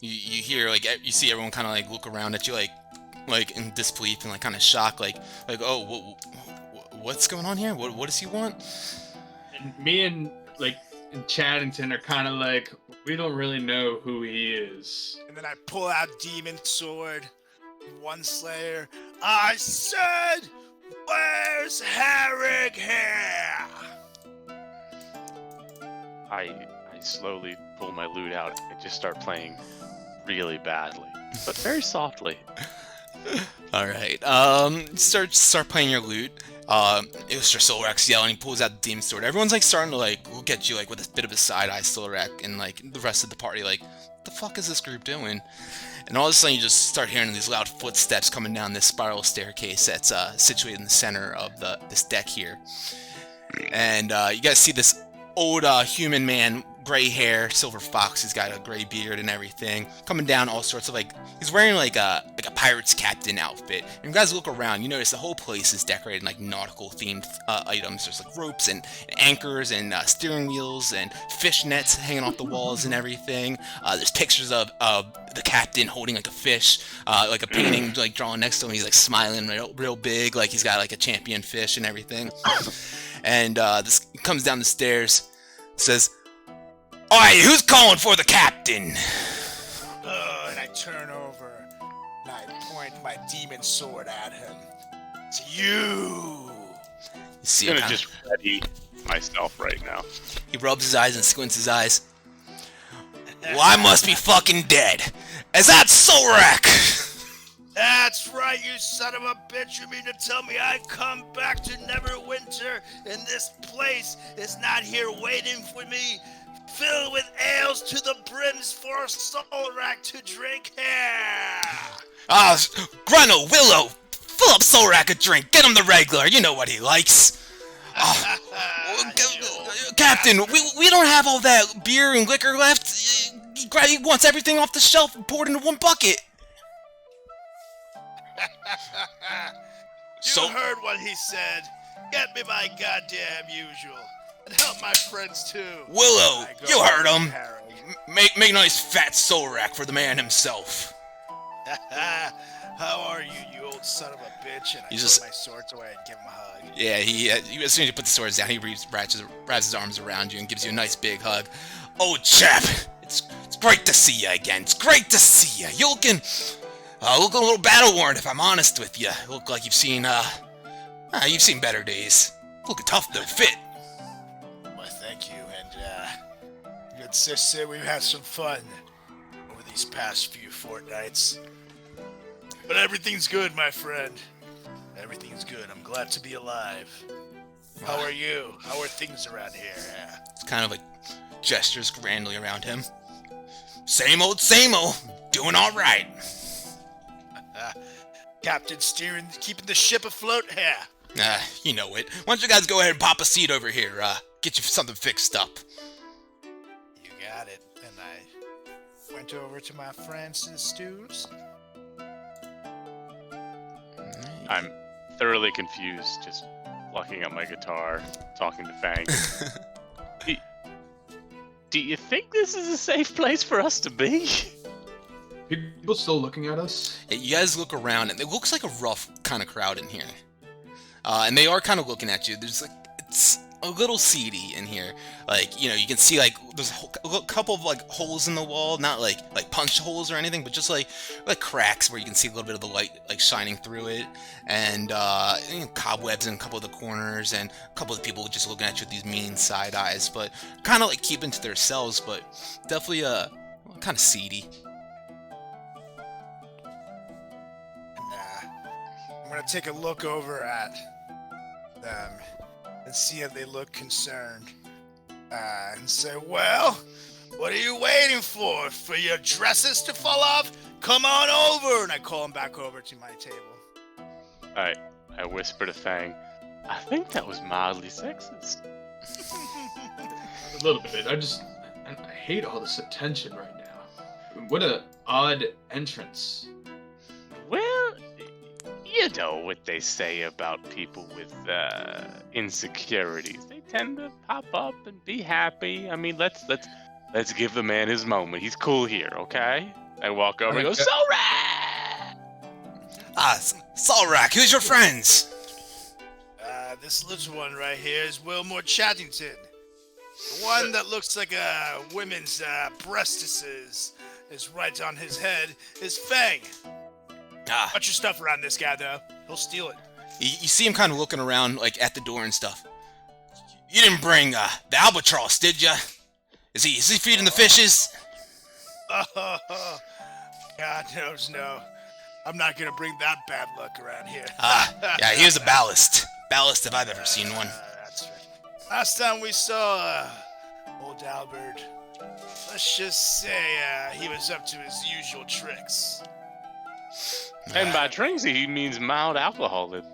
You hear you see everyone kind of look around at you like in disbelief and kind of shocked oh what's going on here? What does he want? And me and Chattington are kind of we don't really know who he is. And then I pull out Demon Sword, One Slayer. I said, where's Harrig here? I slowly pull my lute out and just start playing really badly, but very softly. All right. Start playing your lute. Mr. Solrax yelling. He pulls out the demon sword. Everyone's starting to look at you with a bit of a side eye. Solrax and the rest of the party what the fuck is this group doing? And all of a sudden you just start hearing these loud footsteps coming down this spiral staircase that's situated in the center of this deck here. And you guys see this old human man, gray hair, silver fox. He's got a gray beard and everything, coming down all sorts of he's wearing a pirate's captain outfit. And you guys look around, you notice the whole place is decorated nautical themed items. There's ropes and anchors and steering wheels and fish nets hanging off the walls and everything. There's pictures of the captain holding a fish, a painting drawn next to him. He's smiling real big, he's got a champion fish and everything. And this comes down the stairs, says, "Oi, who's calling for the captain?" And I turn over and I point my demon sword at him. It's you. You see I'm gonna just ready myself right now. He rubs his eyes and squints his eyes. "Well, I must be fucking dead. Is that Solrak?" That's right, you son of a bitch. You mean to tell me I come back to Neverwinter and this place is not here waiting for me, filled with ales to the brims for Solrak to drink here? Grunno, Willow, fill up Solrak a drink. Get him the regular. You know what he likes. Captain, we don't have all that beer and liquor left. He wants everything off the shelf and poured into one bucket. You heard what he said. Get me my goddamn usual. And help my friends too. Willow, you heard him. Make nice fat Solrak for the man himself. How are you, you old son of a bitch? And I put my swords away and give him a hug. Yeah, as soon as you put the swords down, he wraps his arms around you and gives you a nice big hug. "Oh, chap, it's great to see you again. It's great to see you. You look a little battle-worn, if I'm honest with you. You look like you've seen better days. Looking tough though, fit." Well, thank you, and Let's just say we've had some fun over these past few fortnights. But everything's good, my friend. Everything's good. I'm glad to be alive. How are you? How are things around here? It's kind of like gestures grandly around him. Same old, doing all right. Captain steering, keeping the ship afloat here. You know it. Why don't you guys go ahead and pop a seat over here? Get you something fixed up. You got it. And I went over to my Francis Stews. I'm thoroughly confused, just plucking up my guitar, talking to Fang. Do you think this is a safe place for us to be? People still looking at us? Yeah, you guys look around, and it looks like a rough kind of crowd in here. And they are kind of looking at you. There's like, it's a little seedy in here. Like, you know, you can see like there's a couple of like holes in the wall, not like punch holes or anything, but just like cracks where you can see a little bit of the light like shining through it, and you know, cobwebs in a couple of the corners, and a couple of people just looking at you with these mean side eyes, but kind of like keeping to themselves, but definitely kind of seedy. I'm gonna take a look over at them and see if they look concerned. And say, well, what are you waiting for? For your dresses to fall off? Come on over! And I call them back over to my table. I whisper to Fang, I think that was mildly sexist. A little bit. I hate all this attention right now. What a odd entrance. Well, you know what they say about people with insecurities. They tend to pop up and be happy. I mean, let's give the man his moment. He's cool here, okay? I walk over and go, Solrak! Solrak, who's your friends? This little one right here is Wilmore Chattington. The one that looks like a women's breastises is right on his head is Fang. Put your stuff around this guy, though. He'll steal it. You see him kind of looking around, like, at the door and stuff. You didn't bring, the albatross, did ya? Is he feeding the fishes? Oh, God knows no. I'm not gonna bring that bad luck around here. Yeah, here's a ballast. Ballast if I've ever seen one. That's right. Last time we saw, old Albert, let's just say, he was up to his usual tricks. And by drinks, he means mild alcoholism.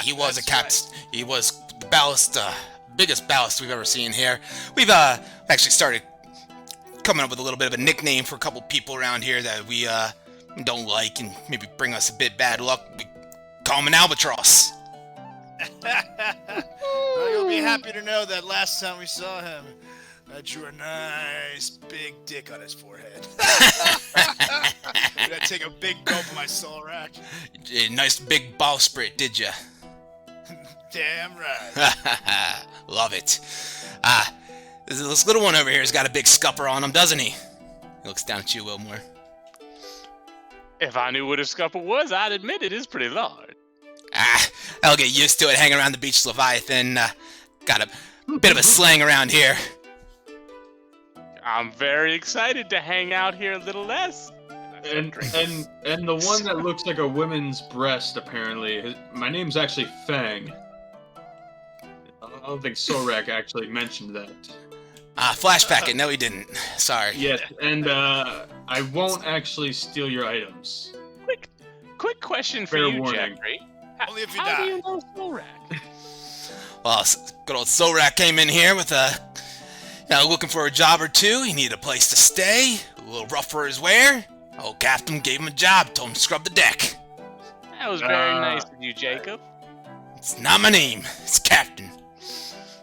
He was a captain. Right. He was the ballast, biggest ballast we've ever seen here. We've actually started coming up with a little bit of a nickname for a couple people around here that we don't like and maybe bring us a bit bad luck. We call him an albatross. Well, you'll be happy to know that last time we saw him, I drew a nice big dick on his forehead. Did I take a big gulp of my soul rack? A nice big bowsprit, did ya? Damn right. Love it. This little one over here has got a big scupper on him, doesn't he? He looks down at you, Wilmore. If I knew what a scupper was, I'd admit it is pretty large. I'll get used to it. Hanging around the beach, Leviathan. Got a bit of a slang around here. I'm very excited to hang out here a little less. And the one that looks like a woman's breast, apparently. My name's actually Fang. I don't think Sorak actually mentioned that. Flashback it. No, he didn't. Sorry. Yes, and I won't actually steal your items. Quick question for Fair you, warning. Jeffrey. Only if you How die. do you know Sorak? Well, good old Sorak came in here with looking for a job or two. He needed a place to stay. A little rough for his wear. Old captain gave him a job. Told him to scrub the deck. That was very nice of you, Jacob. It's not my name. It's Captain.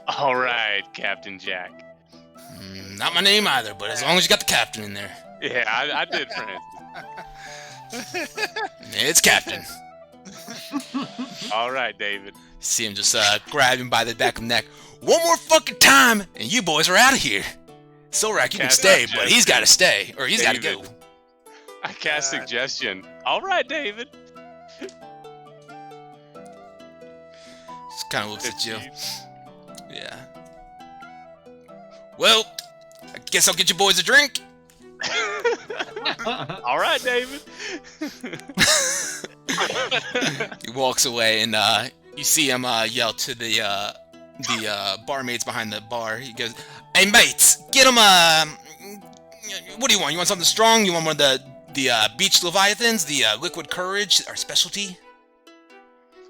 All right, Captain Jack. Not my name either, but as long as you got the captain in there. Yeah, I did, Francis. It's Captain. All right, David. See him just grab him by the back of the neck. One more fucking time, and you boys are out of here. Sorak, you can stay, but he's got to stay, or he's got to go. I cast suggestion. All right, David. Just kind of looks at you. Yeah. Well, I guess I'll get you boys a drink. All right, David. He walks away, and you see him yell to the barmaids behind the bar. He goes, "Hey mates, get him what do you want? You want something strong? You want one of the beach leviathans, the liquid courage, our specialty?"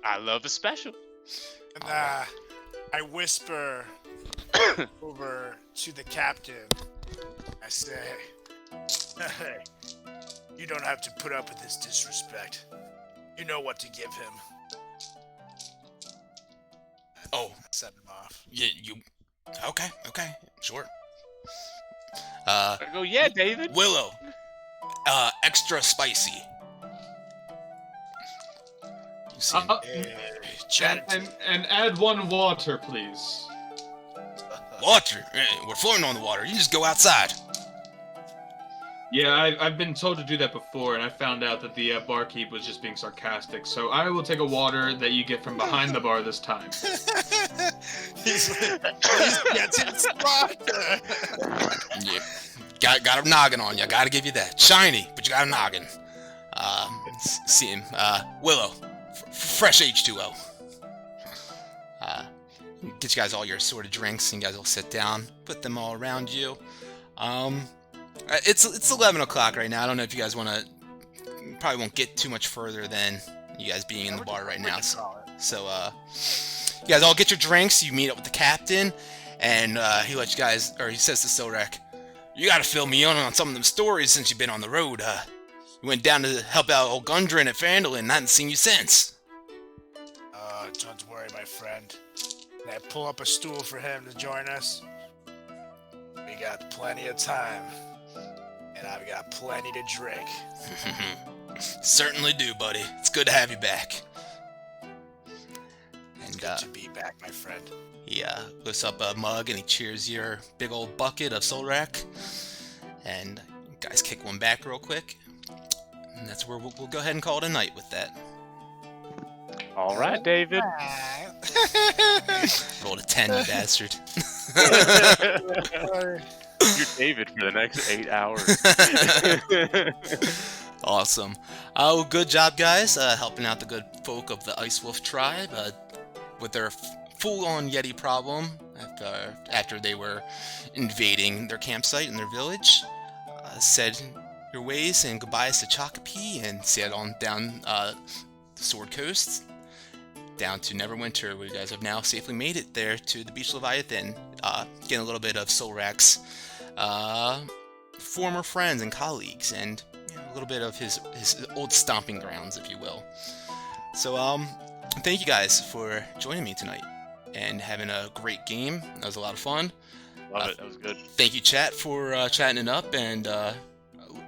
I love a special. And I whisper over to the captain. I say, "Hey, you don't have to put up with this disrespect. You know what to give him." Oh, I set him off. you okay, sure. I go, yeah, David. Willow, extra spicy. You see him. Chat. And add 1 water, please. Water. We're floating on the water. You just go outside. Yeah, I've been told to do that before, and I found out that the barkeep was just being sarcastic. So I will take a water that you get from behind the bar this time. He's getting smart. Yeah. Got a noggin on you. Gotta give you that. Shiny, but you got a noggin. See him. Willow. Fresh H2O. Get you guys all your assorted drinks, and you guys all sit down. Put them all around you. It's 11 o'clock right now. I don't know if you guys want to. Probably won't get too much further than you guys being in the bar right now. So you guys all get your drinks. You meet up with the captain, and he lets you guys, or he says to Silrak, "You got to fill me in on some of them stories since you've been on the road. You went down to help out old Gundren at Fandolin, and I haven't seen you since." Don't worry, my friend. And I pull up a stool for him to join us. We got plenty of time. And I've got plenty to drink. Certainly do, buddy. It's good to have you back. And Good to be back, my friend. he lifts up a mug and he cheers your big old bucket of Solrak. And you guys kick one back real quick. And that's where we'll go ahead and call it a night with that. All right, David. Rolled a 10, you bastard. You're David for the next 8 hours. Awesome. Oh, good job, guys, helping out the good folk of the Ice Wolf tribe with their full-on Yeti problem after they were invading their campsite in their village. Said your ways and goodbyes to Chocopee and sailed on down the Sword Coast down to Neverwinter, where you guys have now safely made it there to the Beach Leviathan, getting a little bit of Solrak's former friends and colleagues, and a little bit of his old stomping grounds, if you will. So, thank you guys for joining me tonight and having a great game. That was a lot of fun. Love it. That was good. Thank you, chat, for chatting it up, and I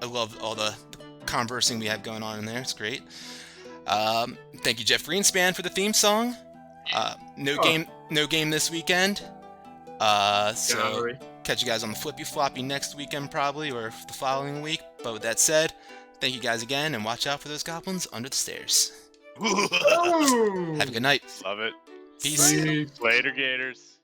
love all the conversing we have going on in there. It's great. Thank you, Jeff Greenspan, for the theme song. No game this weekend. So catch you guys on the Flippy Floppy next weekend probably, or the following week. But with that said, thank you guys again, and watch out for those goblins under the stairs. Have a good night. Love it. Peace. Later, Gators.